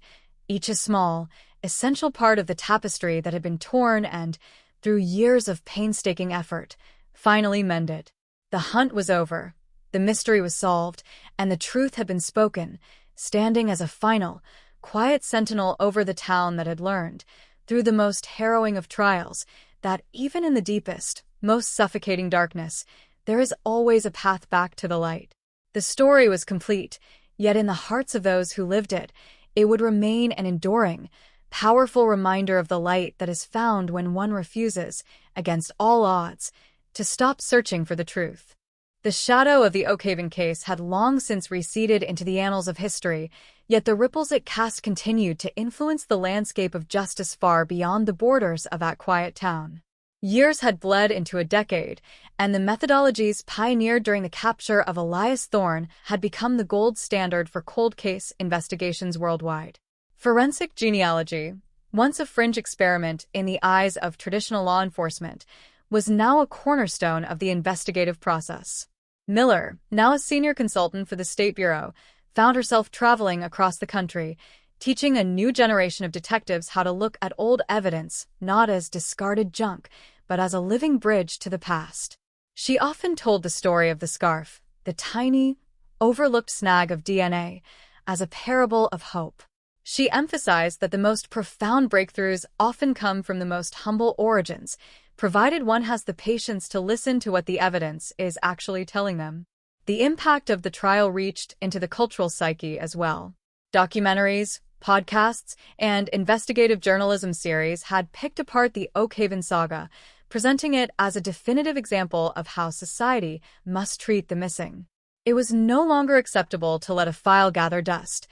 each a small, essential part of the tapestry that had been torn and, through years of painstaking effort, finally mended. The hunt was over, the mystery was solved, and the truth had been spoken, standing as a final, quiet sentinel over the town that had learned, through the most harrowing of trials, that even in the deepest, most suffocating darkness, there is always a path back to the light. The story was complete, yet in the hearts of those who lived it, it would remain an enduring, powerful reminder of the light that is found when one refuses, against all odds, to stop searching for the truth. The shadow of the Oakhaven case had long since receded into the annals of history, yet the ripples it cast continued to influence the landscape of justice far beyond the borders of that quiet town. Years had bled into a decade, and the methodologies pioneered during the capture of Elias Thorne had become the gold standard for cold case investigations worldwide. Forensic genealogy, once a fringe experiment in the eyes of traditional law enforcement, was now a cornerstone of the investigative process. Miller, now a senior consultant for the State Bureau, found herself traveling across the country, teaching a new generation of detectives how to look at old evidence not as discarded junk, but as a living bridge to the past. She often told the story of the scarf, the tiny, overlooked snag of DNA, as a parable of hope. She emphasized that the most profound breakthroughs often come from the most humble origins, provided one has the patience to listen to what the evidence is actually telling them. The impact of the trial reached into the cultural psyche as well. Documentaries, podcasts, and investigative journalism series had picked apart the Oakhaven saga, presenting it as a definitive example of how society must treat the missing. It was no longer acceptable to let a file gather dust.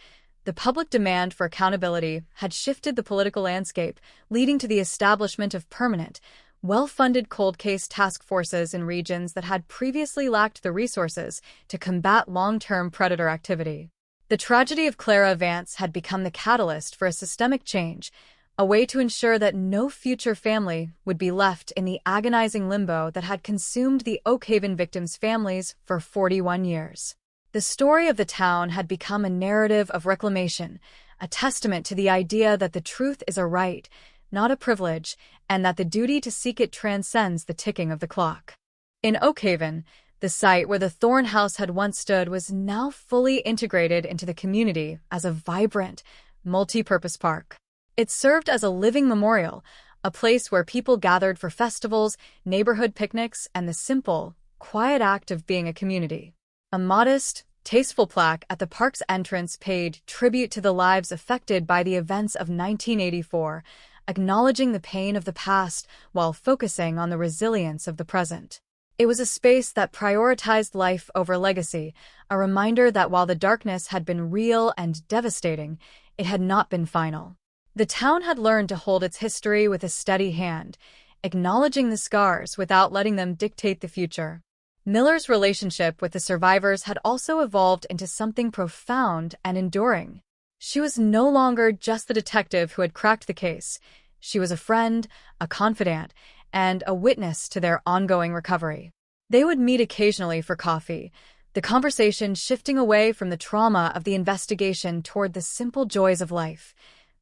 The public demand for accountability had shifted the political landscape, leading to the establishment of permanent, well-funded cold case task forces in regions that had previously lacked the resources to combat long-term predator activity. The tragedy of Clara Vance had become the catalyst for a systemic change, a way to ensure that no future family would be left in the agonizing limbo that had consumed the Oakhaven victims' families for 41 years. The story of the town had become a narrative of reclamation, a testament to the idea that the truth is a right, not a privilege, and that the duty to seek it transcends the ticking of the clock. In Oakhaven, the site where the Thorne House had once stood was now fully integrated into the community as a vibrant, multi-purpose park. It served as a living memorial, a place where people gathered for festivals, neighborhood picnics, and the simple, quiet act of being a community. A modest, tasteful plaque at the park's entrance paid tribute to the lives affected by the events of 1984, acknowledging the pain of the past while focusing on the resilience of the present. It was a space that prioritized life over legacy, a reminder that while the darkness had been real and devastating, it had not been final. The town had learned to hold its history with a steady hand, acknowledging the scars without letting them dictate the future. Miller's relationship with the survivors had also evolved into something profound and enduring. She was no longer just the detective who had cracked the case. She was a friend, a confidant, and a witness to their ongoing recovery. They would meet occasionally for coffee, the conversation shifting away from the trauma of the investigation toward the simple joys of life,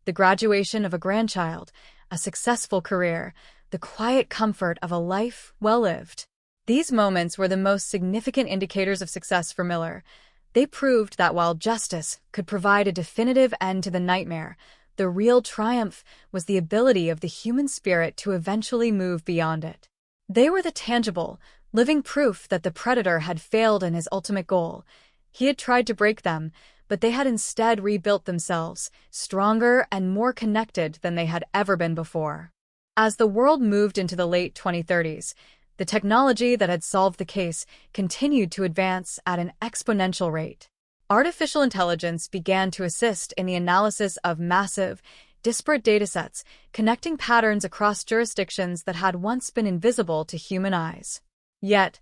the graduation of a grandchild, a successful career, the quiet comfort of a life well lived. These moments were the most significant indicators of success for Miller. They proved that while justice could provide a definitive end to the nightmare, the real triumph was the ability of the human spirit to eventually move beyond it. They were the tangible, living proof that the predator had failed in his ultimate goal. He had tried to break them, but they had instead rebuilt themselves, stronger and more connected than they had ever been before. As the world moved into the late 2030s, the technology that had solved the case continued to advance at an exponential rate. Artificial intelligence began to assist in the analysis of massive, disparate datasets, connecting patterns across jurisdictions that had once been invisible to human eyes. Yet,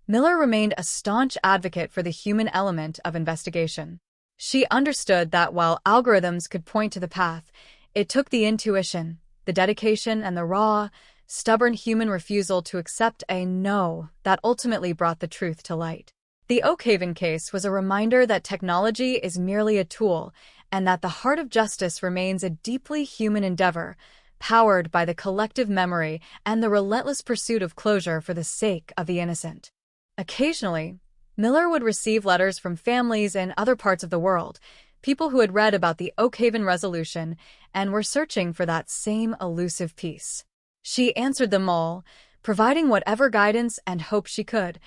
Miller remained a staunch advocate for the human element of investigation. She understood that while algorithms could point to the path, it took the intuition, the dedication, and the raw, stubborn human refusal to accept a no that ultimately brought the truth to light. The Oakhaven case was a reminder that technology is merely a tool and that the heart of justice remains a deeply human endeavor, powered by the collective memory and the relentless pursuit of closure for the sake of the innocent. Occasionally, Miller would receive letters from families in other parts of the world, people who had read about the Oakhaven resolution and were searching for that same elusive piece. She answered them all, providing whatever guidance and hope she could,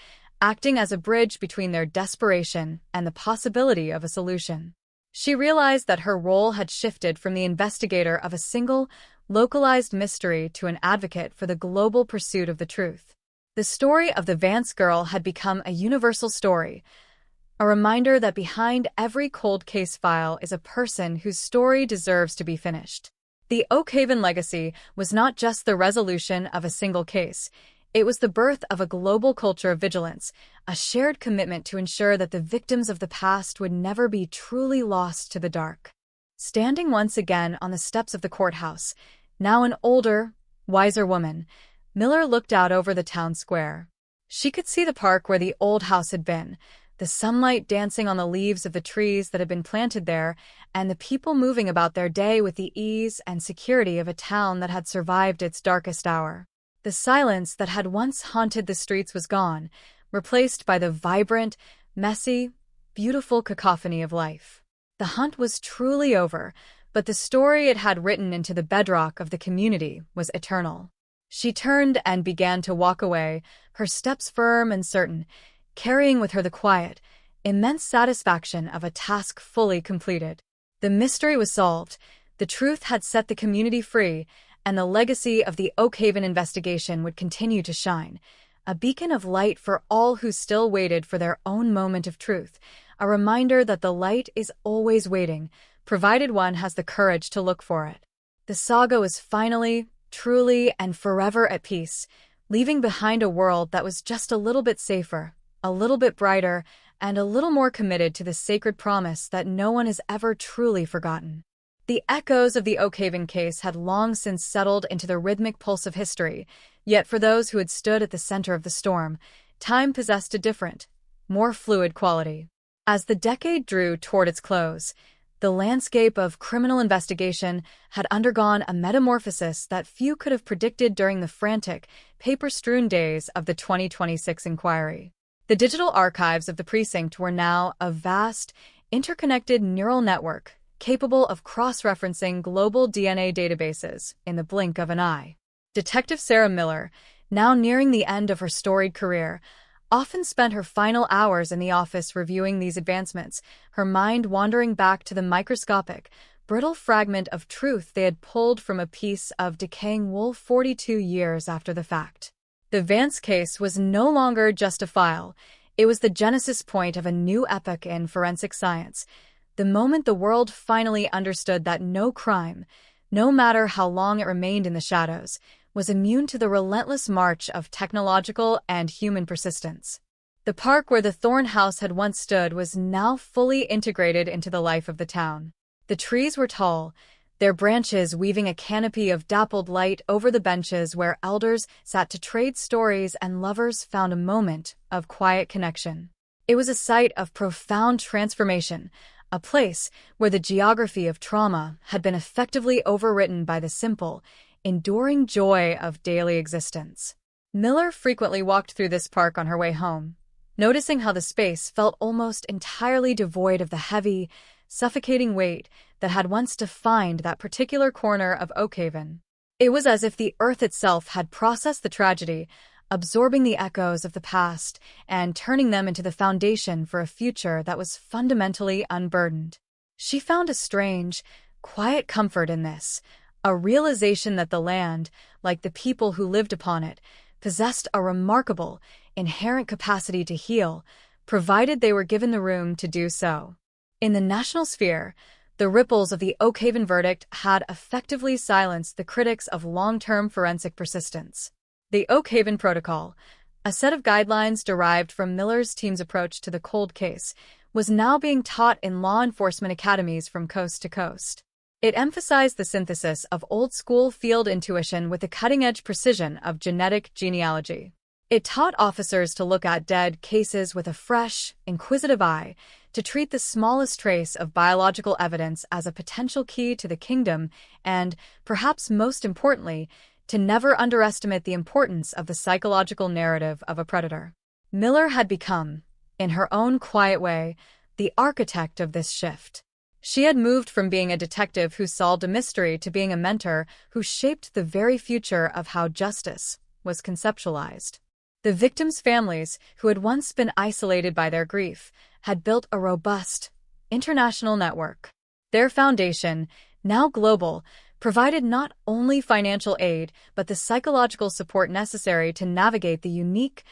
acting as a bridge between their desperation and the possibility of a solution. She realized that her role had shifted from the investigator of a single, localized mystery to an advocate for the global pursuit of the truth. The story of the Vance girl had become a universal story, a reminder that behind every cold case file is a person whose story deserves to be finished. The Oakhaven legacy was not just the resolution of a single case. It was the birth of a global culture of vigilance, a shared commitment to ensure that the victims of the past would never be truly lost to the dark. Standing once again on the steps of the courthouse, now an older, wiser woman, Miller looked out over the town square. She could see the park where the old house had been, the sunlight dancing on the leaves of the trees that had been planted there, and the people moving about their day with the ease and security of a town that had survived its darkest hour. The silence that had once haunted the streets was gone, replaced by the vibrant, messy, beautiful cacophony of life. The hunt was truly over, but the story it had written into the bedrock of the community was eternal. She turned and began to walk away, her steps firm and certain, carrying with her the quiet, immense satisfaction of a task fully completed. The mystery was solved, the truth had set the community free, and the legacy of the Oakhaven investigation would continue to shine, a beacon of light for all who still waited for their own moment of truth, a reminder that the light is always waiting, provided one has the courage to look for it. The saga was finally, truly, and forever at peace, leaving behind a world that was just a little bit safer, a little bit brighter, and a little more committed to the sacred promise that no one has ever truly forgotten. The echoes of the Oakhaven case had long since settled into the rhythmic pulse of history, yet for those who had stood at the center of the storm, time possessed a different, more fluid quality. As the decade drew toward its close, the landscape of criminal investigation had undergone a metamorphosis that few could have predicted during the frantic, paper-strewn days of the 2026 inquiry. The digital archives of the precinct were now a vast, interconnected neural network capable of cross-referencing global DNA databases in the blink of an eye. Detective Sarah Miller, now nearing the end of her storied career, often spent her final hours in the office reviewing these advancements, her mind wandering back to the microscopic, brittle fragment of truth they had pulled from a piece of decaying wool 42 years after the fact. The Vance case was no longer just a file. It was the genesis point of a new epoch in forensic science, the moment the world finally understood that no crime, no matter how long it remained in the shadows, was immune to the relentless march of technological and human persistence. The park where the Thorn House had once stood was now fully integrated into the life of the town. The trees were tall, their branches weaving a canopy of dappled light over the benches where elders sat to trade stories and lovers found a moment of quiet connection. It was a site of profound transformation, a place where the geography of trauma had been effectively overwritten by the simple, enduring joy of daily existence. Miller frequently walked through this park on her way home, noticing how the space felt almost entirely devoid of the heavy, suffocating weight that had once defined that particular corner of Oakhaven. It was as if the earth itself had processed the tragedy, absorbing the echoes of the past and turning them into the foundation for a future that was fundamentally unburdened. She found a strange, quiet comfort in this, a realization that the land, like the people who lived upon it, possessed a remarkable, inherent capacity to heal, provided they were given the room to do so. In the national sphere, The ripples of the Oakhaven verdict had effectively silenced the critics of long-term forensic persistence. The Oakhaven Protocol, a set of guidelines derived from Miller's team's approach to the cold case, was now being taught in law enforcement academies from coast to coast. It emphasized the synthesis of old-school field intuition with the cutting-edge precision of genetic genealogy. It taught officers to look at dead cases with a fresh, inquisitive eye, to treat the smallest trace of biological evidence as a potential key to the kingdom, and, perhaps most importantly, to never underestimate the importance of the psychological narrative of a predator. Miller had become, in her own quiet way, the architect of this shift. She had moved from being a detective who solved a mystery to being a mentor who shaped the very future of how justice was conceptualized. The victims' families, who had once been isolated by their grief, had built a robust, international network. Their foundation, now global, provided not only financial aid but the psychological support necessary to navigate the unique,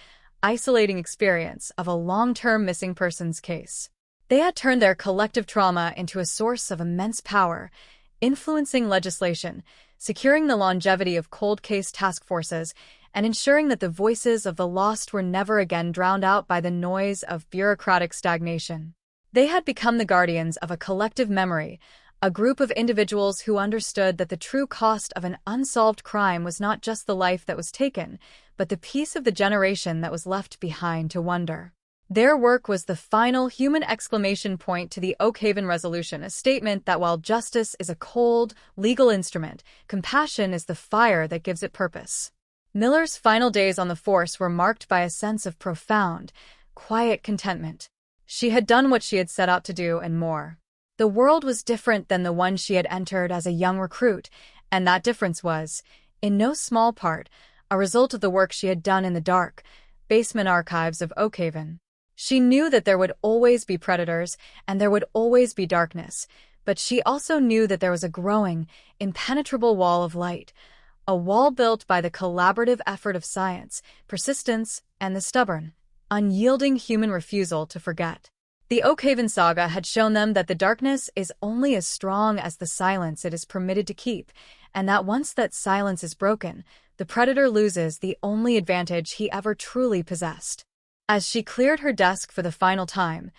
isolating experience of a long-term missing persons case. They had turned their collective trauma into a source of immense power, influencing legislation, securing the longevity of cold case task forces, and ensuring that the voices of the lost were never again drowned out by the noise of bureaucratic stagnation. They had become the guardians of a collective memory, a group of individuals who understood that the true cost of an unsolved crime was not just the life that was taken, but the piece of the generation that was left behind to wonder. Their work was the final human exclamation point to the Oakhaven Resolution, a statement that while justice is a cold, legal instrument, compassion is the fire that gives it purpose. Miller's final days on the force were marked by a sense of profound, quiet contentment. She had done what she had set out to do and more. The world was different than the one she had entered as a young recruit, and that difference was, in no small part, a result of the work she had done in the dark, basement archives of Oakhaven. She knew that there would always be predators and there would always be darkness, but she also knew that there was a growing, impenetrable wall of light, a wall built by the collaborative effort of science, persistence, and the stubborn, unyielding human refusal to forget. The Oakhaven saga had shown them that the darkness is only as strong as the silence it is permitted to keep, and that once that silence is broken, the predator loses the only advantage he ever truly possessed. As she cleared her desk for the final time,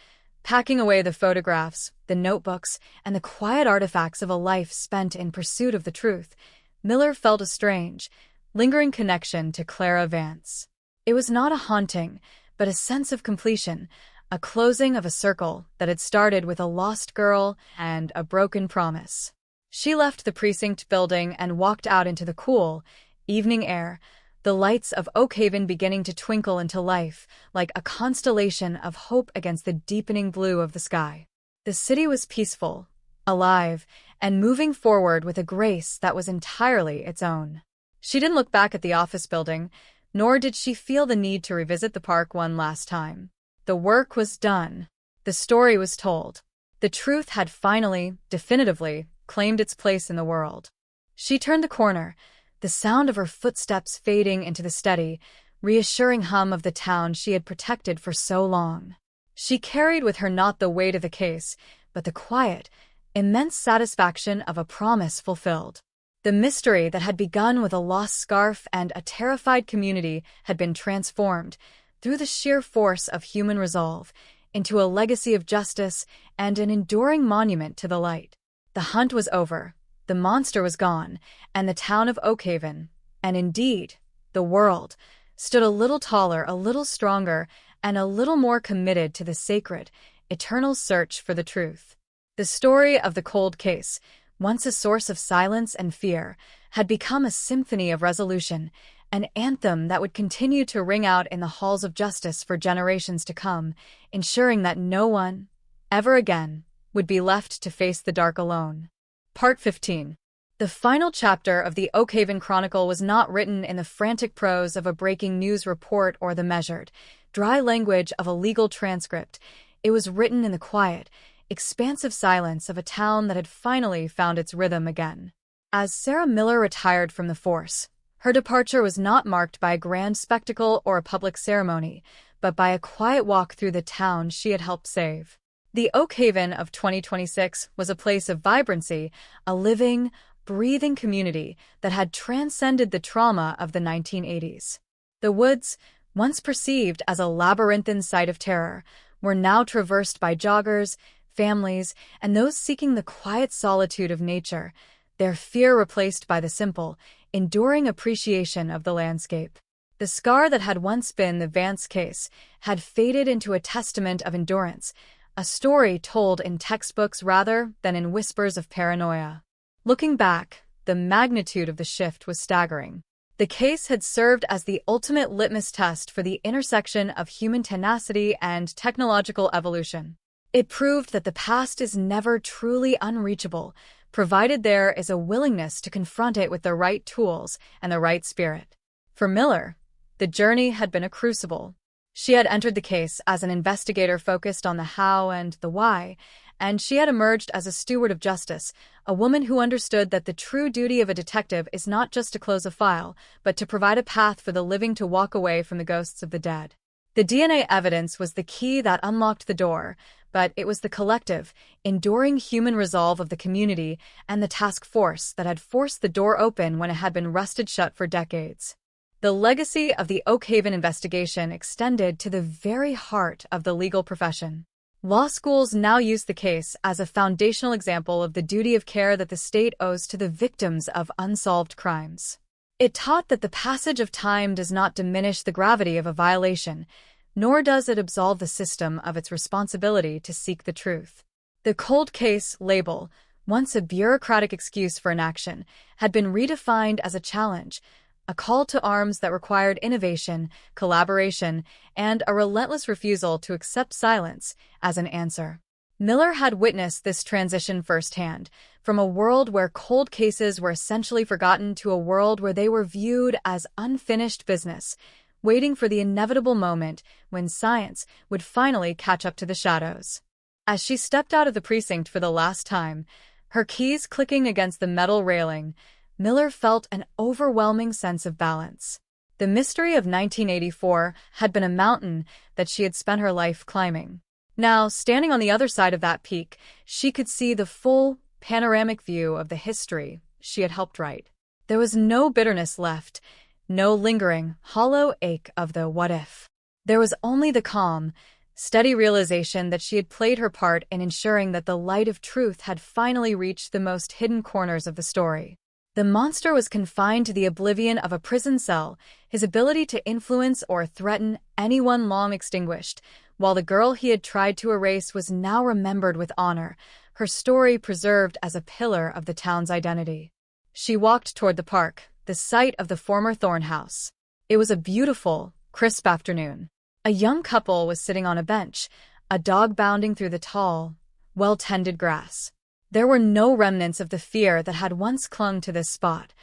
packing away the photographs, the notebooks, and the quiet artifacts of a life spent in pursuit of the truth, Miller felt a strange, lingering connection to Clara Vance. It was not a haunting, but a sense of completion, a closing of a circle that had started with a lost girl and a broken promise. She left the precinct building and walked out into the cool, evening air, the lights of Oakhaven beginning to twinkle into life like a constellation of hope against the deepening blue of the sky. The city was peaceful, alive, and moving forward with a grace that was entirely its own. She didn't look back at the office building, nor did she feel the need to revisit the park one last time. The work was done. The story was told. The truth had finally, definitively, claimed its place in the world. She turned the corner, the sound of her footsteps fading into the steady, reassuring hum of the town she had protected for so long. She carried with her not the weight of the case, but the quiet, immense satisfaction of a promise fulfilled. The mystery that had begun with a lost scarf and a terrified community had been transformed, through the sheer force of human resolve, into a legacy of justice and an enduring monument to the light. The hunt was over. The monster was gone, and the town of Oakhaven, and indeed, the world, stood a little taller, a little stronger, and a little more committed to the sacred, eternal search for the truth. The story of the cold case, once a source of silence and fear, had become a symphony of resolution, an anthem that would continue to ring out in the halls of justice for generations to come, ensuring that no one, ever again, would be left to face the dark alone. Part 15. The final chapter of the Oakhaven Chronicle was not written in the frantic prose of a breaking news report or the measured, dry language of a legal transcript. It was written in the quiet, expansive silence of a town that had finally found its rhythm again. As Sarah Miller retired from the force, her departure was not marked by a grand spectacle or a public ceremony, but by a quiet walk through the town she had helped save. The Oak Haven of 2026 was a place of vibrancy, a living, breathing community that had transcended the trauma of the 1980s. The woods, once perceived as a labyrinthine site of terror, were now traversed by joggers, families, and those seeking the quiet solitude of nature, their fear replaced by the simple, enduring appreciation of the landscape. The scar that had once been the Vance case had faded into a testament of endurance, a story told in textbooks rather than in whispers of paranoia. Looking back, the magnitude of the shift was staggering. The case had served as the ultimate litmus test for the intersection of human tenacity and technological evolution. It proved that the past is never truly unreachable, provided there is a willingness to confront it with the right tools and the right spirit. For Miller, the journey had been a crucible. She had entered the case as an investigator focused on the how and the why, and she had emerged as a steward of justice, a woman who understood that the true duty of a detective is not just to close a file, but to provide a path for the living to walk away from the ghosts of the dead. The DNA evidence was the key that unlocked the door, but it was the collective, enduring human resolve of the community and the task force that had forced the door open when it had been rusted shut for decades. The legacy of the Oak Haven investigation extended to the very heart of the legal profession. Law schools now use the case as a foundational example of the duty of care that the state owes to the victims of unsolved crimes. It taught that the passage of time does not diminish the gravity of a violation, nor does it absolve the system of its responsibility to seek the truth. The cold case label, once a bureaucratic excuse for inaction, had been redefined as a challenge, a call to arms that required innovation, collaboration, and a relentless refusal to accept silence as an answer. Miller had witnessed this transition firsthand, from a world where cold cases were essentially forgotten to a world where they were viewed as unfinished business, waiting for the inevitable moment when science would finally catch up to the shadows. As she stepped out of the precinct for the last time, her keys clicking against the metal railing, Miller felt an overwhelming sense of balance. The mystery of 1984 had been a mountain that she had spent her life climbing. Now, standing on the other side of that peak, she could see the full, panoramic view of the history she had helped write. There was no bitterness left, no lingering, hollow ache of the what if. There was only the calm, steady realization that she had played her part in ensuring that the light of truth had finally reached the most hidden corners of the story. The monster was confined to the oblivion of a prison cell, his ability to influence or threaten anyone long extinguished, while the girl he had tried to erase was now remembered with honor, her story preserved as a pillar of the town's identity. She walked toward the park, the site of the former Thorne house. It was a beautiful, crisp afternoon. A young couple was sitting on a bench, a dog bounding through the tall, well-tended grass. There were no remnants of the fear that had once clung to this spot,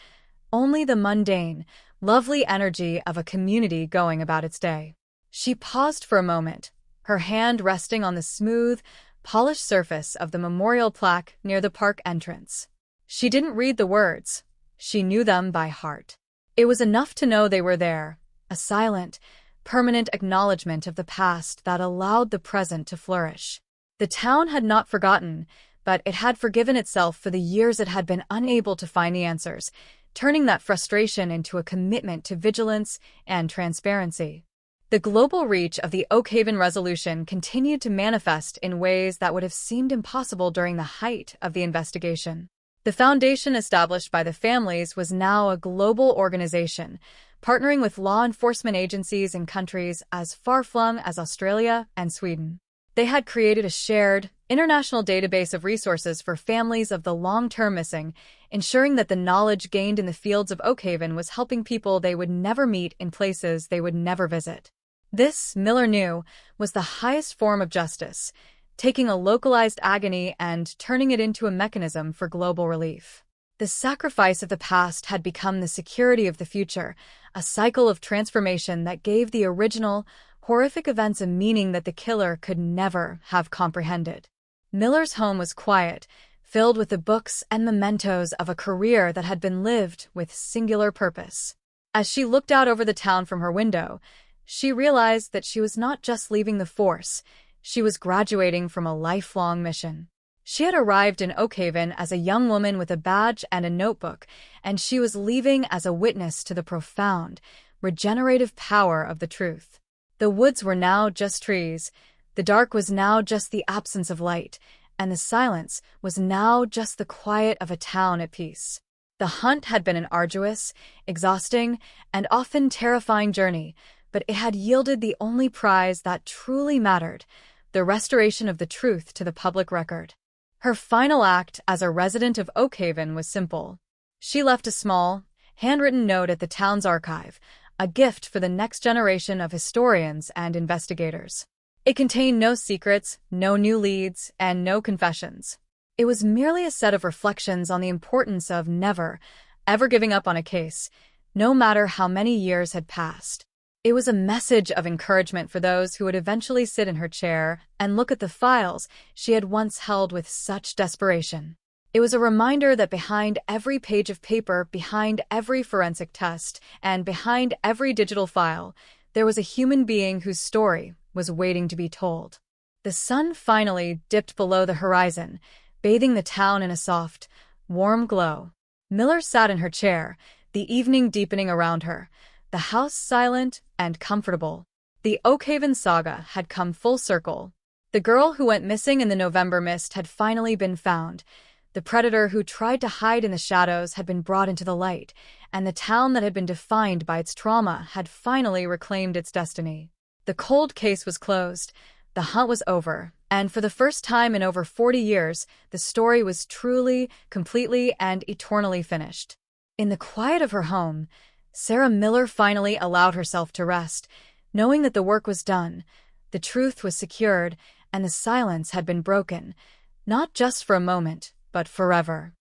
only the mundane, lovely energy of a community going about its day. She paused for a moment, her hand resting on the smooth, polished surface of the memorial plaque near the park entrance. She didn't read the words. She knew them by heart. It was enough to know they were there, a silent, permanent acknowledgement of the past that allowed the present to flourish. The town had not forgotten, but it had forgiven itself for the years it had been unable to find the answers, turning that frustration into a commitment to vigilance and transparency. The global reach of the Oak Haven resolution continued to manifest in ways that would have seemed impossible during the height of the investigation. The foundation established by the families was now a global organization, partnering with law enforcement agencies in countries as far-flung as Australia and Sweden. They had created a shared, international database of resources for families of the long-term missing, ensuring that the knowledge gained in the fields of Oak Haven was helping people they would never meet in places they would never visit. This, Miller knew, was the highest form of justice, taking a localized agony and turning it into a mechanism for global relief. The sacrifice of the past had become the security of the future, a cycle of transformation that gave the original, horrific events a meaning that the killer could never have comprehended. Miller's home was quiet, filled with the books and mementos of a career that had been lived with singular purpose. As she looked out over the town from her window, she realized that she was not just leaving the force, She was graduating from a lifelong mission. She had arrived in Oakhaven as a young woman with a badge and a notebook, and she was leaving as a witness to the profound, regenerative power of the truth. The woods were now just trees, the dark was now just the absence of light, and the silence was now just the quiet of a town at peace. The hunt had been an arduous, exhausting, and often terrifying journey, but it had yielded the only prize that truly mattered, the restoration of the truth to the public record. Her final act as a resident of Oakhaven was simple. She left a small, handwritten note at the town's archive, a gift for the next generation of historians and investigators. It contained no secrets, no new leads, and no confessions. It was merely a set of reflections on the importance of never, ever giving up on a case, no matter how many years had passed. It was a message of encouragement for those who would eventually sit in her chair and look at the files she had once held with such desperation. It was a reminder that behind every page of paper, behind every forensic test, and behind every digital file, there was a human being whose story was waiting to be told. The sun finally dipped below the horizon, bathing the town in a soft, warm glow. Miller sat in her chair, the evening deepening around her, the house silent and comfortable. The Oakhaven saga had come full circle. The girl who went missing in the November mist had finally been found. The predator who tried to hide in the shadows had been brought into the light, and the town that had been defined by its trauma had finally reclaimed its destiny. The cold case was closed, the hunt was over, and for the first time in over 40 years, the story was truly, completely, and eternally finished. In the quiet of her home, Sarah Miller finally allowed herself to rest, knowing that the work was done, the truth was secured, and the silence had been broken, not just for a moment, but forever.